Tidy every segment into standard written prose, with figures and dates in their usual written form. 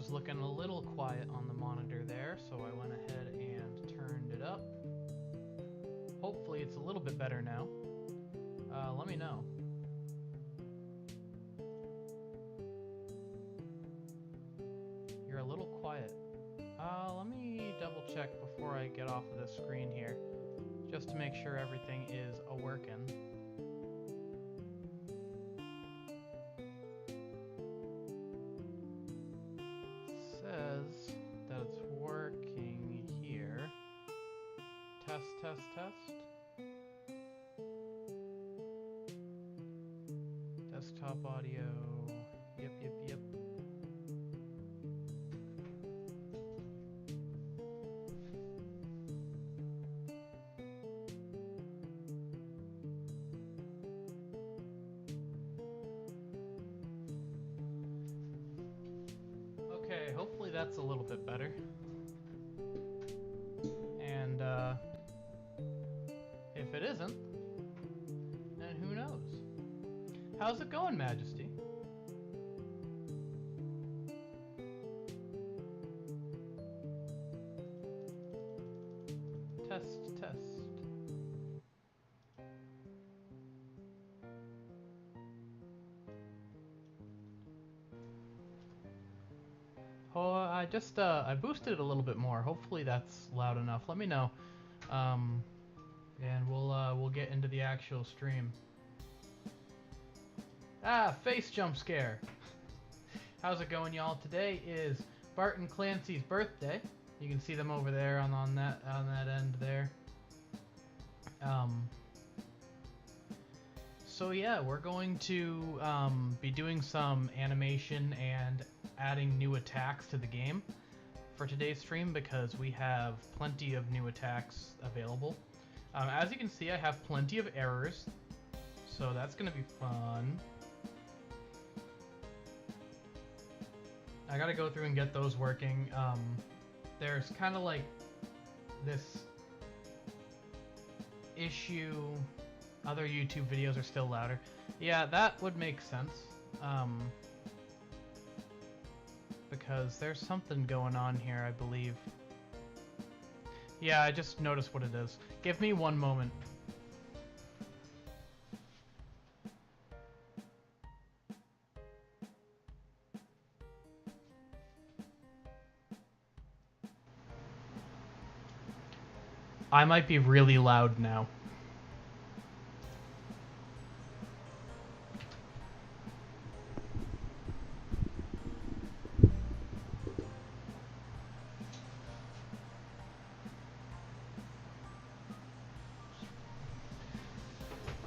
was looking a little quiet on the monitor there, so I went ahead and turned it up. Hopefully it's a little bit better now. Let me know. You're a little quiet. Let me double check before I get off of the screen here, just to make sure everything is a-working. Says that it's working here. Test, test, test. Desktop audio. Yep, yep, yep. Okay, hopefully that's a little bit better. And if it isn't, then who knows? How's it going, Majesty? Test, test. Oh, I boosted it a little bit more. Hopefully that's loud enough. Let me know, and we'll get into the actual stream. Face jump scare. How's it going, y'all? Today is Bart and Clancy's birthday. You can see them over there on that end there. So yeah, we're going to be doing some animation and adding new attacks to the game for today's stream because we have plenty of new attacks available. As you can see, I have plenty of errors, so that's gonna be fun. I gotta go through and get those working. There's kind of like this issue. Other YouTube videos are still louder. Yeah, that would make sense. Because there's something going on here, I believe. Yeah, I just noticed what it is. Give me one moment. I might be really loud now.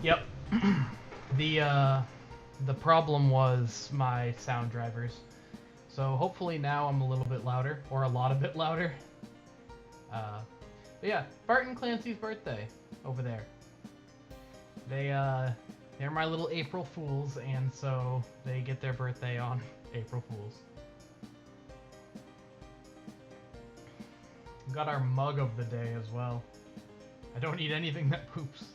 Yep. The problem was my sound drivers. So hopefully now I'm a little bit louder, or a lot of bit louder. But yeah, Bart and Clancy's birthday over there. They're my little April Fools, and so they get their birthday on April Fools. We got our mug of the day as well. I don't eat anything that poops.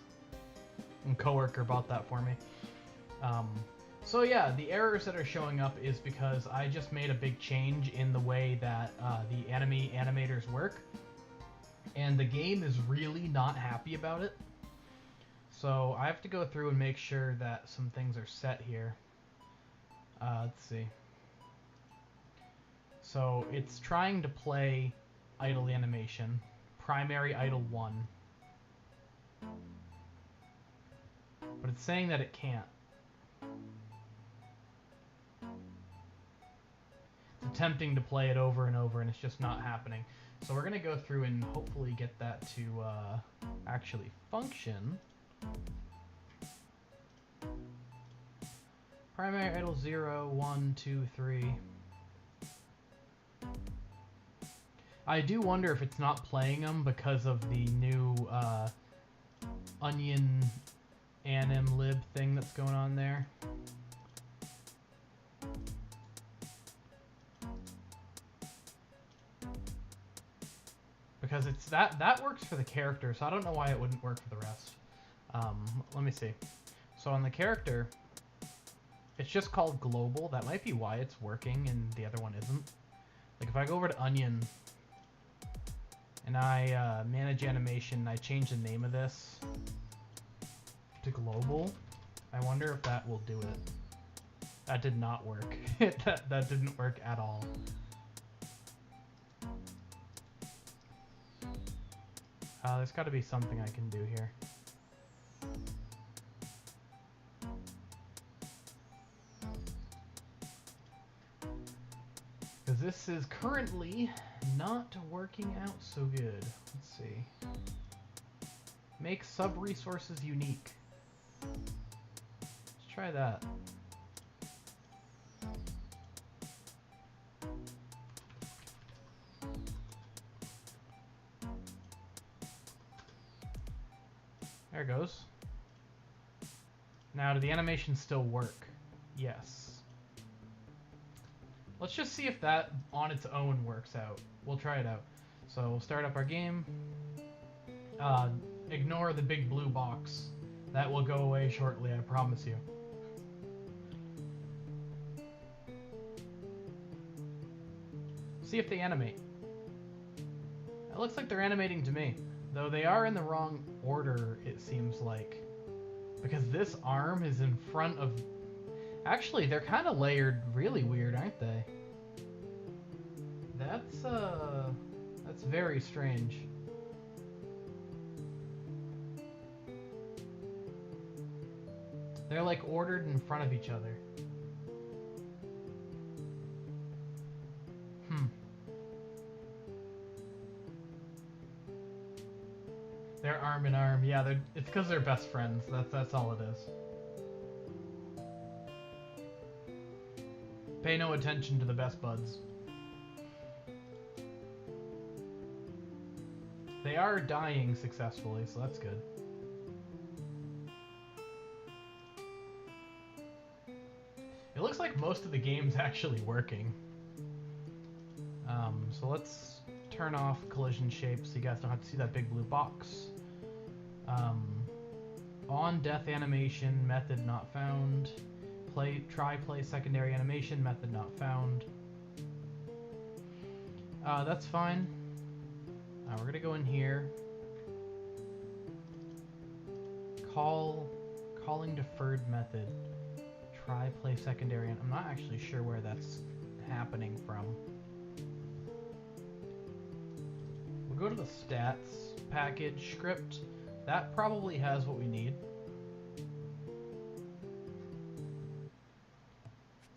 A coworker bought that for me. So yeah, the errors that are showing up is because I just made a big change in the way that the animators work, and the game is really not happy about it. So I have to go through and make sure that some things are set here. Let's see. So it's trying to play idle animation, primary idle 1. But it's saying that it can't. It's attempting to play it over and over, and it's just not happening. So we're going to go through and hopefully get that to actually function. Primary idle 0, 1, 2, 3. I do wonder if it's not playing them because of the new onion anim lib thing that's going on there. Because it's that works for the character, so I don't know why it wouldn't work for the rest. Let me see. So on the character, it's just called global. That might be why it's working and the other one isn't. Like if I go over to Onion and I manage animation and I change the name of this to global, I wonder if that will do it. That did not work. that didn't work at all. There's got to be something I can do here. Because this is currently not working out so good. Let's see. Make sub-resources unique. Let's try that. There it goes. Now, do the animations still work? Yes. Let's just see if that on its own works out. We'll try it out. So we'll start up our game. Ignore the big blue box. That will go away shortly, I promise you. See if they animate. It looks like they're animating to me. Though they are in the wrong order, it seems like. Because this arm is in front of... Actually, they're kind of layered really weird, aren't they? That's very strange. They're like ordered in front of each other. They're arm in arm. Yeah, it's because they're best friends. That's all it is. Pay no attention to the best buds. They are dying successfully, so that's good. It looks like most of the game's actually working. So let's turn off collision shape so you guys don't have to see that big blue box. On death animation, method not found. Try play secondary animation, method not found. That's fine. We're gonna go in here. Calling deferred method. Try play secondary. I'm not actually sure where that's happening from. We'll go to the stats package script. That probably has what we need.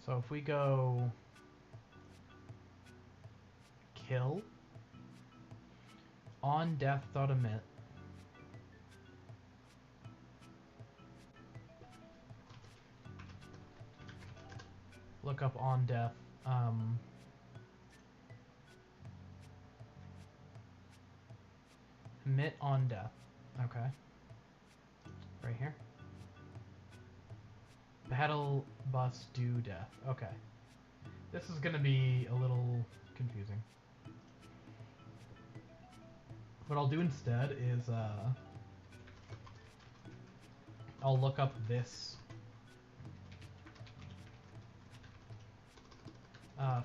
So if we go kill on death.emit, look up on death. Emit on death. Okay. Right here. Battle bus do death. Okay. This is gonna be a little confusing. What I'll do instead is I'll look up this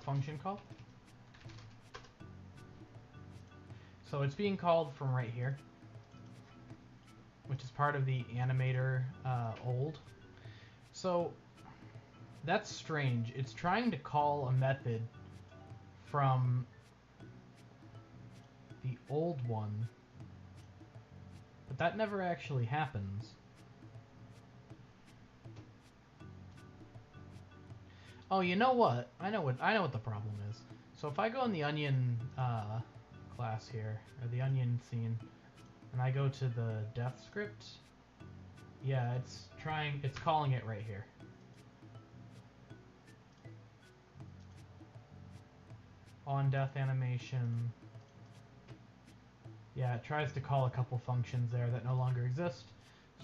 function call. So it's being called from right here, which is part of the animator old. So that's strange. It's trying to call a method from the old one, but that never actually happens. Oh, you know what? I know what the problem is. So if I go in the onion class here, or the onion scene, and I go to the death script, yeah, it's calling it right here. On death animation. Yeah, it tries to call a couple functions there that no longer exist.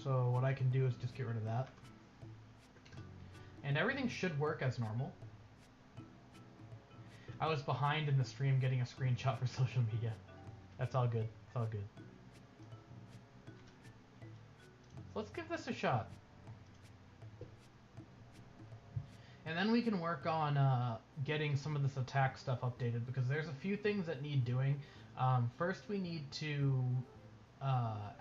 So what I can do is just get rid of that. And everything should work as normal. I was behind in the stream getting a screenshot for social media. That's all good. It's all good. So let's give this a shot. And then we can work on getting some of this attack stuff updated, because there's a few things that need doing. First, we need to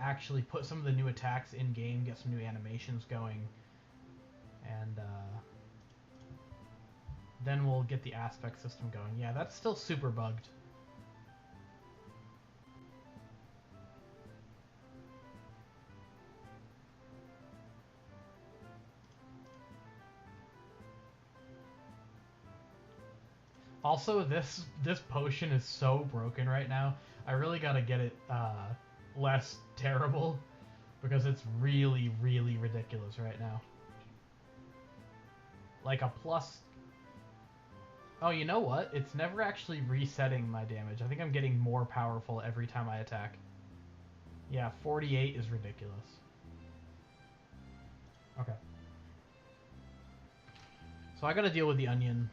actually put some of the new attacks in game, get some new animations going, and then we'll get the aspect system going. Yeah, that's still super bugged. Also, this potion is so broken right now. I really gotta get it less terrible, because it's really, really ridiculous right now. Like a plus... Oh, you know what? It's never actually resetting my damage. I think I'm getting more powerful every time I attack. Yeah, 48 is ridiculous. Okay. So I gotta deal with the onion.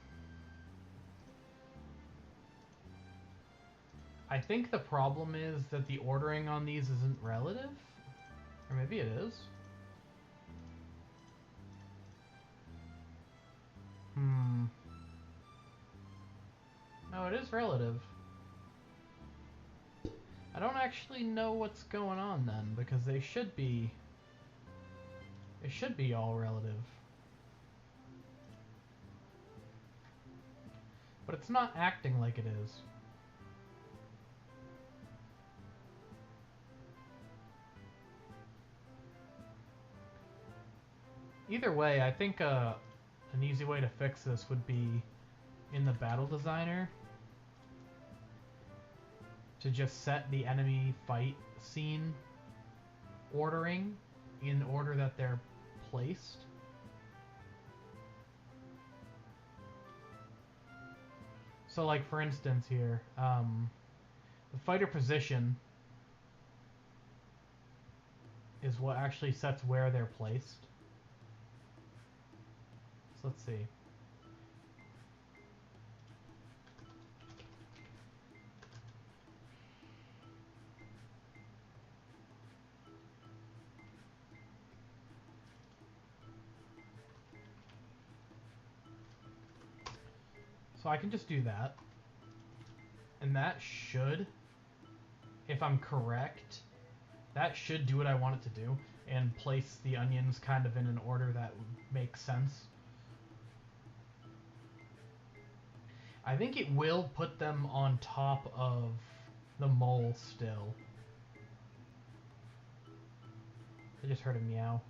I think the problem is that the ordering on these isn't relative? Or maybe it is? No, it is relative. I don't actually know what's going on then, because they should be... It should be all relative. But it's not acting like it is. Either way, I think an easy way to fix this would be in the battle designer to just set the enemy fight scene ordering in order that they're placed. So like for instance here, the fighter position is what actually sets where they're placed. So let's see. So I can just do that. And that should, if I'm correct, that should do what I want it to do and place the onions kind of in an order that makes sense. I think it will put them on top of the mole still. I just heard a meow.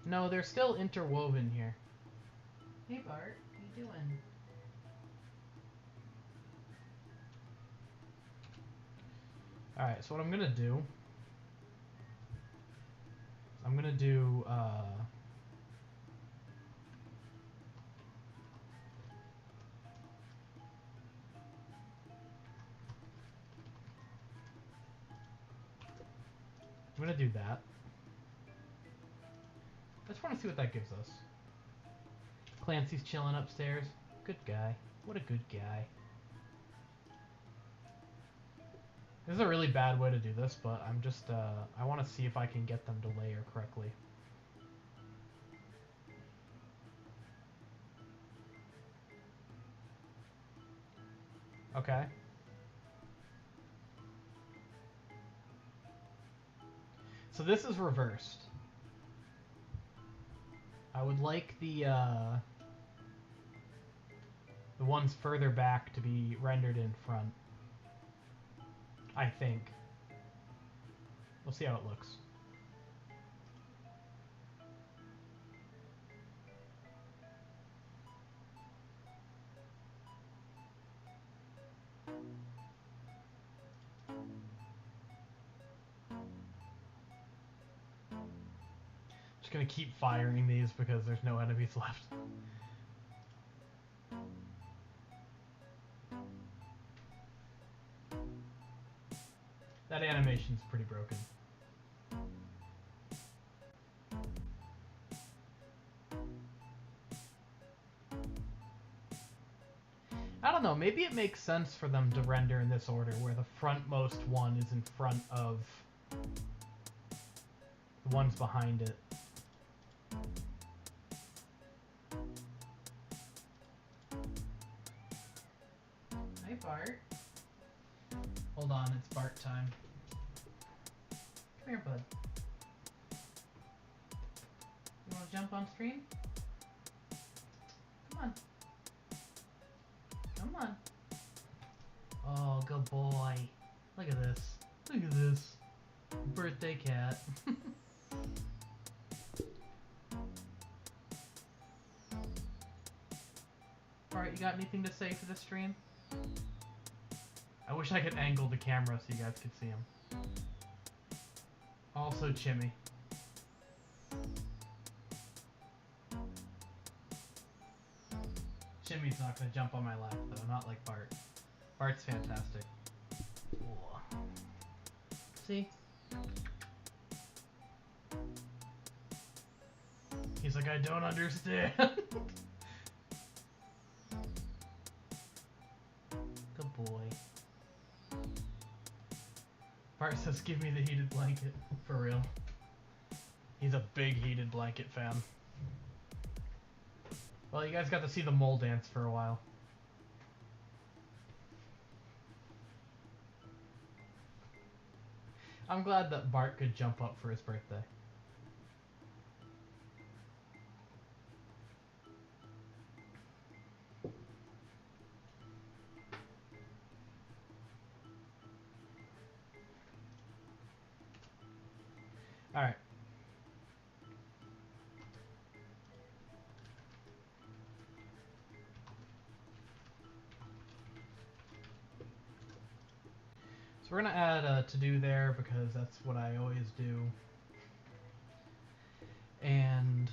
No, they're still interwoven here. Hey Bart, what are you doing? Alright, so what I'm gonna do... I'm gonna do... I'm gonna do that. I just want to see what that gives us. Clancy's chilling upstairs. Good guy. What a good guy. This is a really bad way to do this, but I'm just, I want to see if I can get them to layer correctly. Okay. So this is reversed. I would like the ones further back to be rendered in front. I think. We'll see how it looks. Just gonna keep firing these because there's no enemies left. That animation's pretty broken. I don't know, maybe it makes sense for them to render in this order, where the frontmost one is in front of the ones behind it. to jump on stream? Come on. Come on. Oh, good boy. Look at this. Look at this. Birthday cat. Alright, you got anything to say for the stream? I wish I could angle the camera so you guys could see him. Also Chimmy. Chimmy's not gonna jump on my lap though, not like Bart. Bart's fantastic. Ooh. See? He's like, I don't understand. Good boy. Bart says, give me the heated blanket. For real. He's a big heated blanket fan. Well, you guys got to see the mole dance for a while. I'm glad that Bart could jump up for his birthday. Alright. So we're going to add a to-do there because that's what I always do. And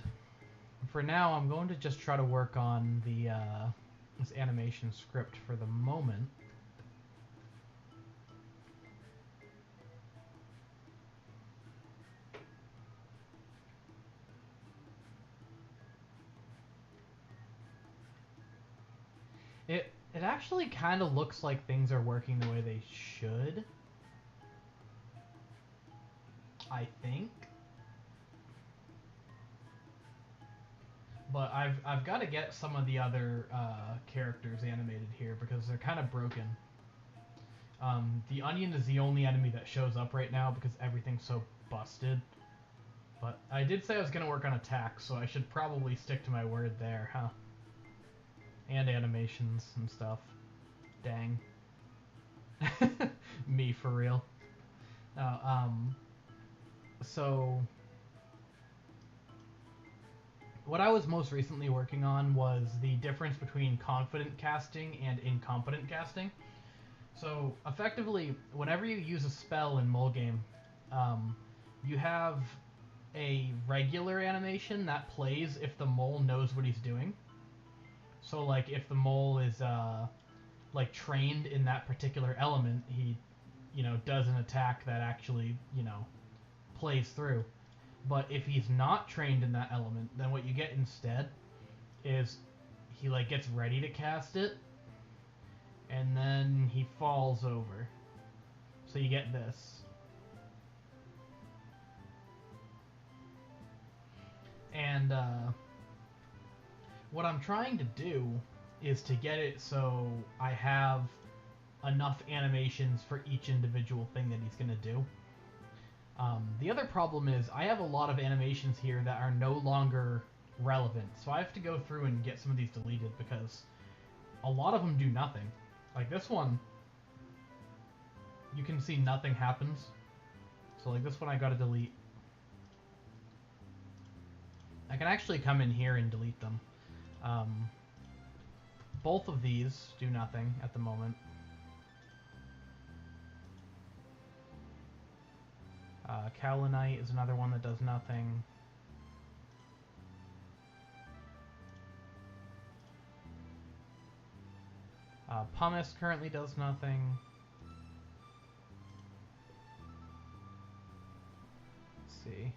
for now, I'm going to just try to work on the this animation script for the moment. It actually kind of looks like things are working the way they should. I think. But I've got to get some of the other characters animated here because they're kind of broken. The onion is the only enemy that shows up right now because everything's so busted. But I did say I was going to work on attack, so I should probably stick to my word there, huh? And animations and stuff. Dang. Me, for real. So what I was most recently working on was the difference between confident casting and incompetent casting. So effectively, whenever you use a spell in Mole Game, you have a regular animation that plays if the mole knows what he's doing. So like if the mole is like trained in that particular element, he, you know, does an attack that actually, you know, plays through. But if he's not trained in that element, then what you get instead is he like gets ready to cast it, and then he falls over. So you get this. And what I'm trying to do is to get it so I have enough animations for each individual thing that he's going to do. The other problem is I have a lot of animations here that are no longer relevant, so I have to go through and get some of these deleted because a lot of them do nothing. Like this one, you can see nothing happens. So like this one I gotta delete. I can actually come in here and delete them. Both of these do nothing at the moment. Kaolinite is another one that does nothing. Pumice currently does nothing. Let's see.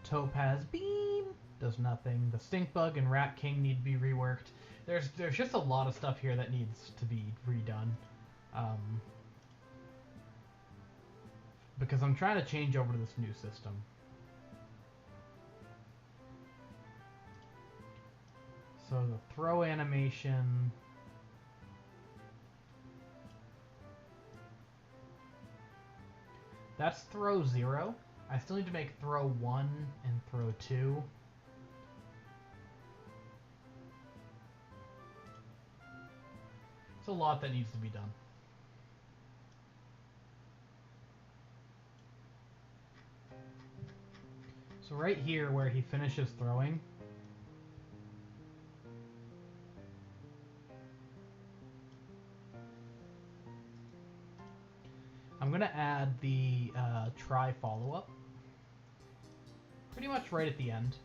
Topaz Beam does nothing. The Stink Bug and Rat King need to be reworked. There's just a lot of stuff here that needs to be redone. Because I'm trying to change over to this new system. So the throw animation. That's throw 0. I still need to make throw 1 and throw 2. It's a lot that needs to be done. So right here where he finishes throwing, I'm going to add the try follow-up pretty much right at the end.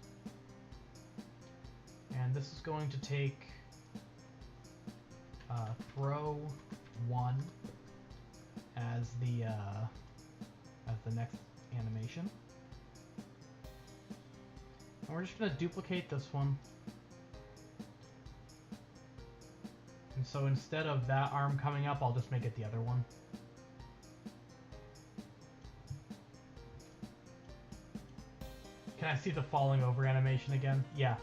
And this is going to take throw 1 as the next animation. And we're just going to duplicate this one. And so instead of that arm coming up, I'll just make it the other one. Can I see the falling over animation again? Yeah.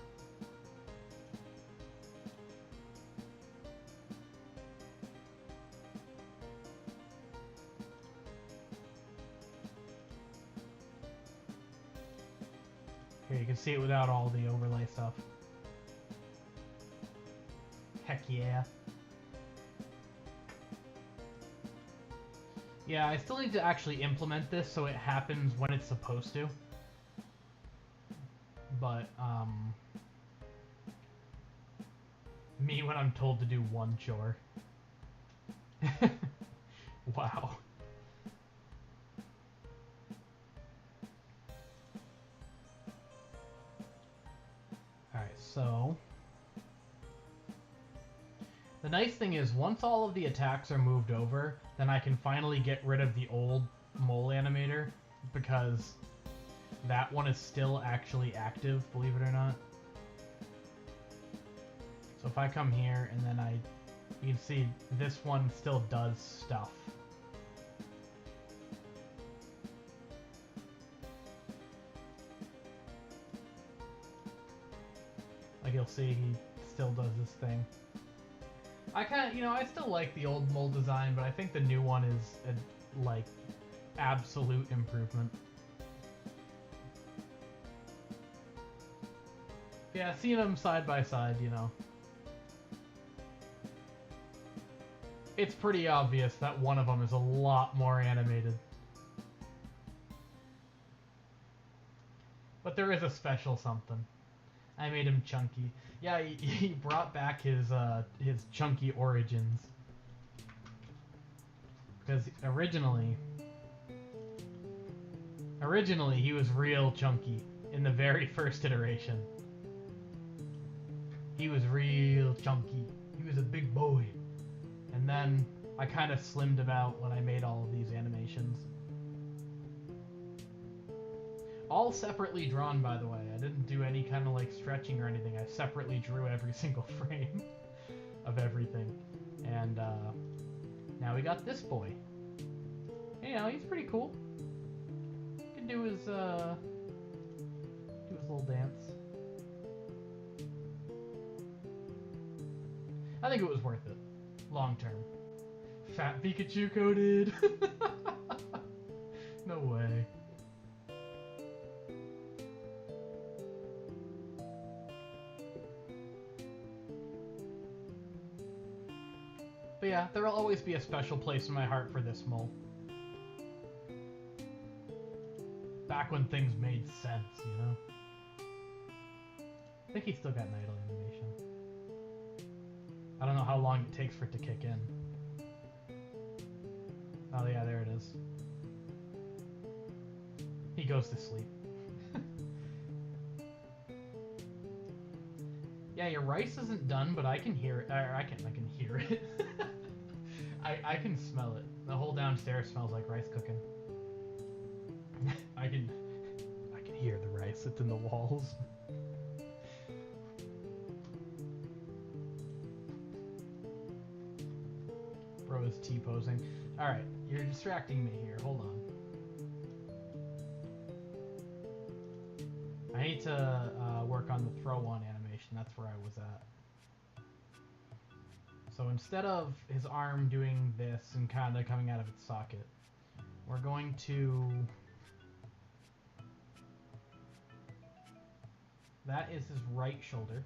Here, you can see it without all the overlay stuff. Heck yeah. Yeah, I still need to actually implement this so it happens when it's supposed to. But, me when I'm told to do one chore. Wow. Alright, so... The nice thing is, once all of the attacks are moved over, then I can finally get rid of the old mole animator, because that one is still actually active, believe it or not. So if I come here, and then you can see this one still does stuff. Like you'll see, he still does this thing. I kind of, I still like the old mole design, but I think the new one is a, like, absolute improvement. Yeah, seeing them side by side, it's pretty obvious that one of them is a lot more animated. But there is a special something. I made him chunky. Yeah, he brought back his chunky origins. Because originally he was real chunky in the very first iteration. He was real chunky. He was a big boy. And then I kind of slimmed him out when I made all of these animations. All separately drawn, by the way. I didn't do any kind of like stretching or anything. I separately drew every single frame of everything. And now we got this boy. He's pretty cool. He can do his little dance. I think it was worth it. Long term. Fat Pikachu coded. No way. But yeah, there'll always be a special place in my heart for this mole. Back when things made sense, I think he's still got an idle animation. I don't know how long it takes for it to kick in. Oh yeah, there it is. He goes to sleep. Yeah, your rice isn't done, but I can hear it. I can hear it. I can smell it. The whole downstairs smells like rice cooking. I can hear the rice. It's in the walls. Bro is T-posing. Alright, you're distracting me here. Hold on. I need to work on the throw one animation. That's where I was at. So instead of his arm doing this and kind of coming out of its socket, we're going to... That is his right shoulder.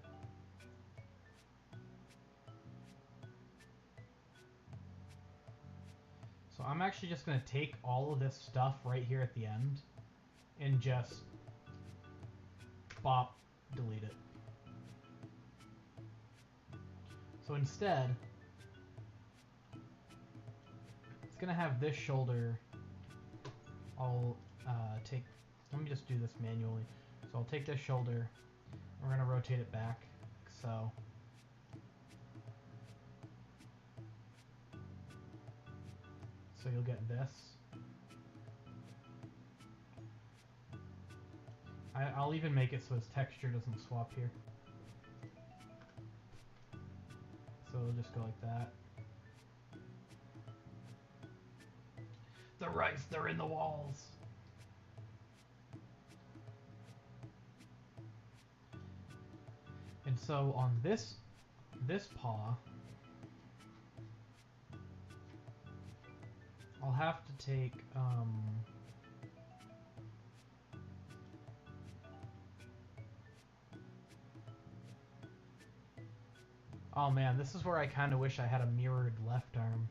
So I'm actually just going to take all of this stuff right here at the end and just bop, delete it. So instead, it's going to have this shoulder. I'll take, let me just do this manually. So I'll take this shoulder, we're going to rotate it back, so. So you'll get this. I'll even make it so his texture doesn't swap here. So it'll just go like that. The rice, they're in the walls. And so on this paw, I'll have to take oh man, this is where I kind of wish I had a mirrored left arm.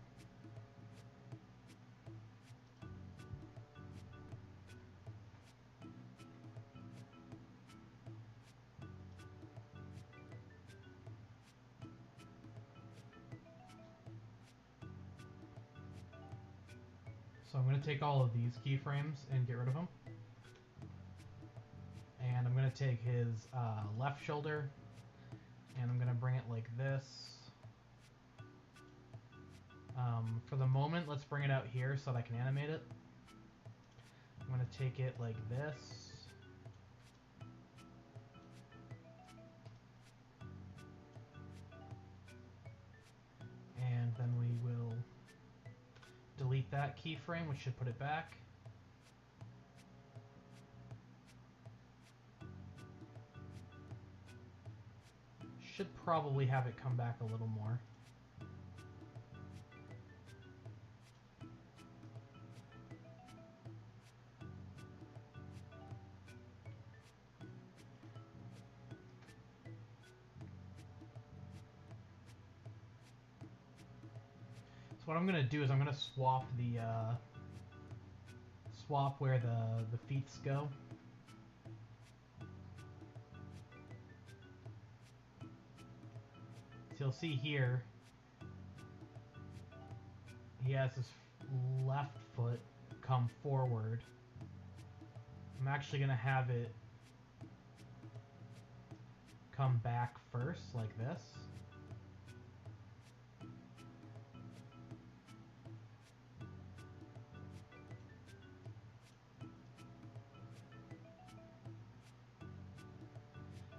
So I'm going to take all of these keyframes and get rid of them. And I'm going to take his left shoulder and I'm going to bring it like this. For the moment, let's bring it out here so that I can animate it. I'm going to take it like this. And then we will delete that keyframe, which should put it back. Should probably have it come back a little more. So what I'm going to do is I'm going to swap the swap where the feet go. So you'll see here, he has his left foot come forward. I'm actually going to have it come back first, like this.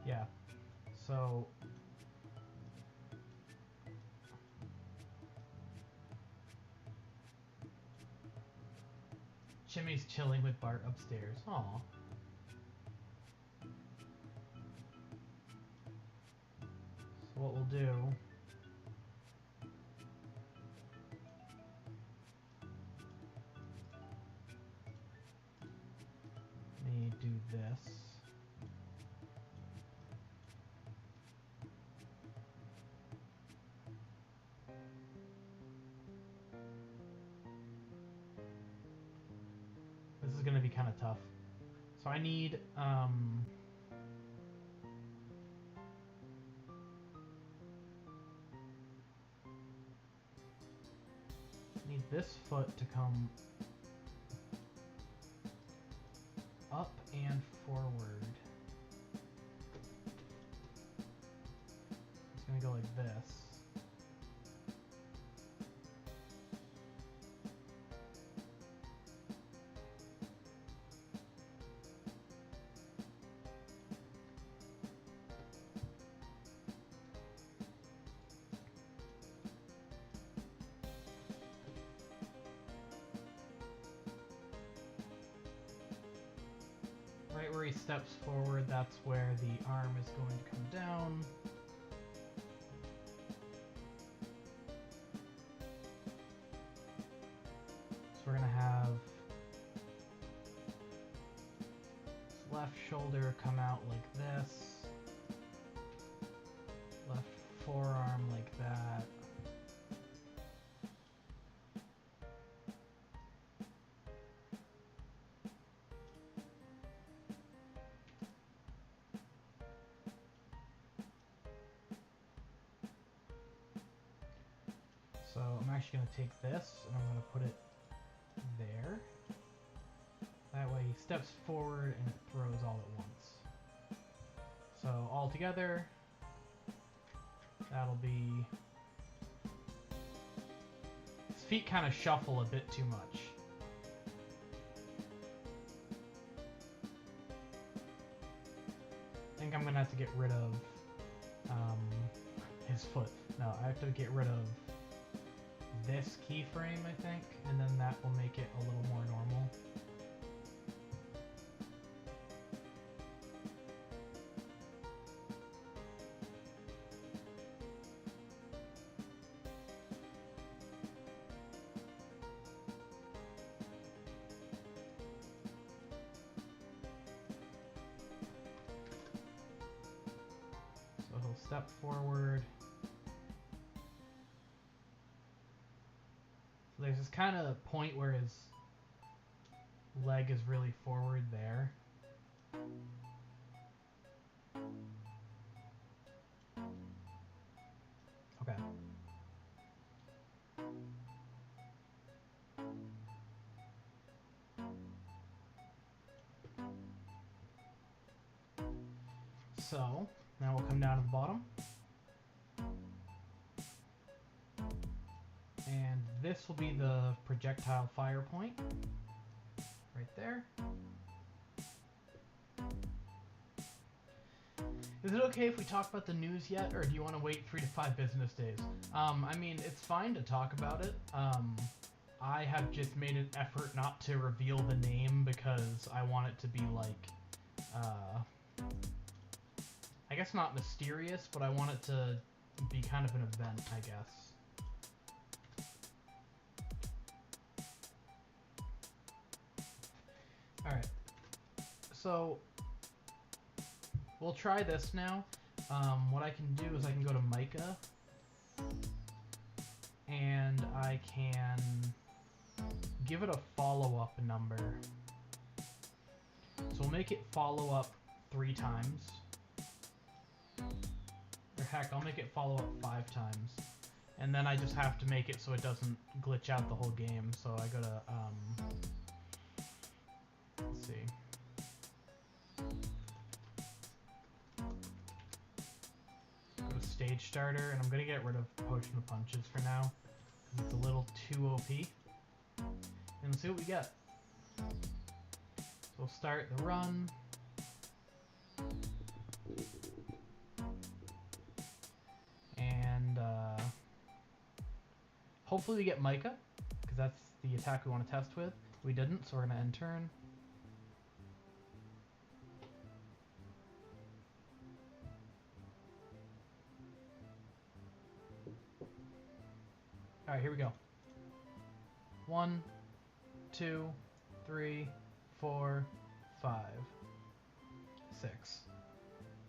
Yeah, so Chimmy's chilling with Bart upstairs. Aw. So what we'll do, let me do this. This is going to be kind of tough. So I need this foot to come up and forward. It's going to go like this. Right where he steps forward, that's where the arm is going to come down. So we're going to have left shoulder come out like this. Left forearm like that. So I'm actually going to take this and I'm going to put it there. That way he steps forward and it throws all at once. So all together, that'll be... His feet kind of shuffle a bit too much. I think I'm going to have to get rid of his foot. No, I have to get rid of this keyframe, I think, and then that will make it a little more normal. So he'll step forward. There's this kind of point where his leg is really forward there. Okay. So, now we'll come down to the bottom. And this will be the projectile fire point, right there. Is it okay if we talk about the news yet, or do you want to wait 3 to 5 business days? I mean, it's fine to talk about it. I have just made an effort not to reveal the name because I want it to be like, I guess not mysterious, but I want it to be kind of an event, I guess. Alright, so we'll try this now. What I can do is I can go to Micah, and I can give it a follow-up number. So we'll make it follow up 3 times. Or heck, I'll make it follow up 5 times. And then I just have to make it so it doesn't glitch out the whole game. So I go to, let's see. Go to Stage Starter, and I'm going to get rid of Potion of Punches for now. Because it's a little too OP. And let's see what we get. So we'll start the run. And hopefully we get Micah, because that's the attack we want to test with. We didn't, so we're going to end turn. Alright, here we go. 1, 2, 3, 4, 5, 6.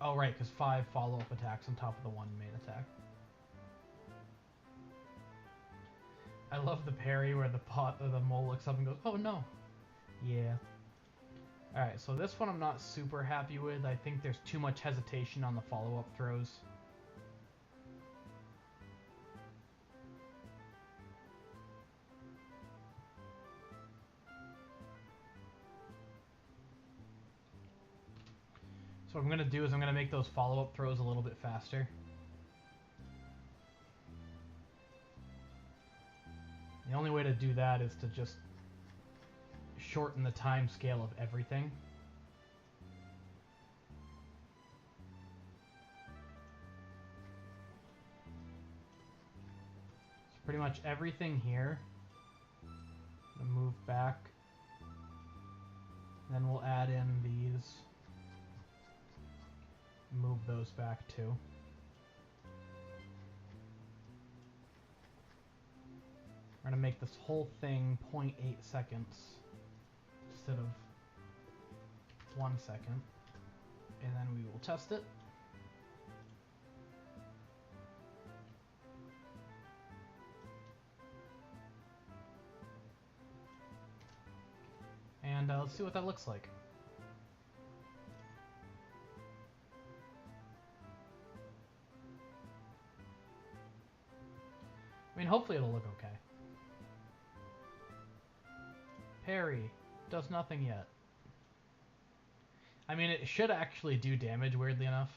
Oh, right, because 5 follow-up attacks on top of the 1 main attack. I love the parry where the mole looks up and goes, "Oh no!" Yeah. Alright, so this one I'm not super happy with. I think there's too much hesitation on the follow-up throws. So what I'm going to do is I'm going to make those follow-up throws a little bit faster. The only way to do that is to just shorten the time scale of everything. So pretty much everything here. I'm going to move back. Then we'll add in these. Move those back too. We're going to make this whole thing 0.8 seconds instead of 1 second, and then we will test it. And let's see what that looks like. I mean, hopefully it'll look okay. Parry. Does nothing yet. I mean, it should actually do damage, weirdly enough.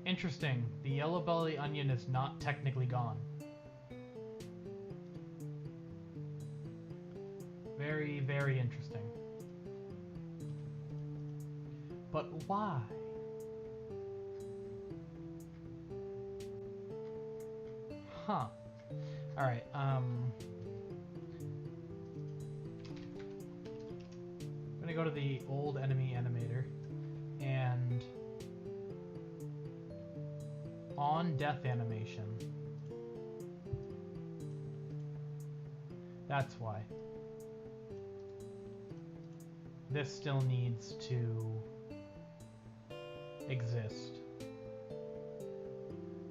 Interesting. The yellow belly onion is not technically gone. Very, very interesting. But why? Huh. Alright, I'm gonna go to the old enemy animator, and on death animation. That's why. This still needs to exist.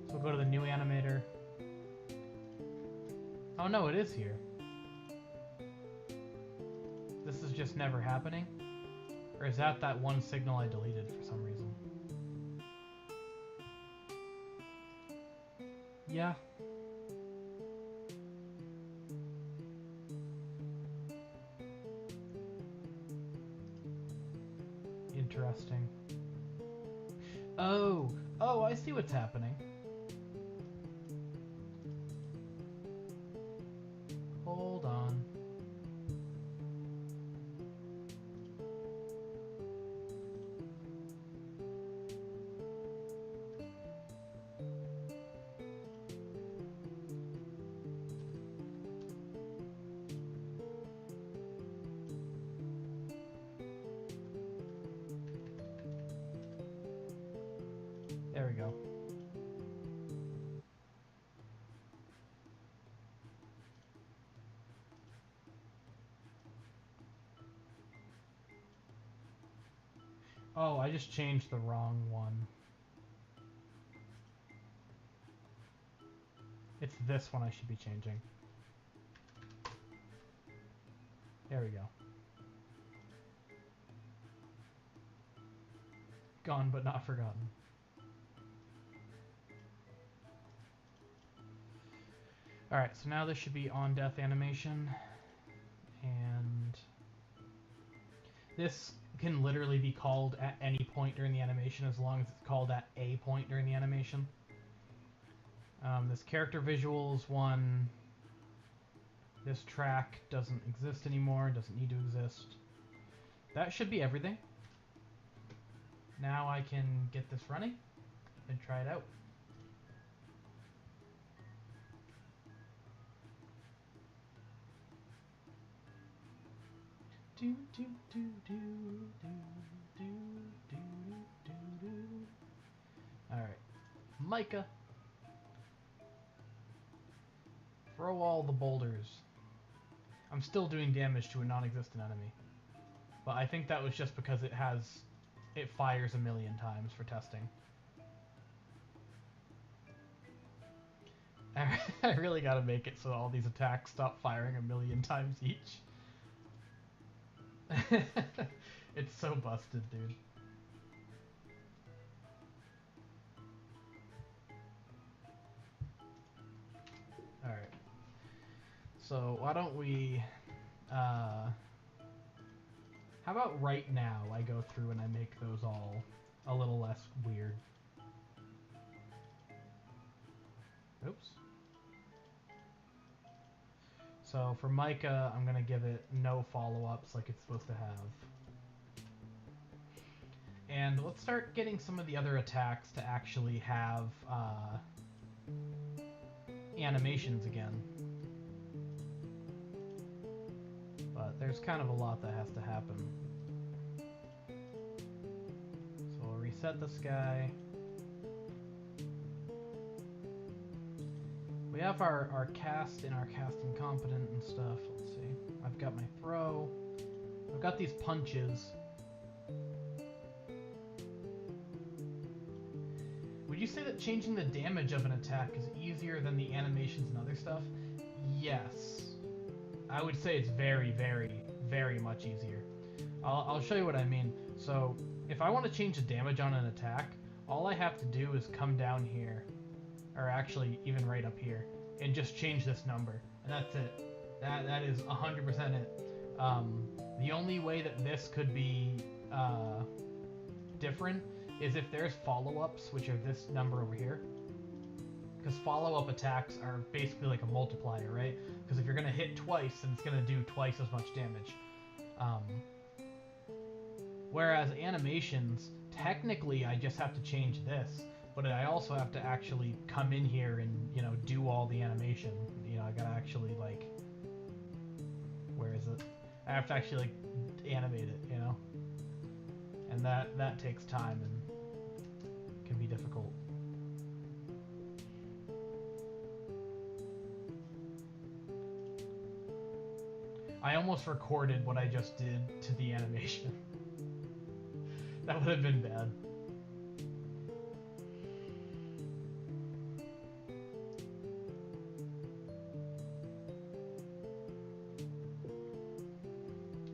So we'll go to the new animator. Oh no, it is here. This is just never happening? Or is that one signal I deleted for some reason? Yeah. Interesting. Oh! Oh, I see what's happening. Hold on. There we go. Oh, I just changed the wrong one. It's this one I should be changing. There we go. Gone but not forgotten. Alright, so now this should be on death animation. And this can literally be called at any point during the animation as long as it's called at a point during the animation. This character visuals one, this track doesn't exist anymore, doesn't need to exist. That should be everything. Now I can get this running and try it out. Do, do, do, do, do, do, do, do, do. Alright. Micah. Throw all the boulders. I'm still doing damage to a non-existent enemy. But I think that was just because it fires a million times for testing. I really gotta make it so all these attacks stop firing a million times each. It's so busted, dude. Alright. So, why don't we... how about right now I go through and I make those all a little less weird. Oops. So for Micah, I'm going to give it no follow-ups like it's supposed to have. And let's start getting some of the other attacks to actually have animations again. But there's kind of a lot that has to happen. So we'll reset reset this guy. We have our cast and our cast incompetent and stuff. Let's see. I've got my throw. I've got these punches. Would you say that changing the damage of an attack is easier than the animations and other stuff? Yes. I would say it's very, very, very much easier. I'll show you what I mean. So, if I want to change the damage on an attack, all I have to do is come down here, or actually even right up here, and just change this number, and that's it. That is 100% it. The only way that this could be different is if there's follow-ups, which are this number over here. Because follow-up attacks are basically like a multiplier, right? Because if you're going to hit twice, then it's going to do twice as much damage. Whereas animations, technically I just have to change this, but I also have to actually come in here and, you know, do all the animation. You know, I gotta actually, like, where is it? I have to actually, like, animate it, you know? And that takes time and can be difficult. I almost recorded what I just did to the animation. That would have been bad.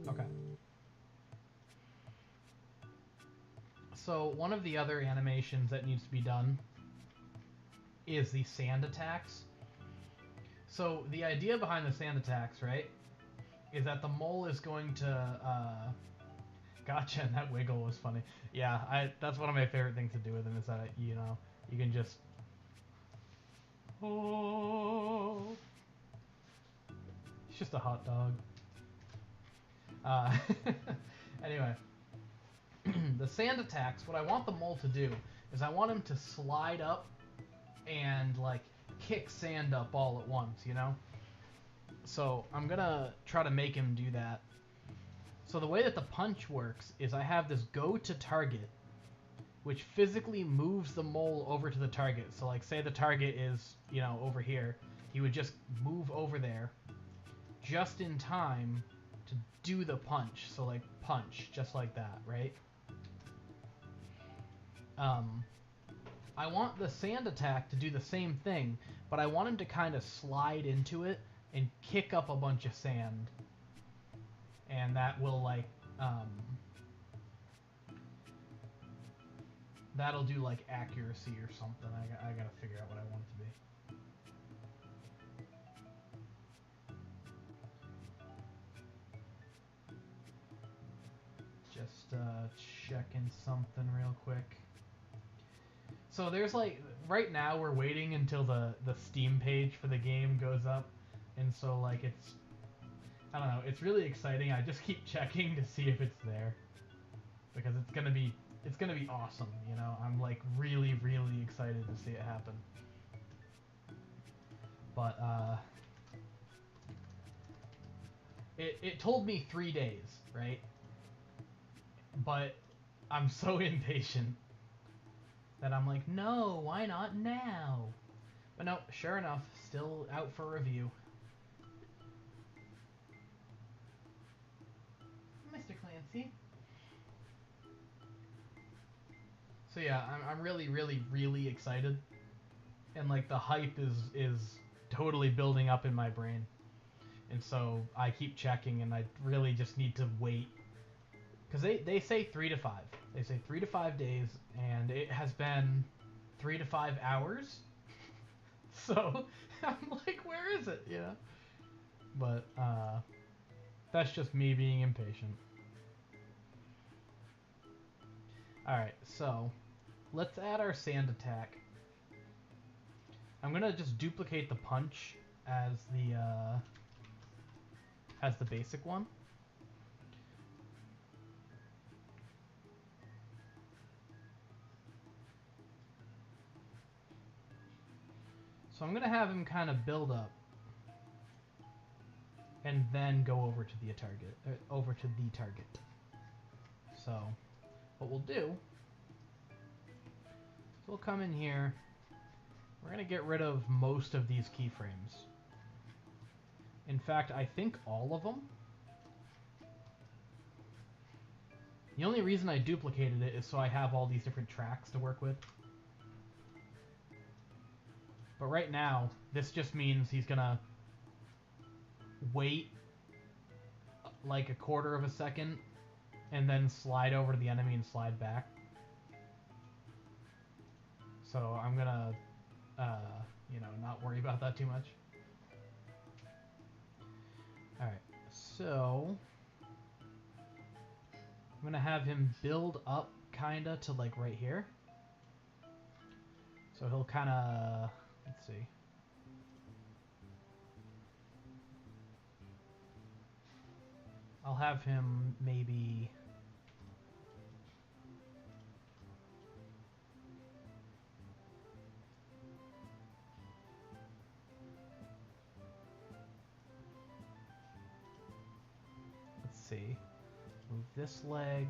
Okay. So one of the other animations that needs to be done is the sand attacks. So the idea behind the sand attacks, right, is that the mole is going to gotcha, and that wiggle was funny. Yeah, that's one of my favorite things to do with him, is that, you know, you can just... Oh, he's just a hot dog. Anyway, the sand attacks, what I want the mole to do is I want him to slide up and, like, kick sand up all at once, you know? So I'm gonna try to make him do that. So the way that the punch works is I have this go to target, which physically moves the mole over to the target. So, like, say the target is, you know, over here, he would just move over there just in time to do the punch. So, like, punch, just like that, right? I want the sand attack to do the same thing, but I want him to kind of slide into it and kick up a bunch of sand. And that will, like, that'll do, like, accuracy or something. I gotta figure out what I want it to be. Just checking something real quick. So there's, like, right now we're waiting until the Steam page for the game goes up, and so, like, it's, I don't know, it's really exciting. I just keep checking to see if it's there, because it's gonna be awesome, you know? I'm, like, really, really excited to see it happen. But, it told me 3 days, right? But I'm so impatient that I'm like, no, why not now? But no, sure enough, still out for review. Mr. Clancy. So yeah, I'm really, really, really excited. And, like, the hype is totally building up in my brain. And so I keep checking, and I really just need to wait. Because they say 3 to 5. They say 3 to 5 days, and it has been 3 to 5 hours. So I'm like, where is it? You know? But that's just me being impatient. Alright, so let's add our sand attack. I'm gonna just duplicate the punch as the basic one. So I'm gonna have him kind of build up, and then go over to the target, So what we'll do we'll come in here. We're going to get rid of most of these keyframes. In fact, I think all of them. The only reason I duplicated it is so I have all these different tracks to work with. But right now, this just means he's gonna wait like a quarter of a second and then slide over to the enemy and slide back. So I'm gonna, you know, not worry about that too much. Alright, so I'm gonna have him build up kinda to like right here. So he'll kinda, let's see. I'll have him maybe let's see. Move this leg.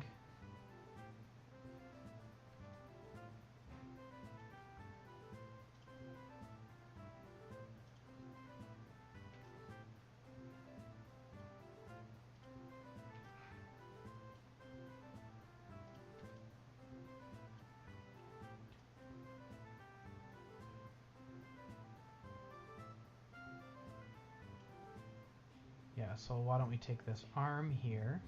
Yeah, so why don't we take this arm here.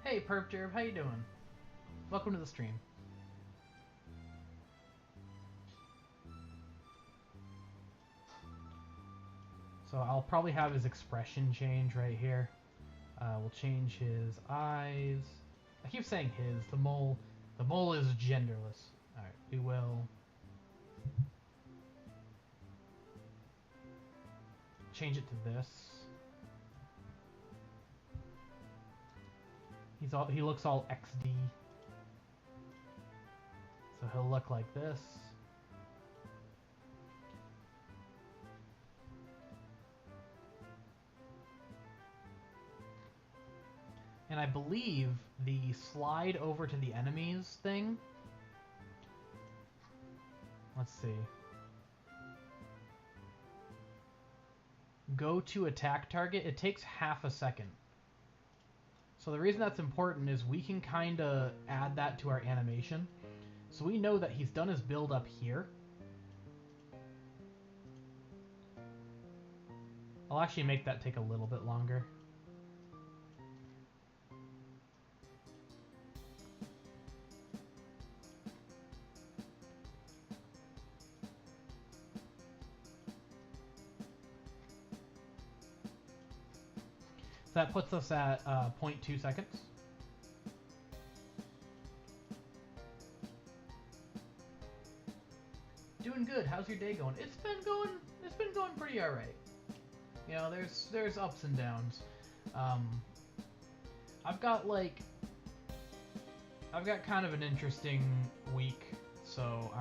Hey Perp Jerv, how you doing? Welcome to the stream. So I'll probably have his expression change right here. We'll change his eyes. I keep saying his. The mole is genderless. All right, we will change it to this. He looks all XD. So he'll look like this. And I believe the slide over to the enemies thing. Let's see. Go to attack target. It takes half a second. So the reason that's important is we can kind of add that to our animation. So we know that he's done his build up here. I'll actually make that take a little bit longer. So that puts us at 0.2 seconds. Doing good. How's your day going? It's been going pretty alright. You know, there's ups and downs. I've got kind of an interesting week, so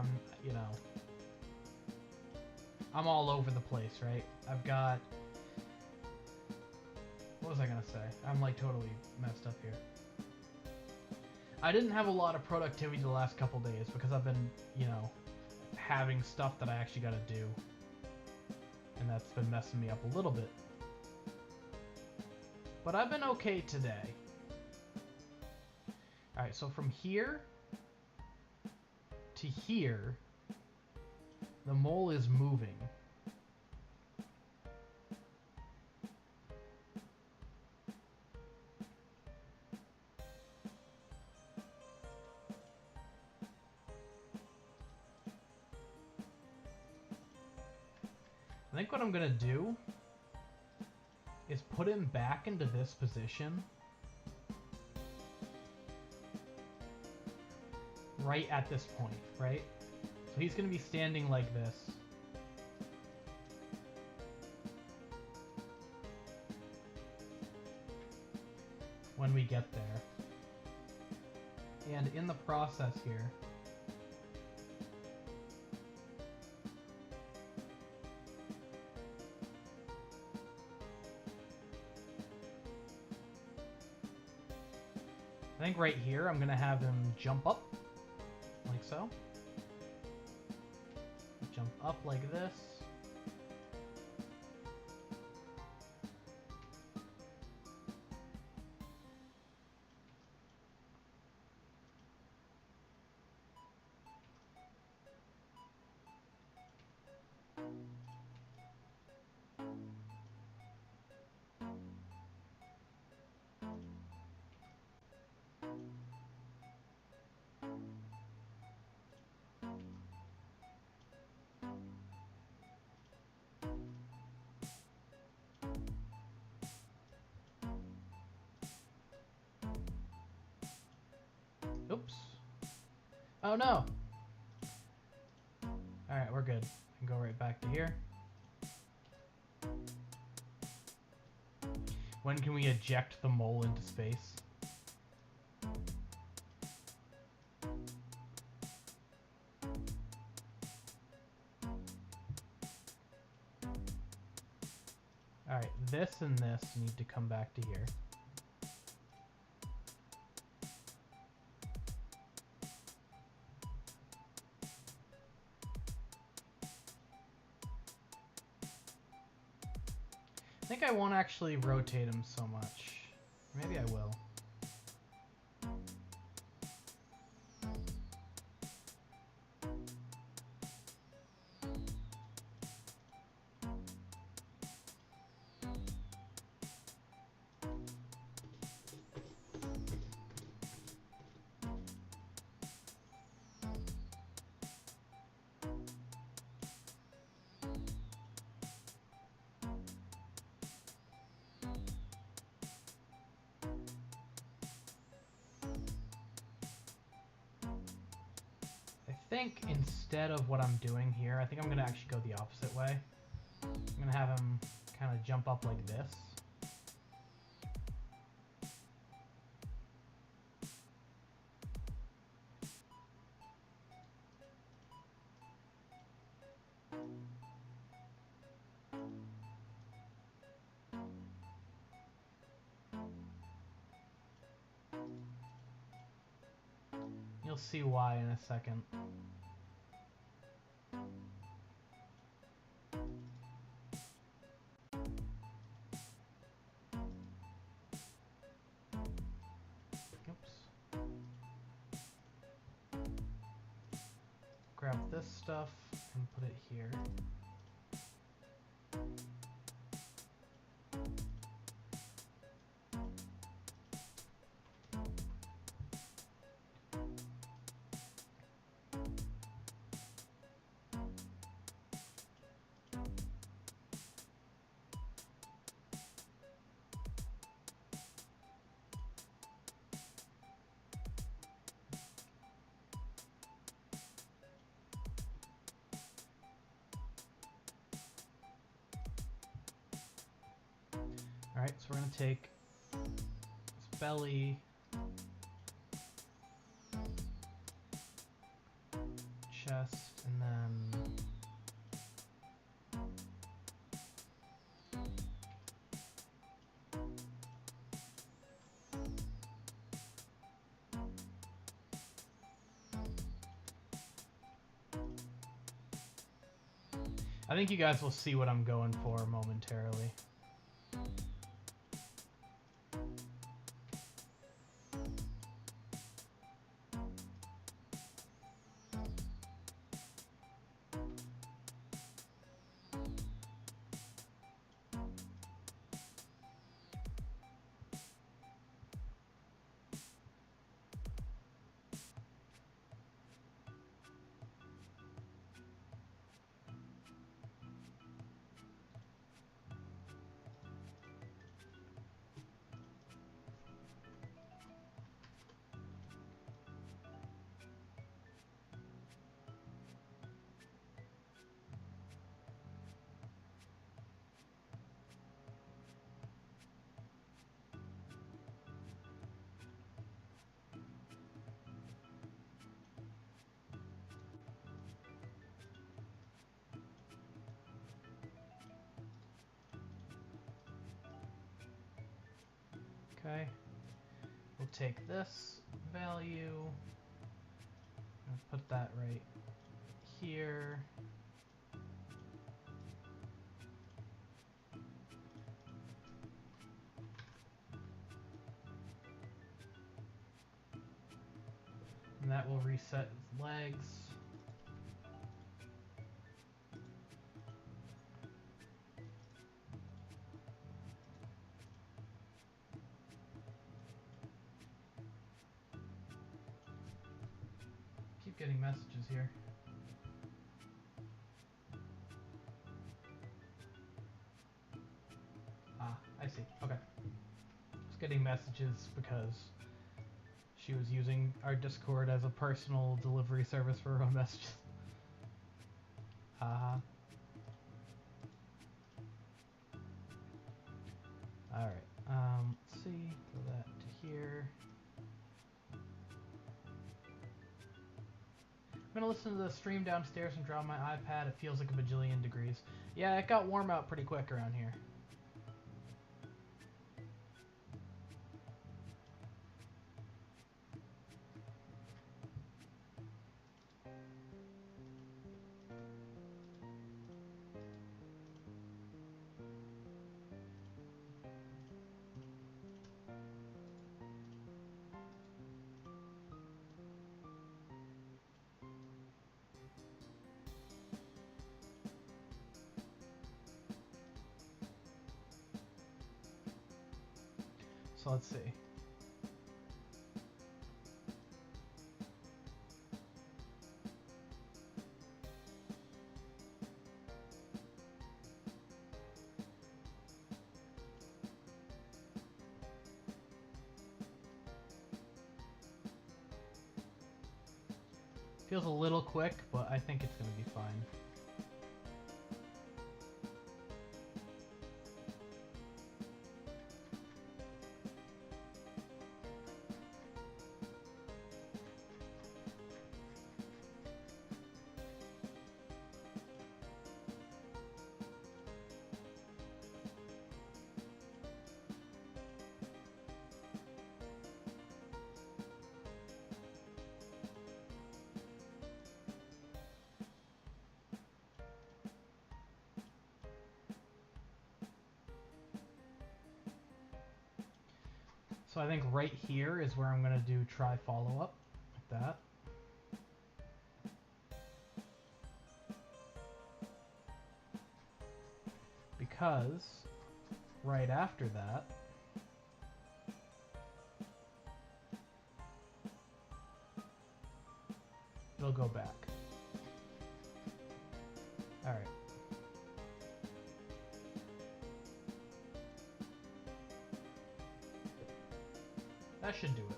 I'm all over the place, right? I've got, what was I gonna say? I'm like totally messed up here. I didn't have a lot of productivity the last couple days because I've been, having stuff that I actually gotta do. And that's been messing me up a little bit. But I've been okay today. Alright, so from here to here, the mole is moving. I think what I'm gonna do is put him back into this position right at this point, right? So he's gonna be standing like this. When we get there. And in the process here, I think right here I'm gonna have him jump up, like so. Jump up like this. Oops. Oh no! Alright, we're good. I can go right back to here. When can we eject the mole into space? Alright, this and this need to come back to here. I think I won't actually rotate him so much. Maybe I will. I think instead of what I'm doing here, I think I'm going to actually go the opposite way. I'm going to have him kind of jump up like this. You'll see why in a second. Oops. Grab this stuff and put it here. Alright, so we're going to take this belly, chest, and then I think you guys will see what I'm going for momentarily. Okay, we'll take this value and put that right here. And that will reset its legs. Keep getting messages here. Ah, I see. Okay. Just getting messages because she was using our Discord as a personal delivery service for her own messages. Haha. Alright, let's see, throw that to here. I'm gonna listen to the stream downstairs and draw on my iPad. It feels like a bajillion degrees. Yeah, it got warm out pretty quick around here. So let's see. Feels a little quick, but I think it's going to be fine. So I think right here is where I'm going to do try follow up, like that. Because right after that, it'll go back. All right. That should do it.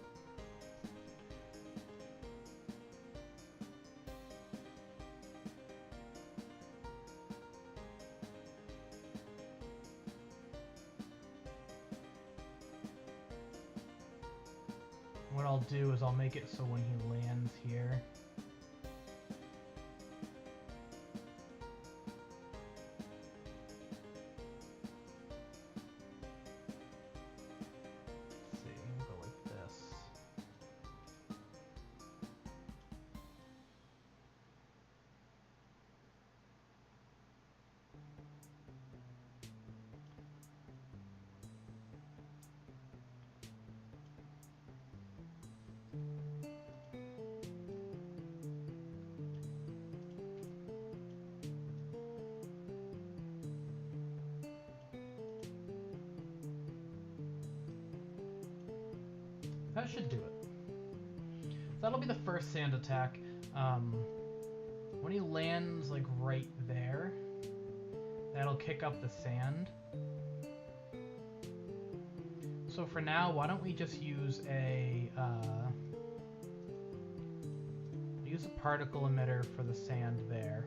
What I'll do is I'll make it so when he lands here, that should do it. That'll be the first sand attack. When he lands like right there, that'll kick up the sand. So for now, why don't we just use a particle emitter for the sand there.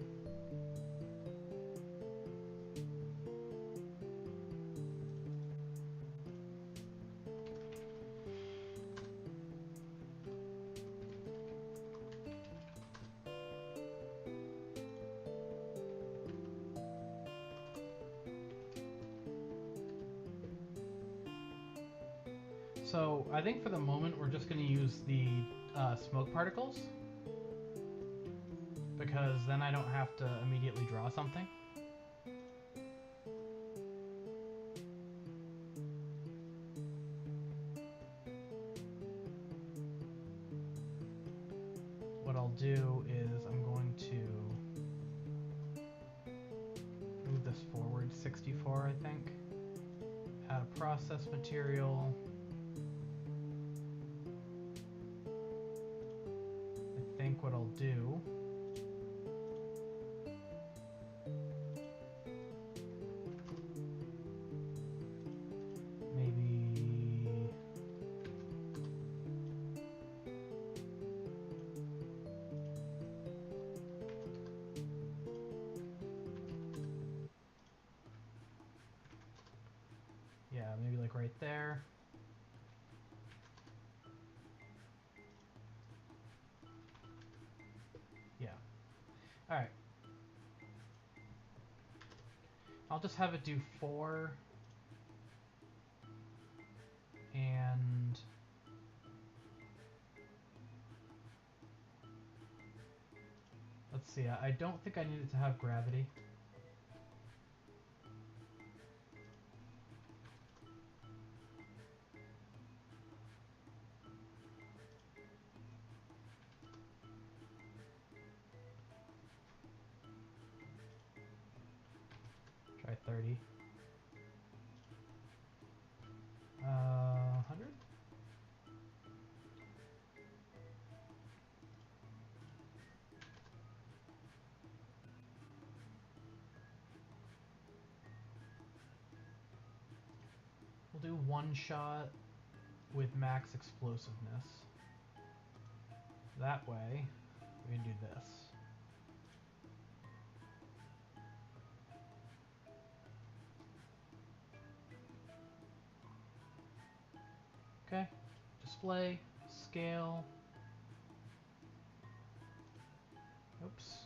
So I think for the moment we're just going to use the smoke particles, because then I don't have to immediately draw something. What I'll do is I'm going to move this forward 64, I think. Add a process material. I think what I'll do maybe maybe like right there. Yeah. All right. I'll just have it do 4 and let's see. I don't think I need it to have gravity. Try 30. 100? We'll do 1 shot with max explosiveness. That way, we can do this. Okay, display, scale. Oops.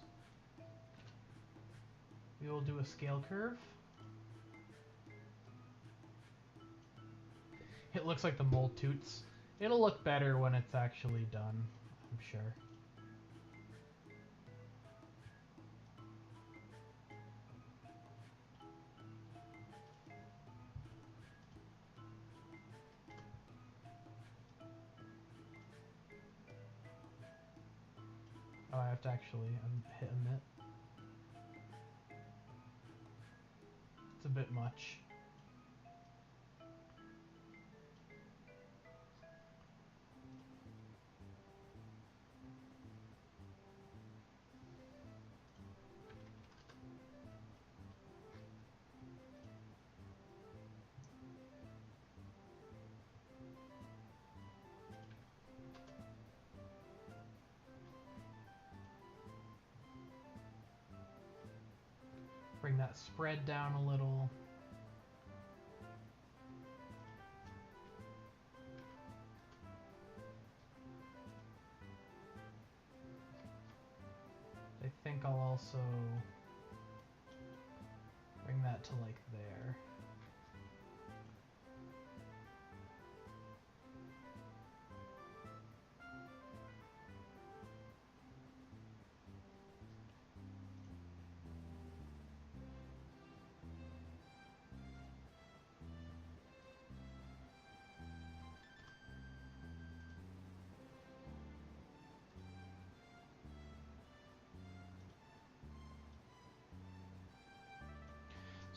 We will do a scale curve. It looks like the mold toots. It'll look better when it's actually done, I'm sure. Oh, I have to actually hit emit. It's a bit much. Bring that spread down a little. I think I'll also bring that to like there.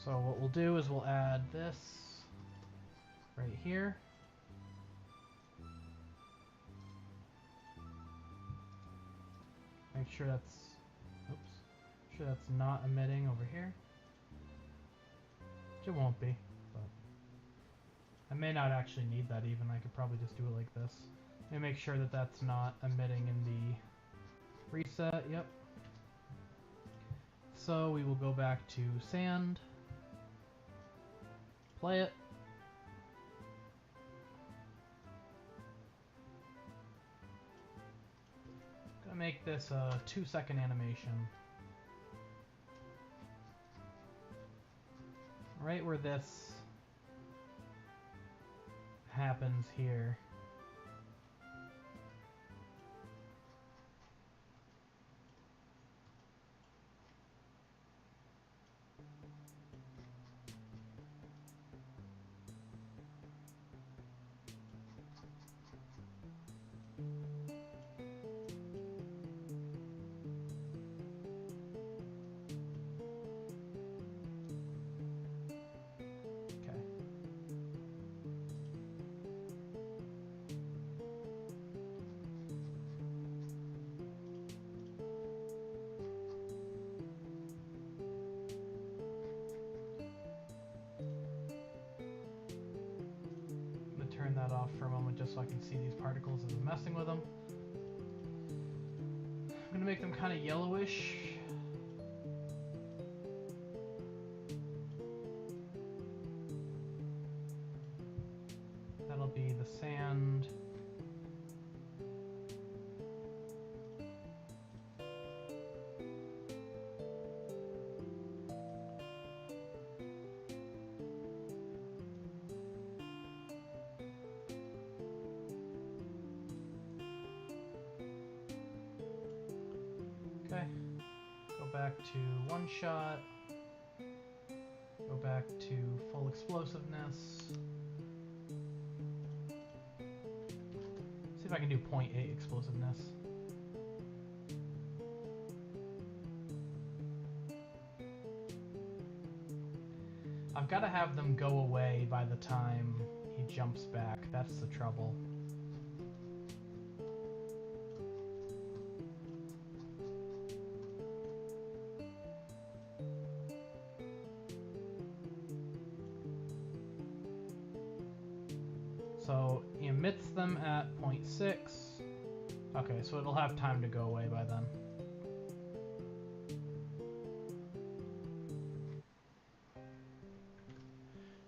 So what we'll do is we'll add this right here. Make sure that's, oops, make sure that's not emitting over here. Which it won't be, but I may not actually need that even. I could probably just do it like this. And make sure that that's not emitting in the reset, yep. So we will go back to sand, play it. Gonna make this a 2-second animation. Right where this happens here. Turn that off for a moment just so I can see these particles as I'm messing with them. I'm going to make them kind of yellowish. That'll be the sand. Okay, go back to one shot, go back to full explosiveness. See if I can do 0.8 explosiveness. I've got to have them go away by the time he jumps back. That's the trouble. So he emits them at 0.6. Okay, so it'll have time to go away by then.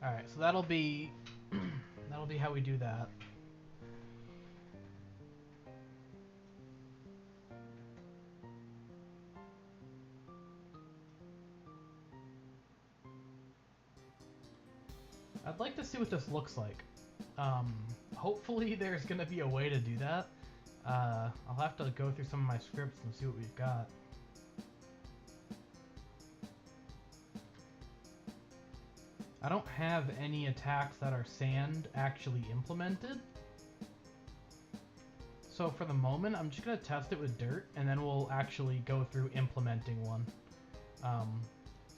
Alright, so that'll be how we do that. I'd like to see what this looks like. Hopefully there's gonna be a way to do that. I'll have to go through some of my scripts and see what we've got. I don't have any attacks that are sand actually implemented. So for the moment, I'm just gonna test it with dirt, and then we'll actually go through implementing one.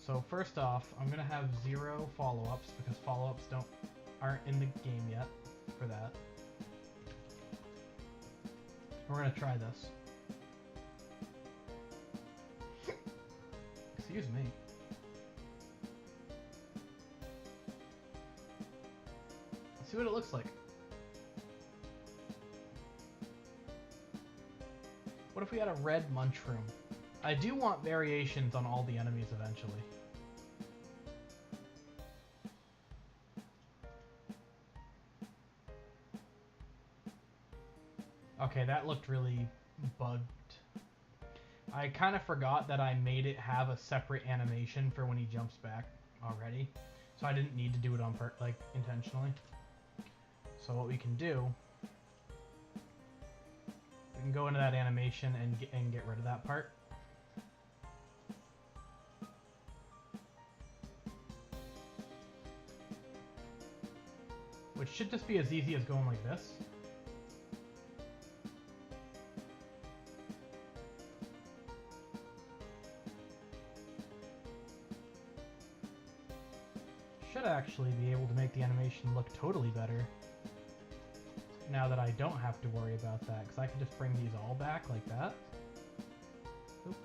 So first off, I'm gonna have 0 follow-ups because follow-ups aren't in the game yet for that. We're gonna try this. Excuse me. Let's see what it looks like. What if we had a red munchroom? I do want variations on all the enemies eventually. Okay, that looked really bugged. I kind of forgot that I made it have a separate animation for when he jumps back already. So I didn't need to do it on intentionally. So what we can do, we can go into that animation and get rid of that part. Which should just be as easy as going like this. Should actually be able to make the animation look totally better now that I don't have to worry about that, because I can just bring these all back like that. Oops.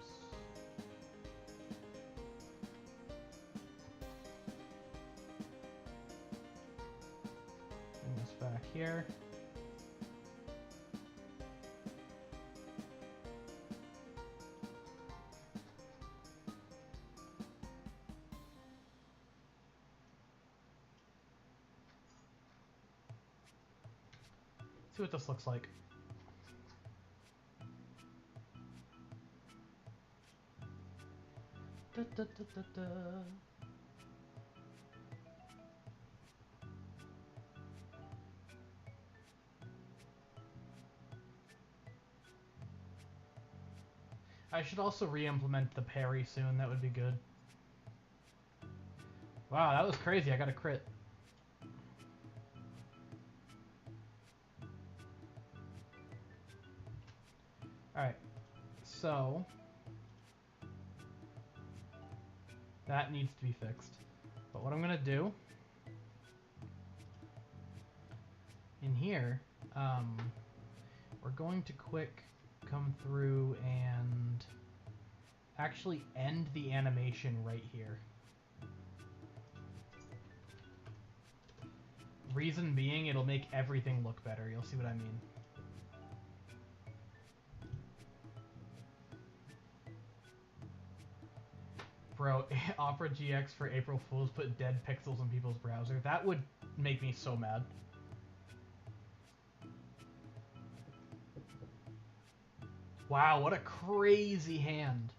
Bring this back here. See what this looks like. Da, da, da, da, da. I should also re-implement the parry soon. That would be good. Wow, that was crazy. I got a crit. Alright, so that needs to be fixed. But what I'm going to do in here, we're going to quick come through and actually end the animation right here. Reason being, it'll make everything look better. You'll see what I mean. Bro, Opera GX for April Fools put dead pixels in people's browser. That would make me so mad. Wow, what a crazy hand.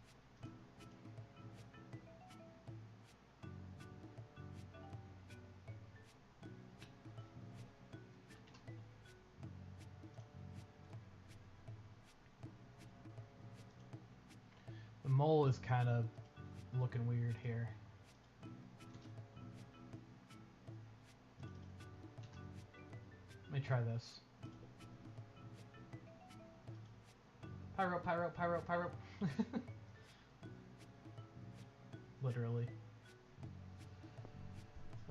The mole is kind of looking weird here. Let me try this. Pyro, pyro, pyro, pyro. Literally.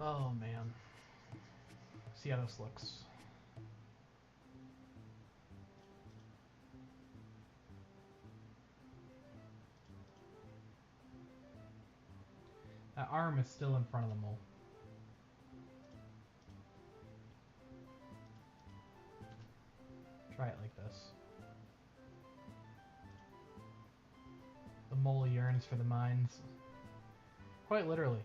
Oh man. See how this looks. That arm is still in front of the mole. Try it like this. The mole yearns for the mines. Quite literally.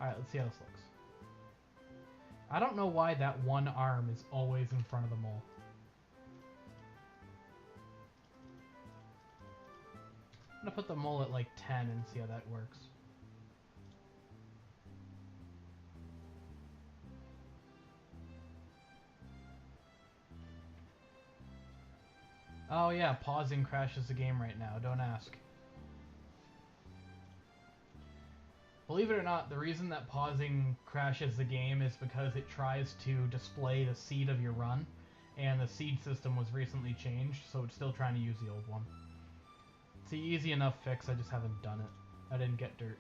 Alright, let's see how this looks. I don't know why that one arm is always in front of the mole. I'm gonna put the mole at like 10 and see how that works. Oh yeah, pausing crashes the game right now, don't ask. Believe it or not, the reason that pausing crashes the game is because it tries to display the seed of your run, and the seed system was recently changed, so it's still trying to use the old one. It's an easy enough fix, I just haven't done it. I didn't get dirt.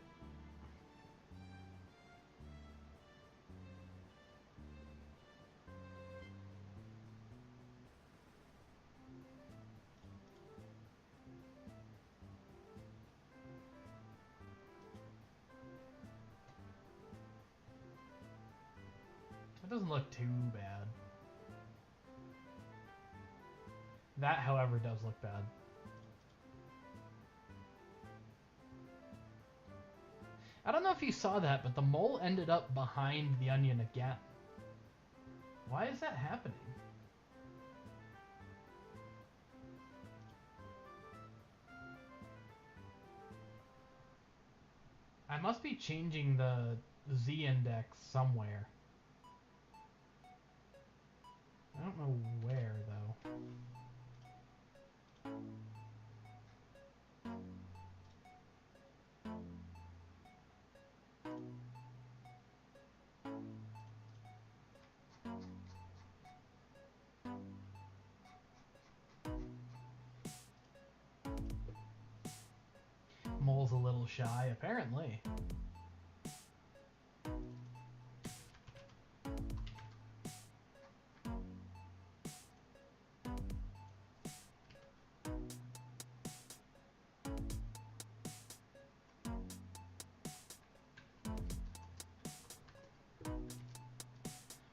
It doesn't look too bad. That, however, does look bad. I don't know if you saw that, but the mole ended up behind the onion again. Why is that happening? I must be changing the Z index somewhere. I don't know where, though. Mole's a little shy, apparently.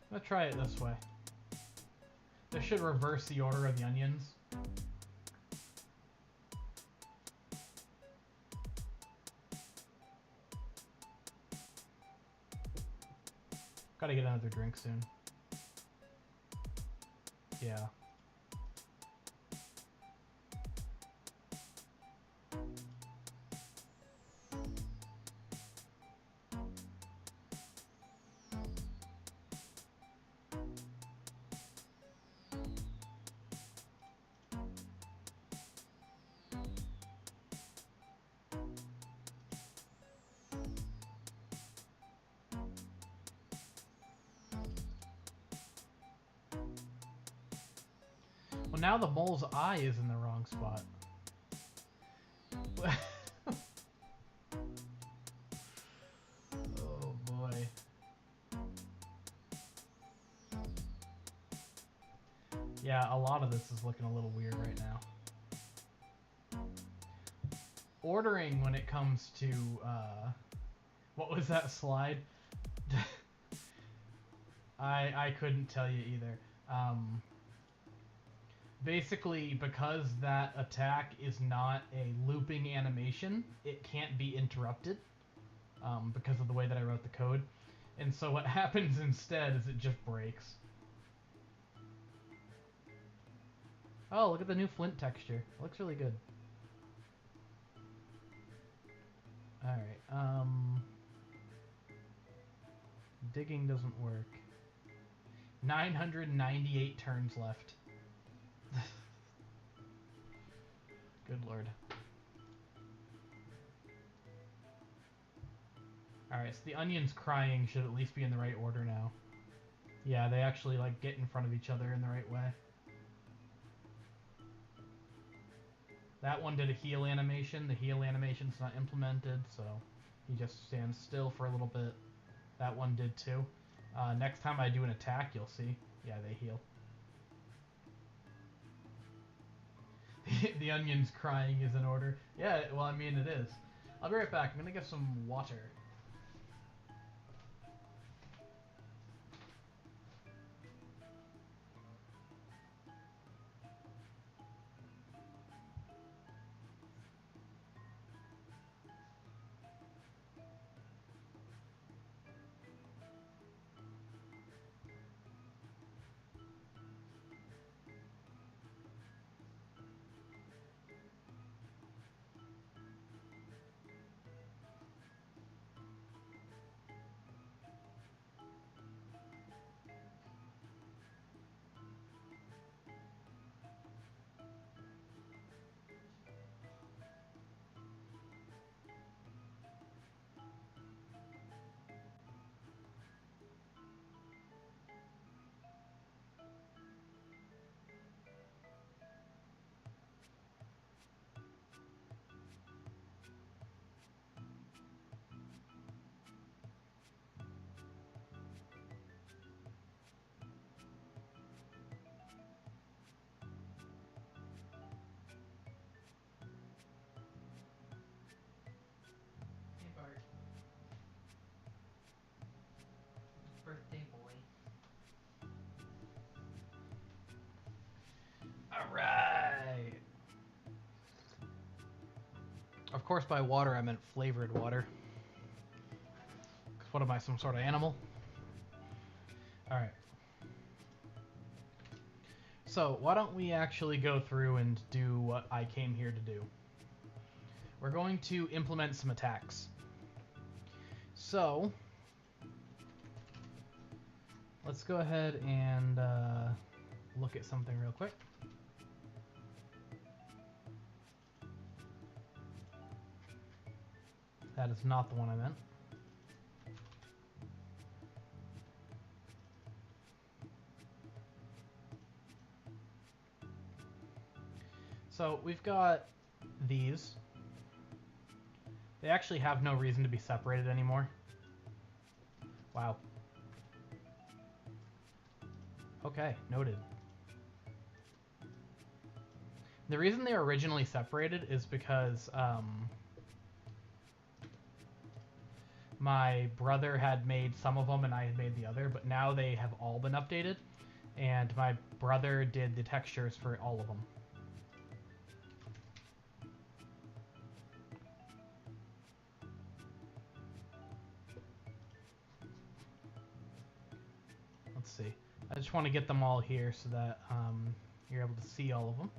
I'm gonna try it this way. This should reverse the order of the onions. Gotta get another drink soon. Yeah. now the mole's eye is in the wrong spot. Oh boy. Yeah, a lot of this is looking a little weird right now. Ordering when it comes to, what was that slide? I couldn't tell you either. Basically, because that attack is not a looping animation, it can't be interrupted, because of the way that I wrote the code. And so what happens instead is it just breaks. Oh, look at the new flint texture. It looks really good. Alright, digging doesn't work. 998 turns left. Good lord. Alright, so the onions crying should at least be in the right order now. Yeah, they actually like get in front of each other in the right way. That one did a heal animation. The heal animation's not implemented, so he just stands still for a little bit. That one did too. Next time I do an attack, you'll see. Yeah, they heal. The onion's crying is in order. Yeah, well, I mean, it is. I'll be right back. I'm gonna get some water. Birthday boy. Alright! Of course, by water, I meant flavored water. Because what am I, some sort of animal? Alright. So, why don't we actually go through and do what I came here to do? We're going to implement some attacks. So, let's go ahead and look at something real quick. That is not the one I meant. So we've got these. They actually have no reason to be separated anymore. Wow. Okay, noted. The reason they were originally separated is because my brother had made some of them and I had made the other, but now they have all been updated, and my brother did the textures for all of them. Let's see. I just want to get them all here so that you're able to see all of them.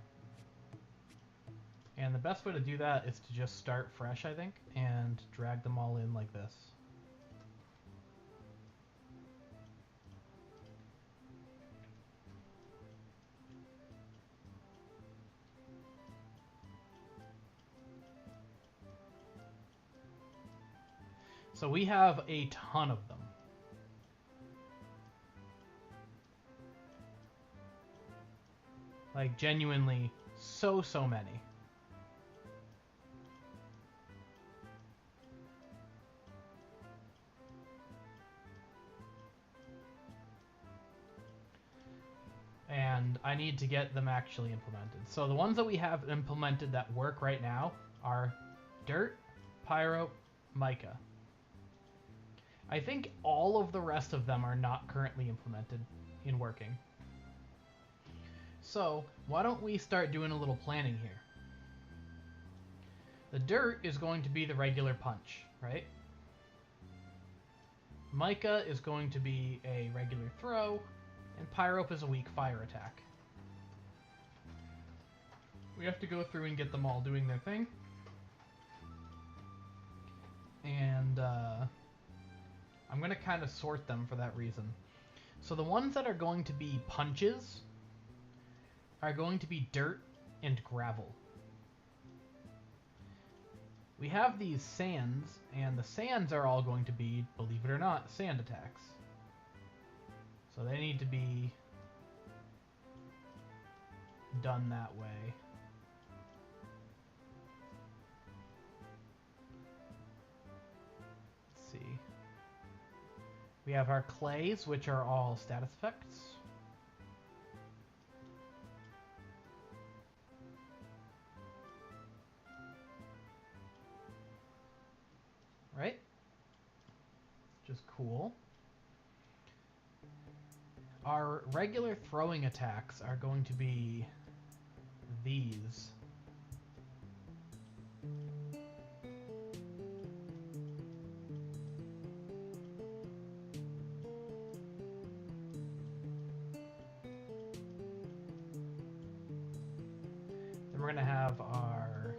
And the best way to do that is to just start fresh, I think, and drag them all in like this. So we have a ton of them. Like, genuinely, so many. And I need to get them actually implemented. So the ones that we have implemented that work right now are dirt, pyro, mica. I think all of the rest of them are not currently implemented in working. So why don't we start doing a little planning here? The dirt is going to be the regular punch, right? Mica is going to be a regular throw, and Pyrope is a weak fire attack. We have to go through and get them all doing their thing. And I'm going to kind of sort them for that reason. So the ones that are going to be punches are going to be dirt and gravel. We have these sands, and the sands are all going to be, believe it or not, sand attacks. So they need to be done that way. Let's see. We have our clays, which are all status effects. Right? Which is cool. Our regular throwing attacks are going to be these. Then we're going to have our...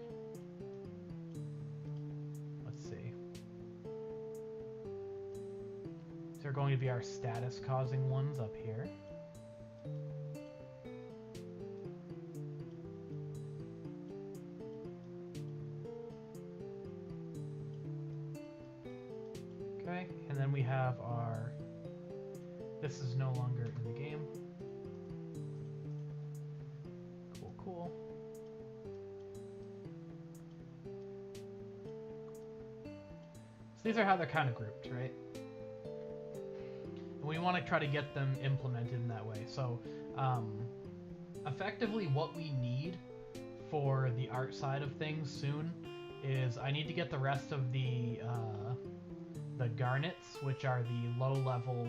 Let's see. These are going to be our status-causing ones up here. Okay, and then we have our... This is no longer in the game. Cool, cool. So these are how they're kind of grouped, right? And we want to try to get them implemented in that way. So, effectively what we need for the art side of things soon is I need to get the rest of the garnets, which are the low-level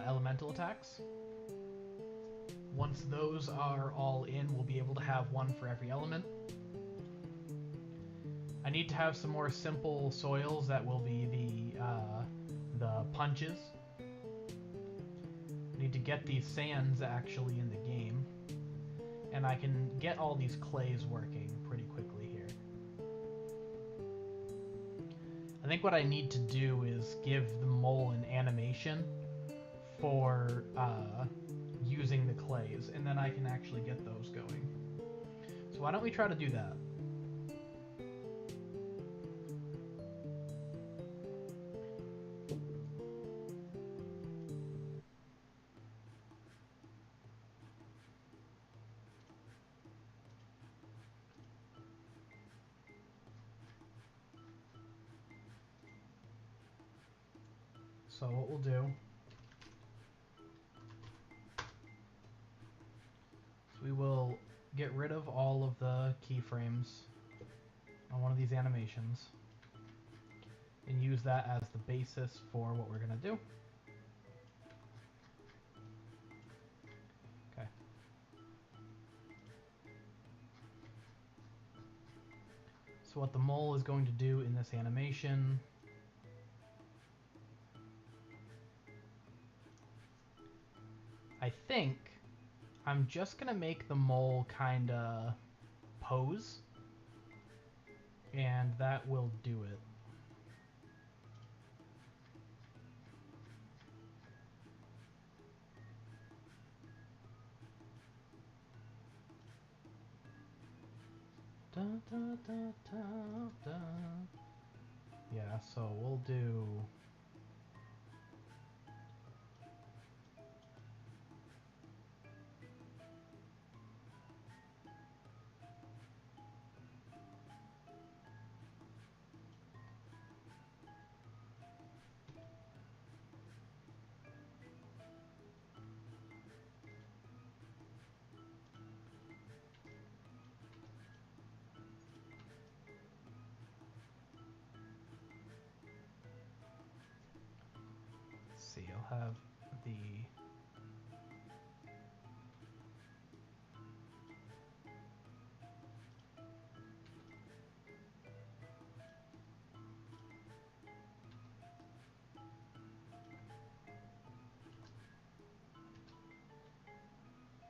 elemental attacks. Once those are all in, we'll be able to have one for every element. I need to have some more simple soils that will be the punches. I need to get these sands actually in the game. And I can get all these clays working pretty quickly here. I think what I need to do is give the mole an animation for using the clays, and then I can actually get those going. So why don't we try to do that? So what we'll do is we will get rid of all of the keyframes on one of these animations and use that as the basis for what we're going to do. Okay. So what the mole is going to do in this animation I think I'm just gonna make the mole kinda pose, and that will do it. Da, da, da, da, da. Yeah, so we'll do... I'll have the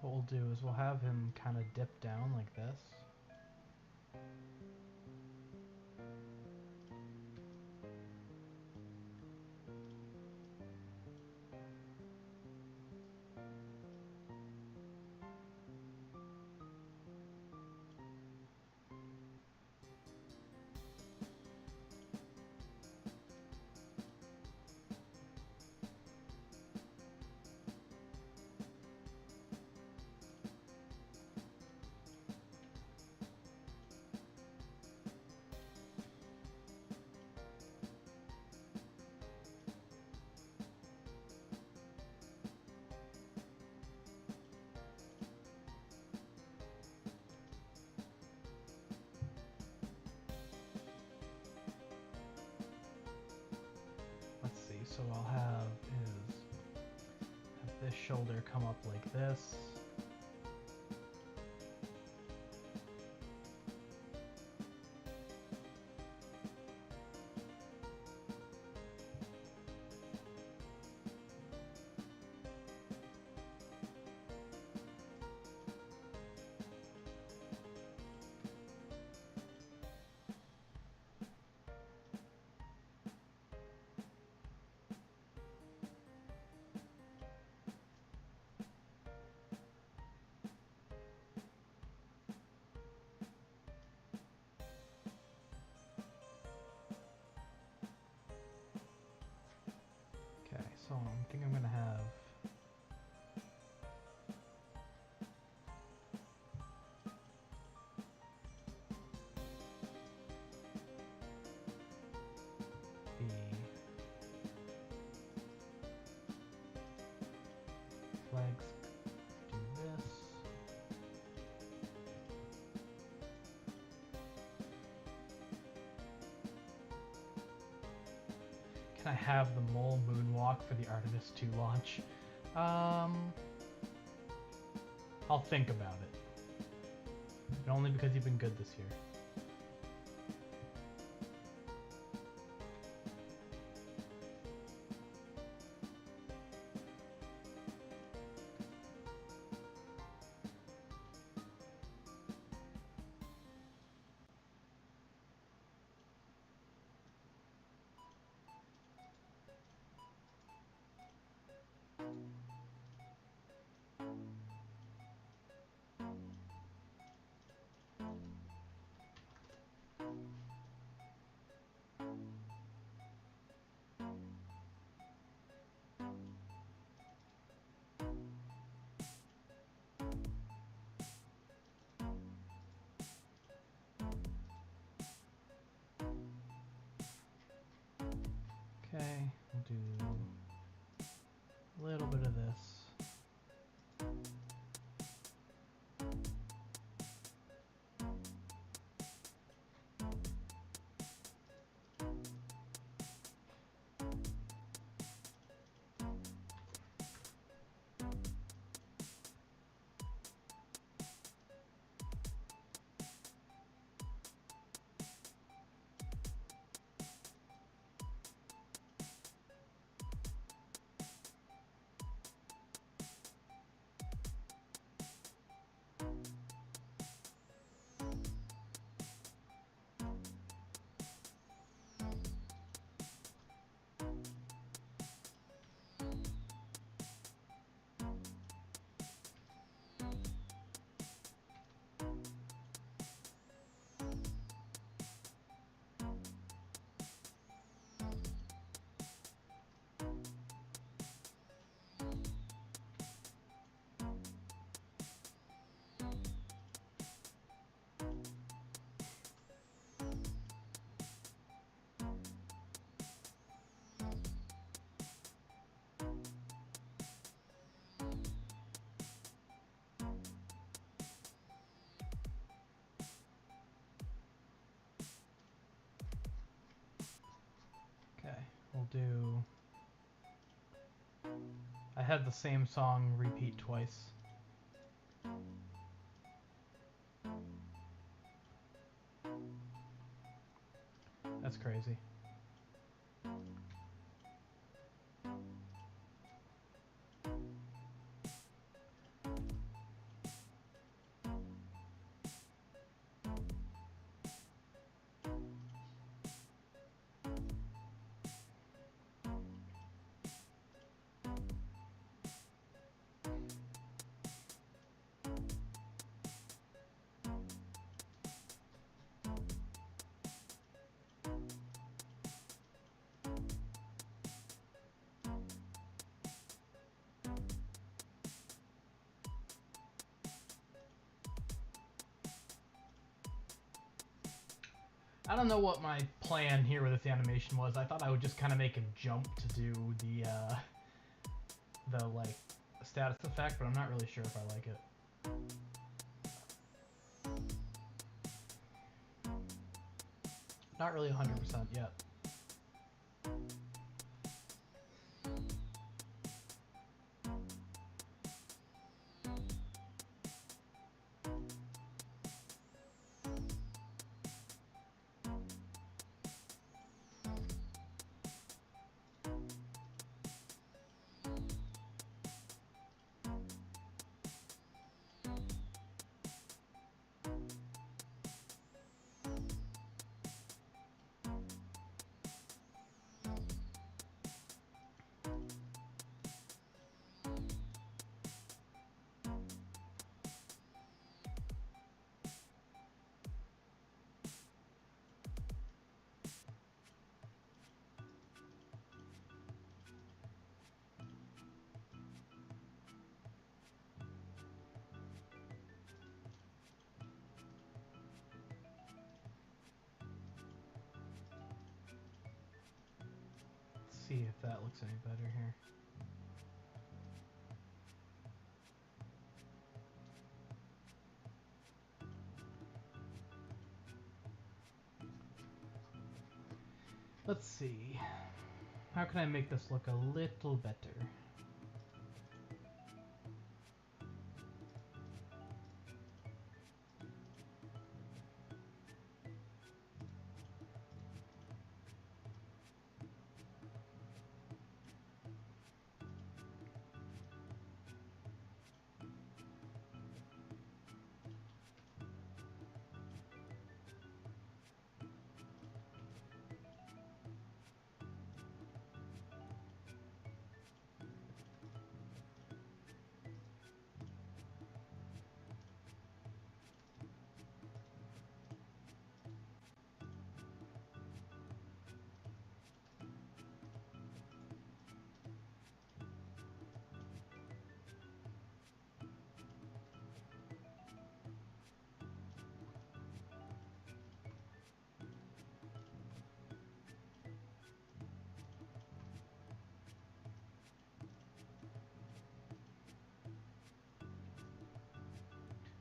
what we'll do is we'll have him kind of dip down like this. Let's see, so I'll have this shoulder come up like this. Okay, so I think I'm gonna have the flags do this. Can I have the mole moonwalk for the Artemis 2 launch? I'll think about it. And only because you've been good this year. Okay, we'll do a little bit of this. Okay, we'll do I had the same song repeat twice. That's crazy. I don't know what my plan here with this animation was. I thought I would just kind of make him jump to do the like status effect, but I'm not really sure if I like it. Not really 100% yet. See if that looks any better here. Let's see. How can I make this look a little better?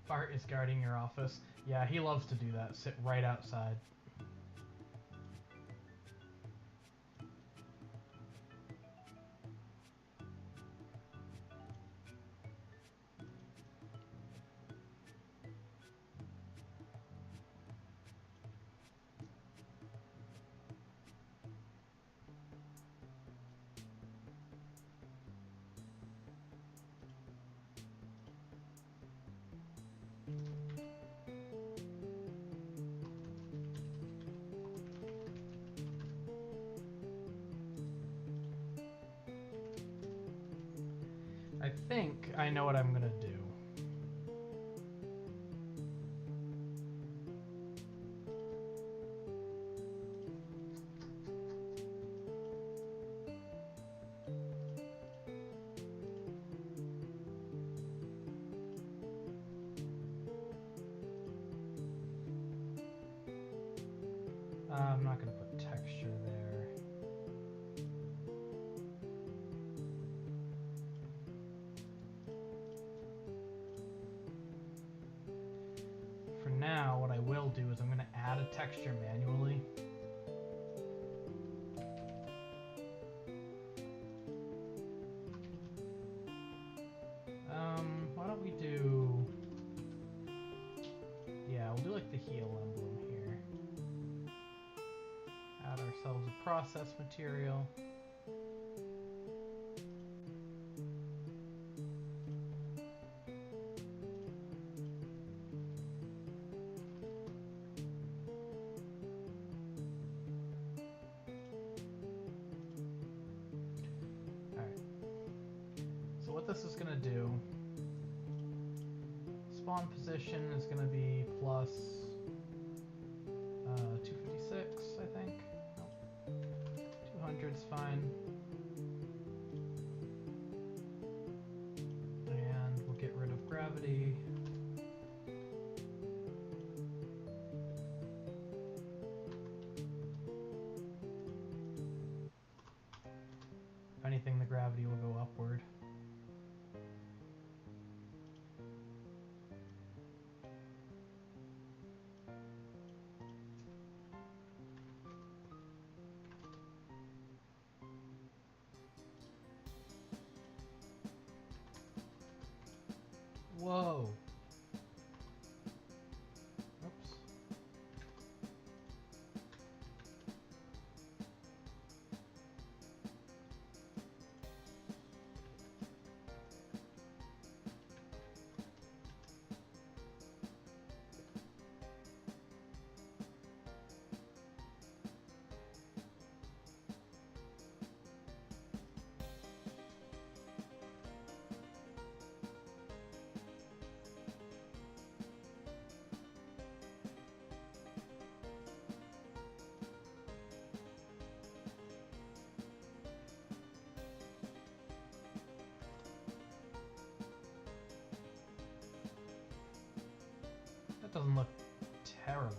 Bart is guarding your office. Yeah, he loves to do that. Sit right outside. I think I know what I'm gonna do. I'm not gonna put texture there. For now, what I will do is I'm gonna add a texture manually. Add ourselves a process material. Alright. So what this is going to do, spawn position is going to be plus 256, I think. Nope. 200's fine. And we'll get rid of gravity. If anything, the gravity will go upward. Whoa. Oops. That doesn't look terrible.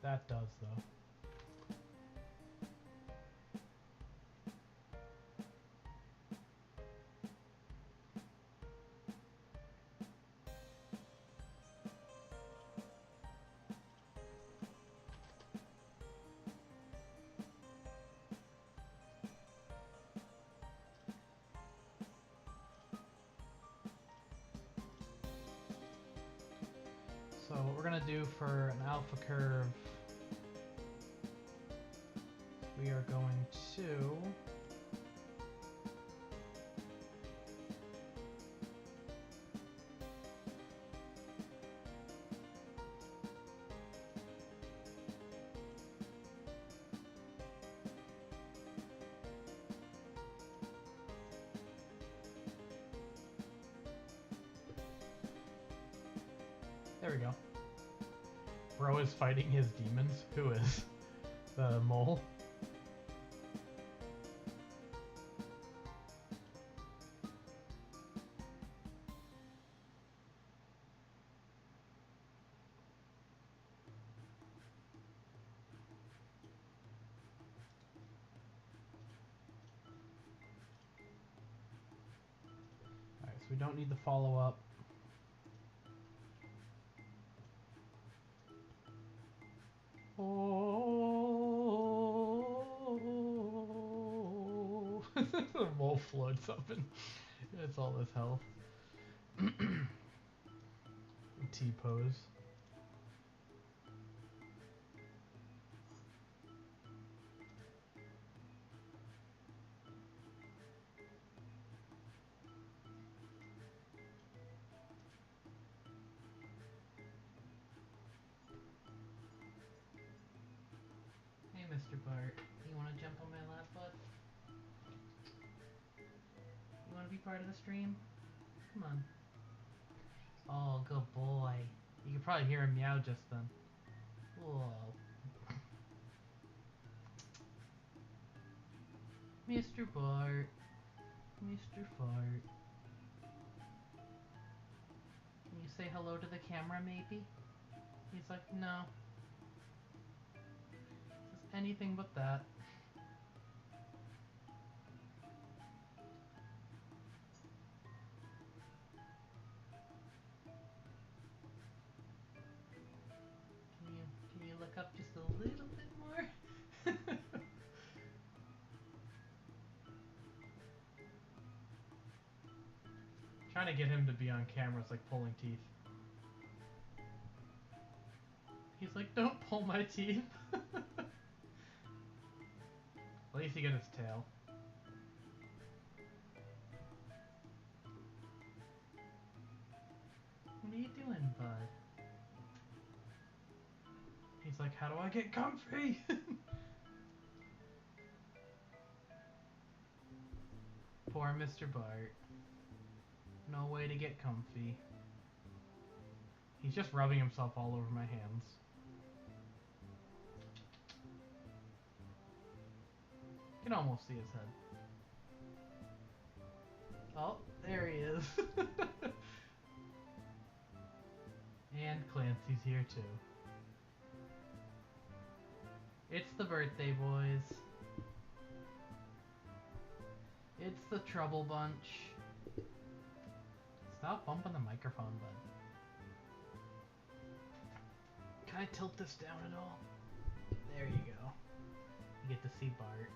That does, though. So what we're going to do for an alpha curve, we are going to there we go. Bro is fighting his demons. Who is? The mole? Alright, so we don't need the follow-up. Oh, the mole floats up and it's all this health. T-pose. Hey, Mr. Bart, you want to jump on my lap, bud? You want to be part of the stream? Come on. Oh, good boy. You could probably hear him meow just then. Whoa. Mr. Bart. Mr. Fart. Can you say hello to the camera, maybe? He's like, no. Says anything but that. Can you look up just a little bit more? Trying to get him to be on camera is like pulling teeth. He's like, don't pull my teeth. At least he got his tail. What are you doing, bud? He's like, how do I get comfy? Poor Mr. Bart. No way to get comfy. He's just rubbing himself all over my hands. You can almost see his head. Oh, there he is. And Clancy's here too. It's the birthday boys. It's the Trouble Bunch. Stop bumping the microphone, bud. Can I tilt this down at all? There you go. You get to see Bart.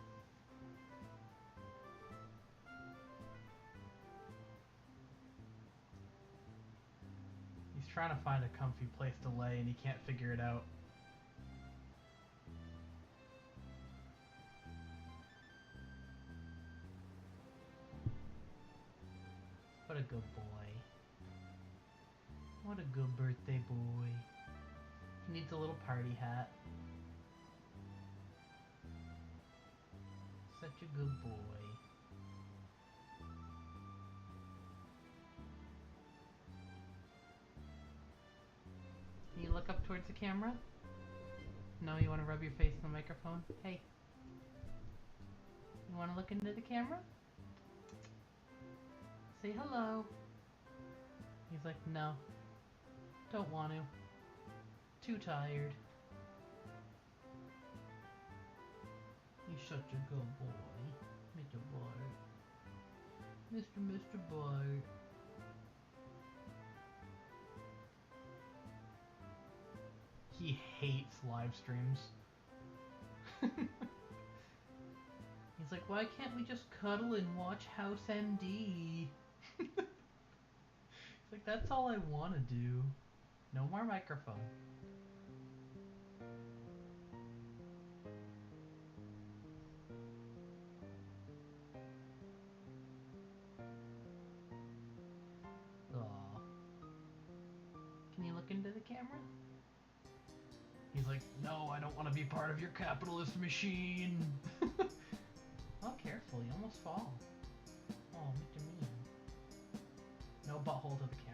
He's trying to find a comfy place to lay and he can't figure it out. What a good boy. What a good birthday boy. He needs a little party hat. Such a good boy. Can you look up towards the camera? No, you want to rub your face in the microphone? Hey. You want to look into the camera? Say hello. He's like, no. Don't want to. Too tired. He's such a good boy. Mr. Bart. Mr. Bart. He hates live streams. He's like, why can't we just cuddle and watch House MD? It's like, that's all I want to do. No more microphone. Aww. Can you look into the camera? He's like, no, I don't want to be part of your capitalist machine. Oh, careful, you almost fall. Oh, Mr. Mean. No butthole to the camera.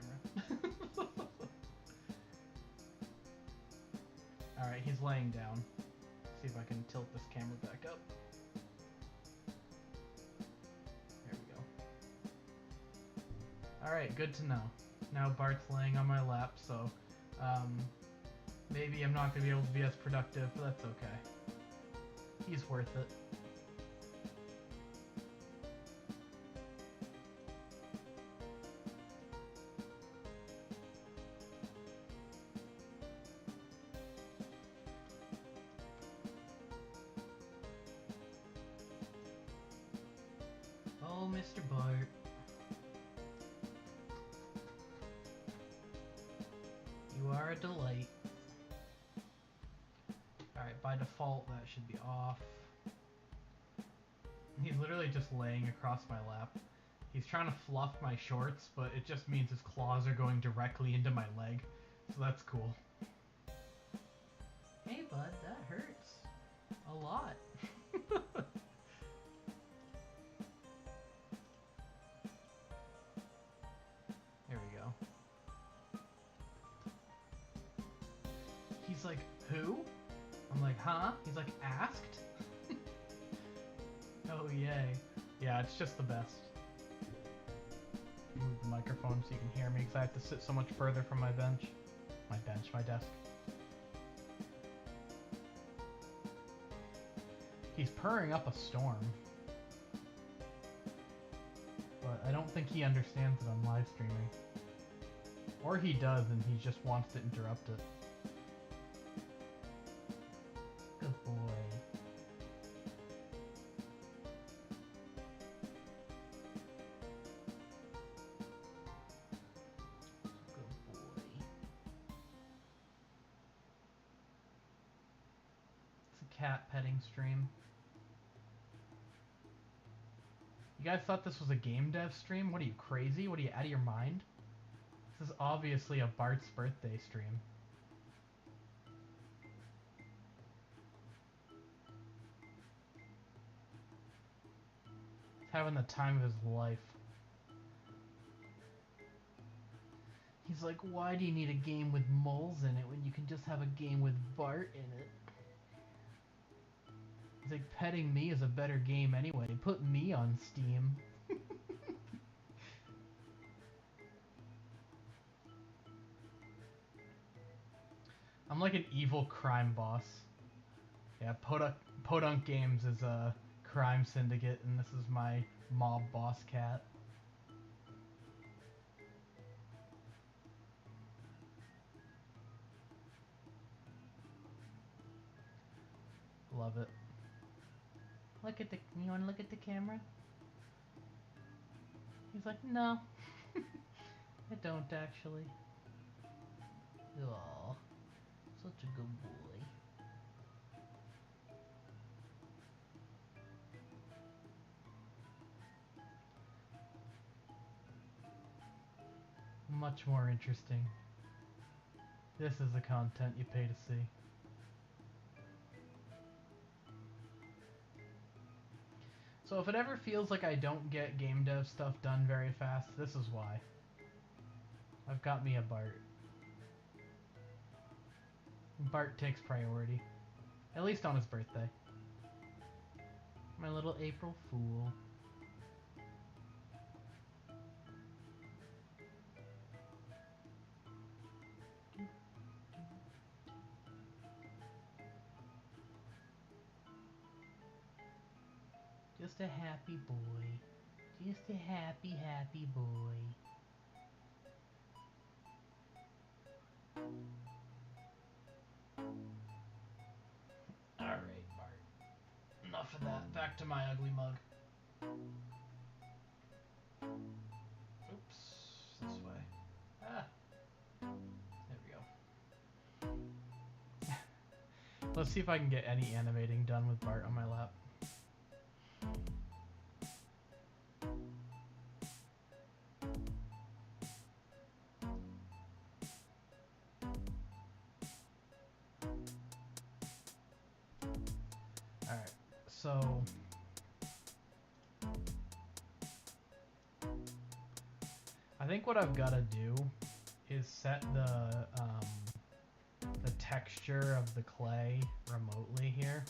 Alright, he's laying down. See if I can tilt this camera back up. There we go. Alright, good to know. Now Bart's laying on my lap, so maybe I'm not going to be able to be as productive, but that's okay. He's worth it. Oh, Mr. Bart. You are a delight. Alright, by default that should be off. He's literally just laying across my lap. He's trying to fluff my shorts, but it just means his claws are going directly into my leg. So that's cool. Hey bud, that hurts. A lot. There we go. He's like, who? I'm like, huh? He's like, asked? Oh, yay. Yeah, it's just the best. Move the microphone so you can hear me, because I have to sit so much further from my bench. My desk. He's purring up a storm. But I don't think he understands that I'm live streaming. Or he does, and he just wants to interrupt it. Good boy. cat petting stream. You guys thought this was a game dev stream? What are you, crazy? What are you, out of your mind? This is obviously a Bart's birthday stream. He's having the time of his life. He's like, why do you need a game with moles in it when you can just have a game with Bart in it? He's like, petting me is a better game anyway. Put me on Steam. I'm like an evil crime boss. Yeah, Podunk Games is a crime syndicate, and this is my mob boss cat. Love it. Look at the. You want to look at the camera? He's like, no, I don't actually. Aw, such a good boy. Much more interesting. This is the content you pay to see. So if it ever feels like I don't get game dev stuff done very fast, this is why. I've got me a Bart. Bart takes priority. At least on his birthday. My little April Fool. Just a happy boy. Just a happy, happy boy. Alright, Bart. Enough of that. Back to my ugly mug. Oops. This way. Ah. There we go. Let's see if I can get any animating done with Bart on my lap. Alright, so I think what I've got to do is set the texture of the clay remotely here.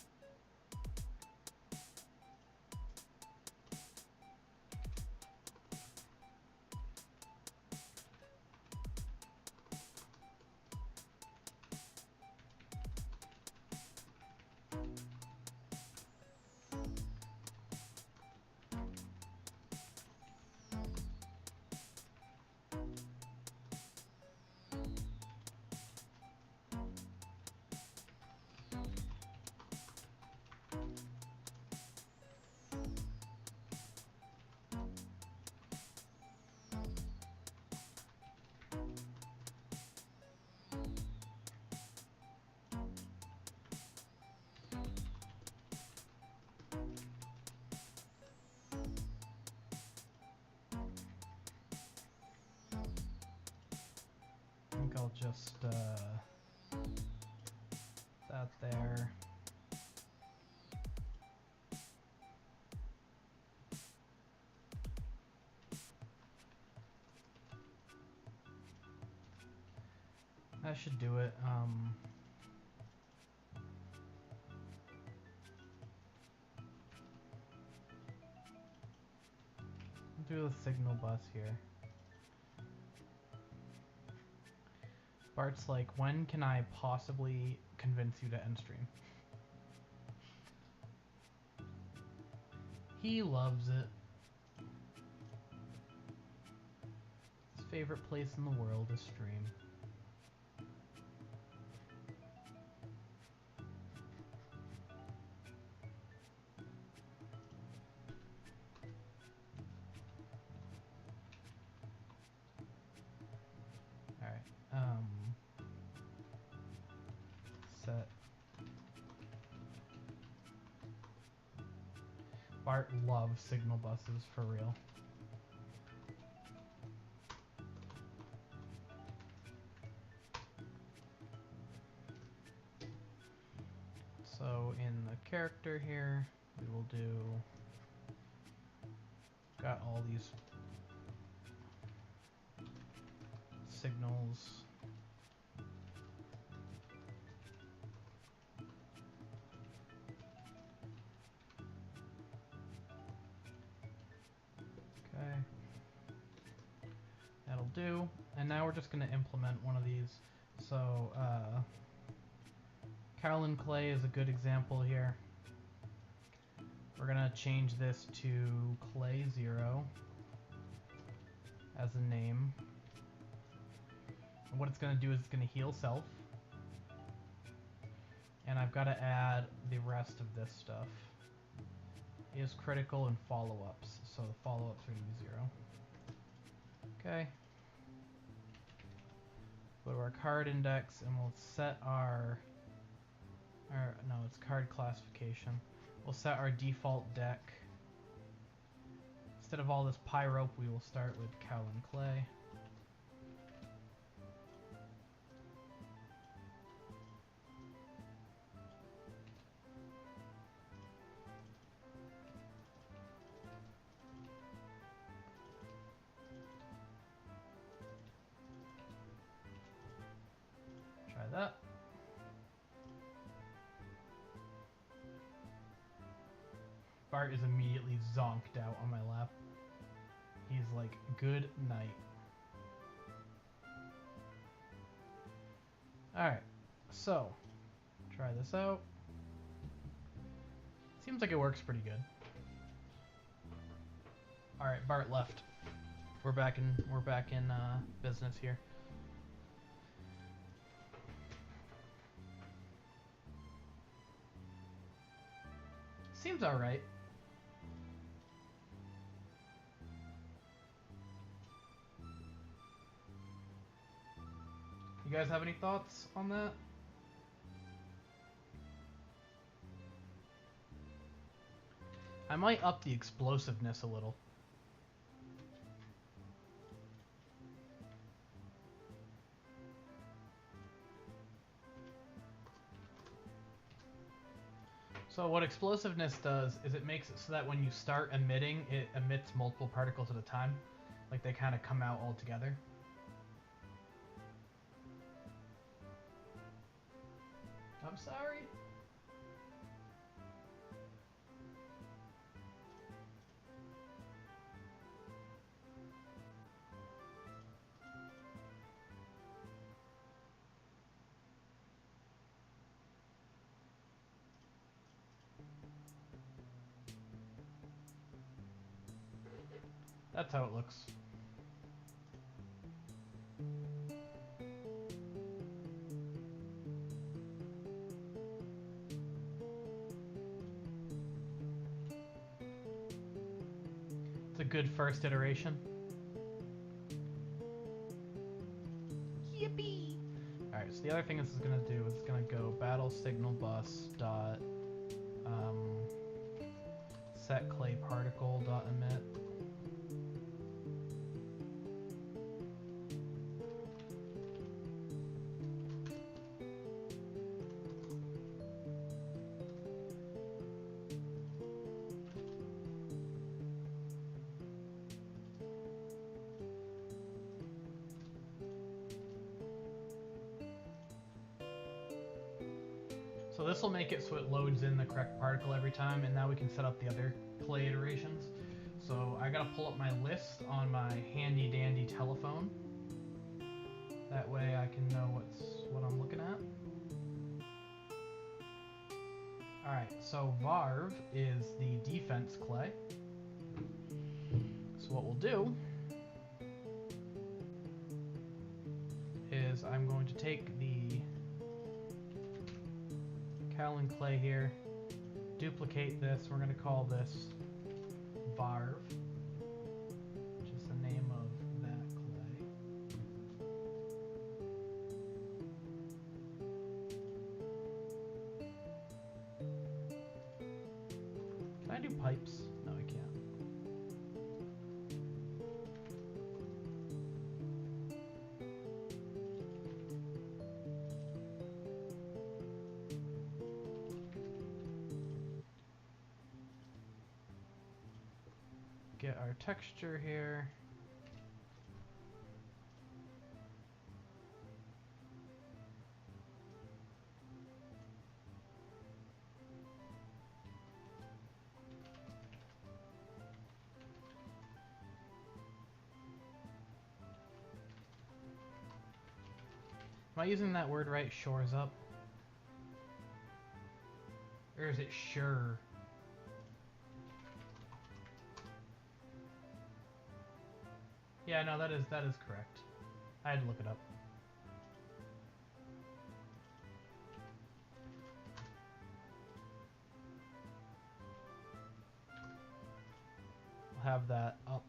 I think I'll just that there. That should do it. Do the signal bus here. Bart's like, when can I possibly convince you to end stream? He loves it. His favorite place in the world is stream. Set Bart loves signal buses, for real. So in the character here, we will do, got all these signals. Okay. That'll do. And now we're just going to implement one of these. So, Carolyn Clay is a good example here. We're going to change this to Clay 0 as a name. And what it's going to do is it's going to heal self. And I've got to add the rest of this stuff. Is critical and follow-ups. So the follow-ups are going to be 0. Okay. Go to our card index and we'll set our no, it's card classification. We'll set our default deck. Instead of all this pie rope, we will start with Cow and Clay. Try that. Bart is immediately zonked out on my lap. He's like, good night. Alright, so, try this out. Seems like it works pretty good. Alright, Bart left. We're back in business here. Seems alright. You guys have any thoughts on that? I might up the explosiveness a little. So what explosiveness does is it makes it so that when you start emitting, it emits multiple particles at a time. Like they kind of come out all together. I'm sorry. That's how it looks. It's a good first iteration. Yippee! Alright, so the other thing this is going to do is it's going to go battle signal bus dot set clay particle dot emit. So this will make it so it loads in the correct particle every time, and now we can set up the other clay iterations. So I gotta pull up my list on my handy dandy telephone. That way I can know what I'm looking at. Alright, so Varv is the defense clay. So what we'll do is I'm going to take the Callan clay here, duplicate this, we're going to call this Varv, which is the name of that clay. Can I do pipes? No. get our texture here. Am I using that word right? Shores up? Or is it sure? Yeah, no, that is correct. I had to look it up. I'll have that up.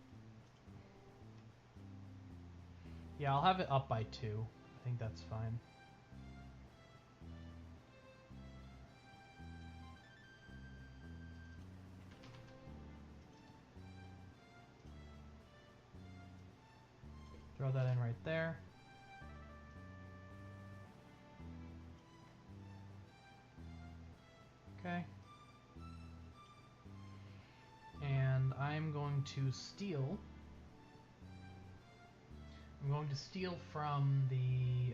Yeah, I'll have it up by 2. I think that's fine. Throw that in right there. Okay. And I'm going to steal. I'm going to steal from the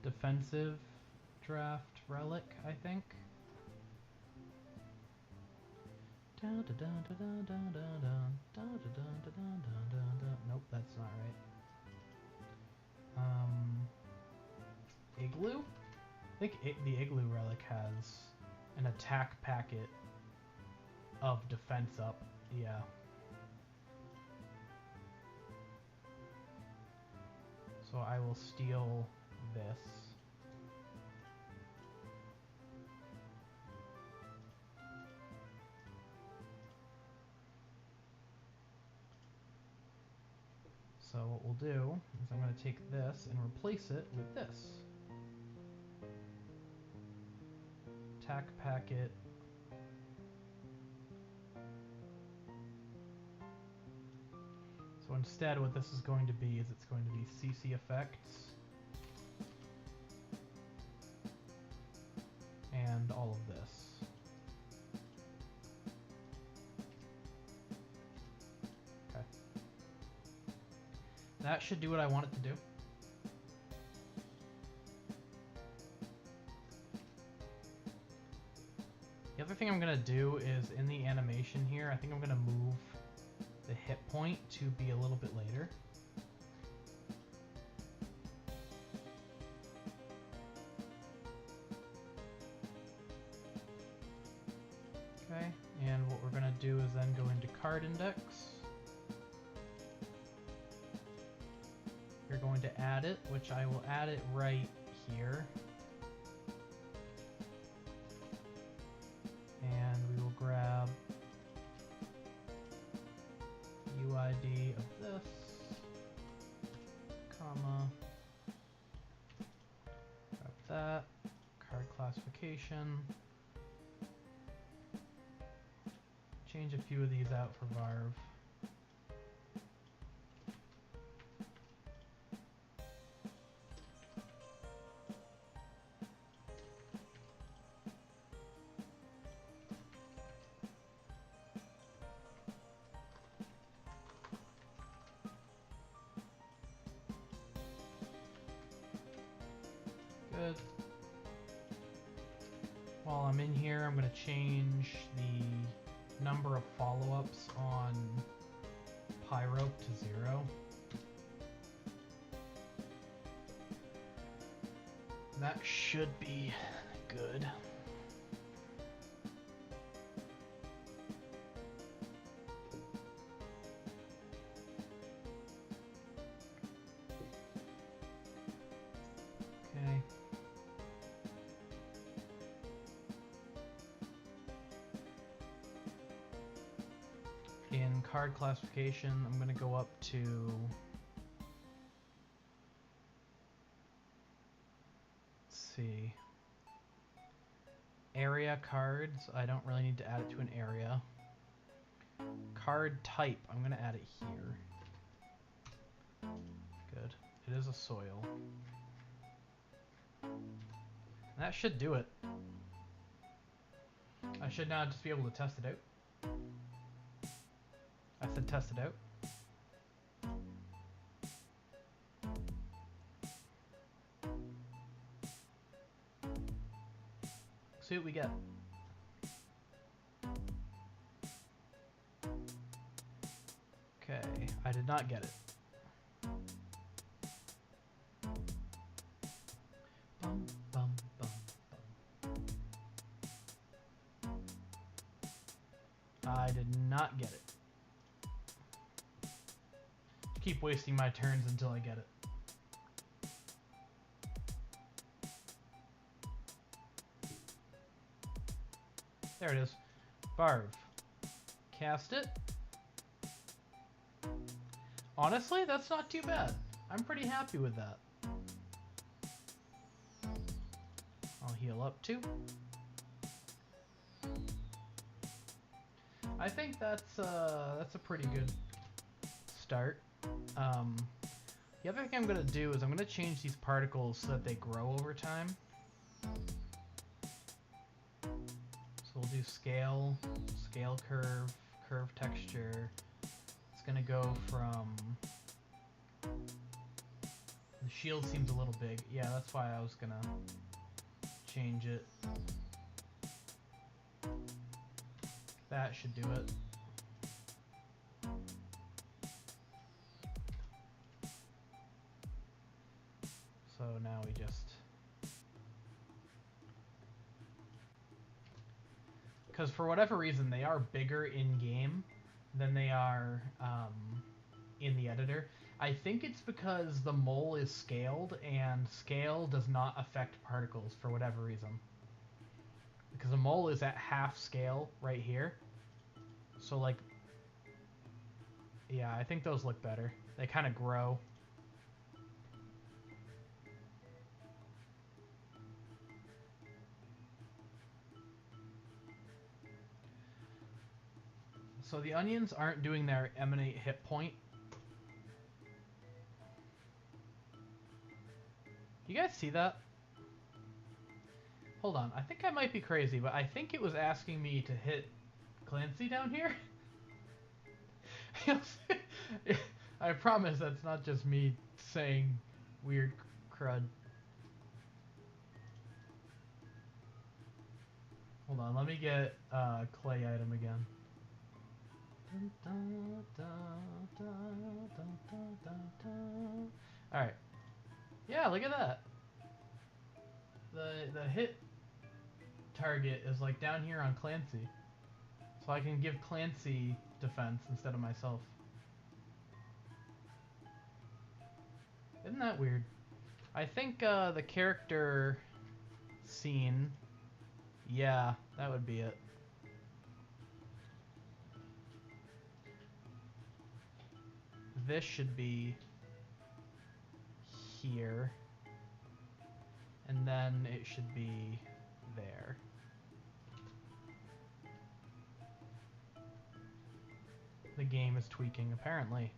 defensive draft relic, I think. Nope, that's not right. Igloo? I think the Igloo relic has an attack packet of defense up. Yeah. So I will steal this. So what we'll do is I'm going to take this and replace it with this. Attack packet. So instead what this is going to be is it's going to be CC effects and all of this. Okay. That should do what I want it to do. The other thing I'm going to do is in the animation here, I think I'm going to move the hit point to be a little bit later. Okay, and what we're going to do is then go into card index. You're going to add it, which I will add it right here. And we will grab UID of this, comma, grab that, card classification, change a few of these out for Varv. Good. While I'm in here, I'm going to change the number of follow-ups on Pyrope to 0. That should be good. Okay. In card classification, I'm going to go up to see. Area cards, I don't really need to add it to an area. Card type, I'm going to add it here. Good. It is a soil. That should do it. I should now just be able to test it out. test it out. See what we get. Okay, I did not get it. Bum, bum, bum, bum. I did not get it. Keep wasting my turns until I get it. There it is. Barv. Cast it. Honestly, that's not too bad. I'm pretty happy with that. I'll heal up too. I think that's a pretty good start. The other thing I'm gonna do is I'm gonna change these particles so that they grow over time. So we'll do scale, scale curve, curve texture. It's gonna go from, the shield seems a little big. Yeah, that's why I was gonna change it. That should do it. So now we just, because for whatever reason they are bigger in game than they are in the editor. I think it's because the mole is scaled and scale does not affect particles for whatever reason. Because the mole is at half scale right here. So like, yeah, I think those look better. They kind of grow. So the onions aren't doing their emanate hit point. You guys see that? Hold on, I think I might be crazy, but I think it was asking me to hit Clancy down here. I promise that's not just me saying weird crud. Hold on, let me get clay item again. Alright. Yeah, look at that. The hit target is like down here on Clancy. So I can give Clancy defense instead of myself. Isn't that weird? I think the character scene, yeah, that would be it. This should be here. And then it should be there. The game is tweaking, apparently.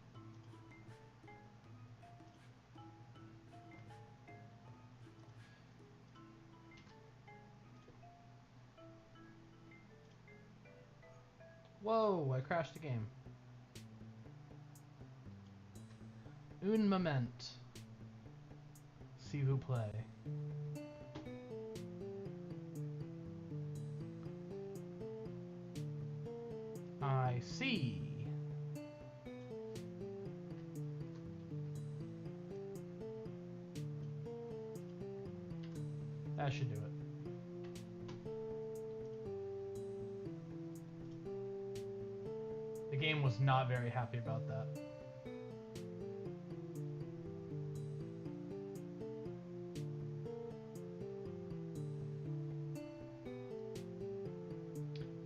Whoa, I crashed the game. Un moment. S'il vous plaît. I see. That should do it. The game was not very happy about that.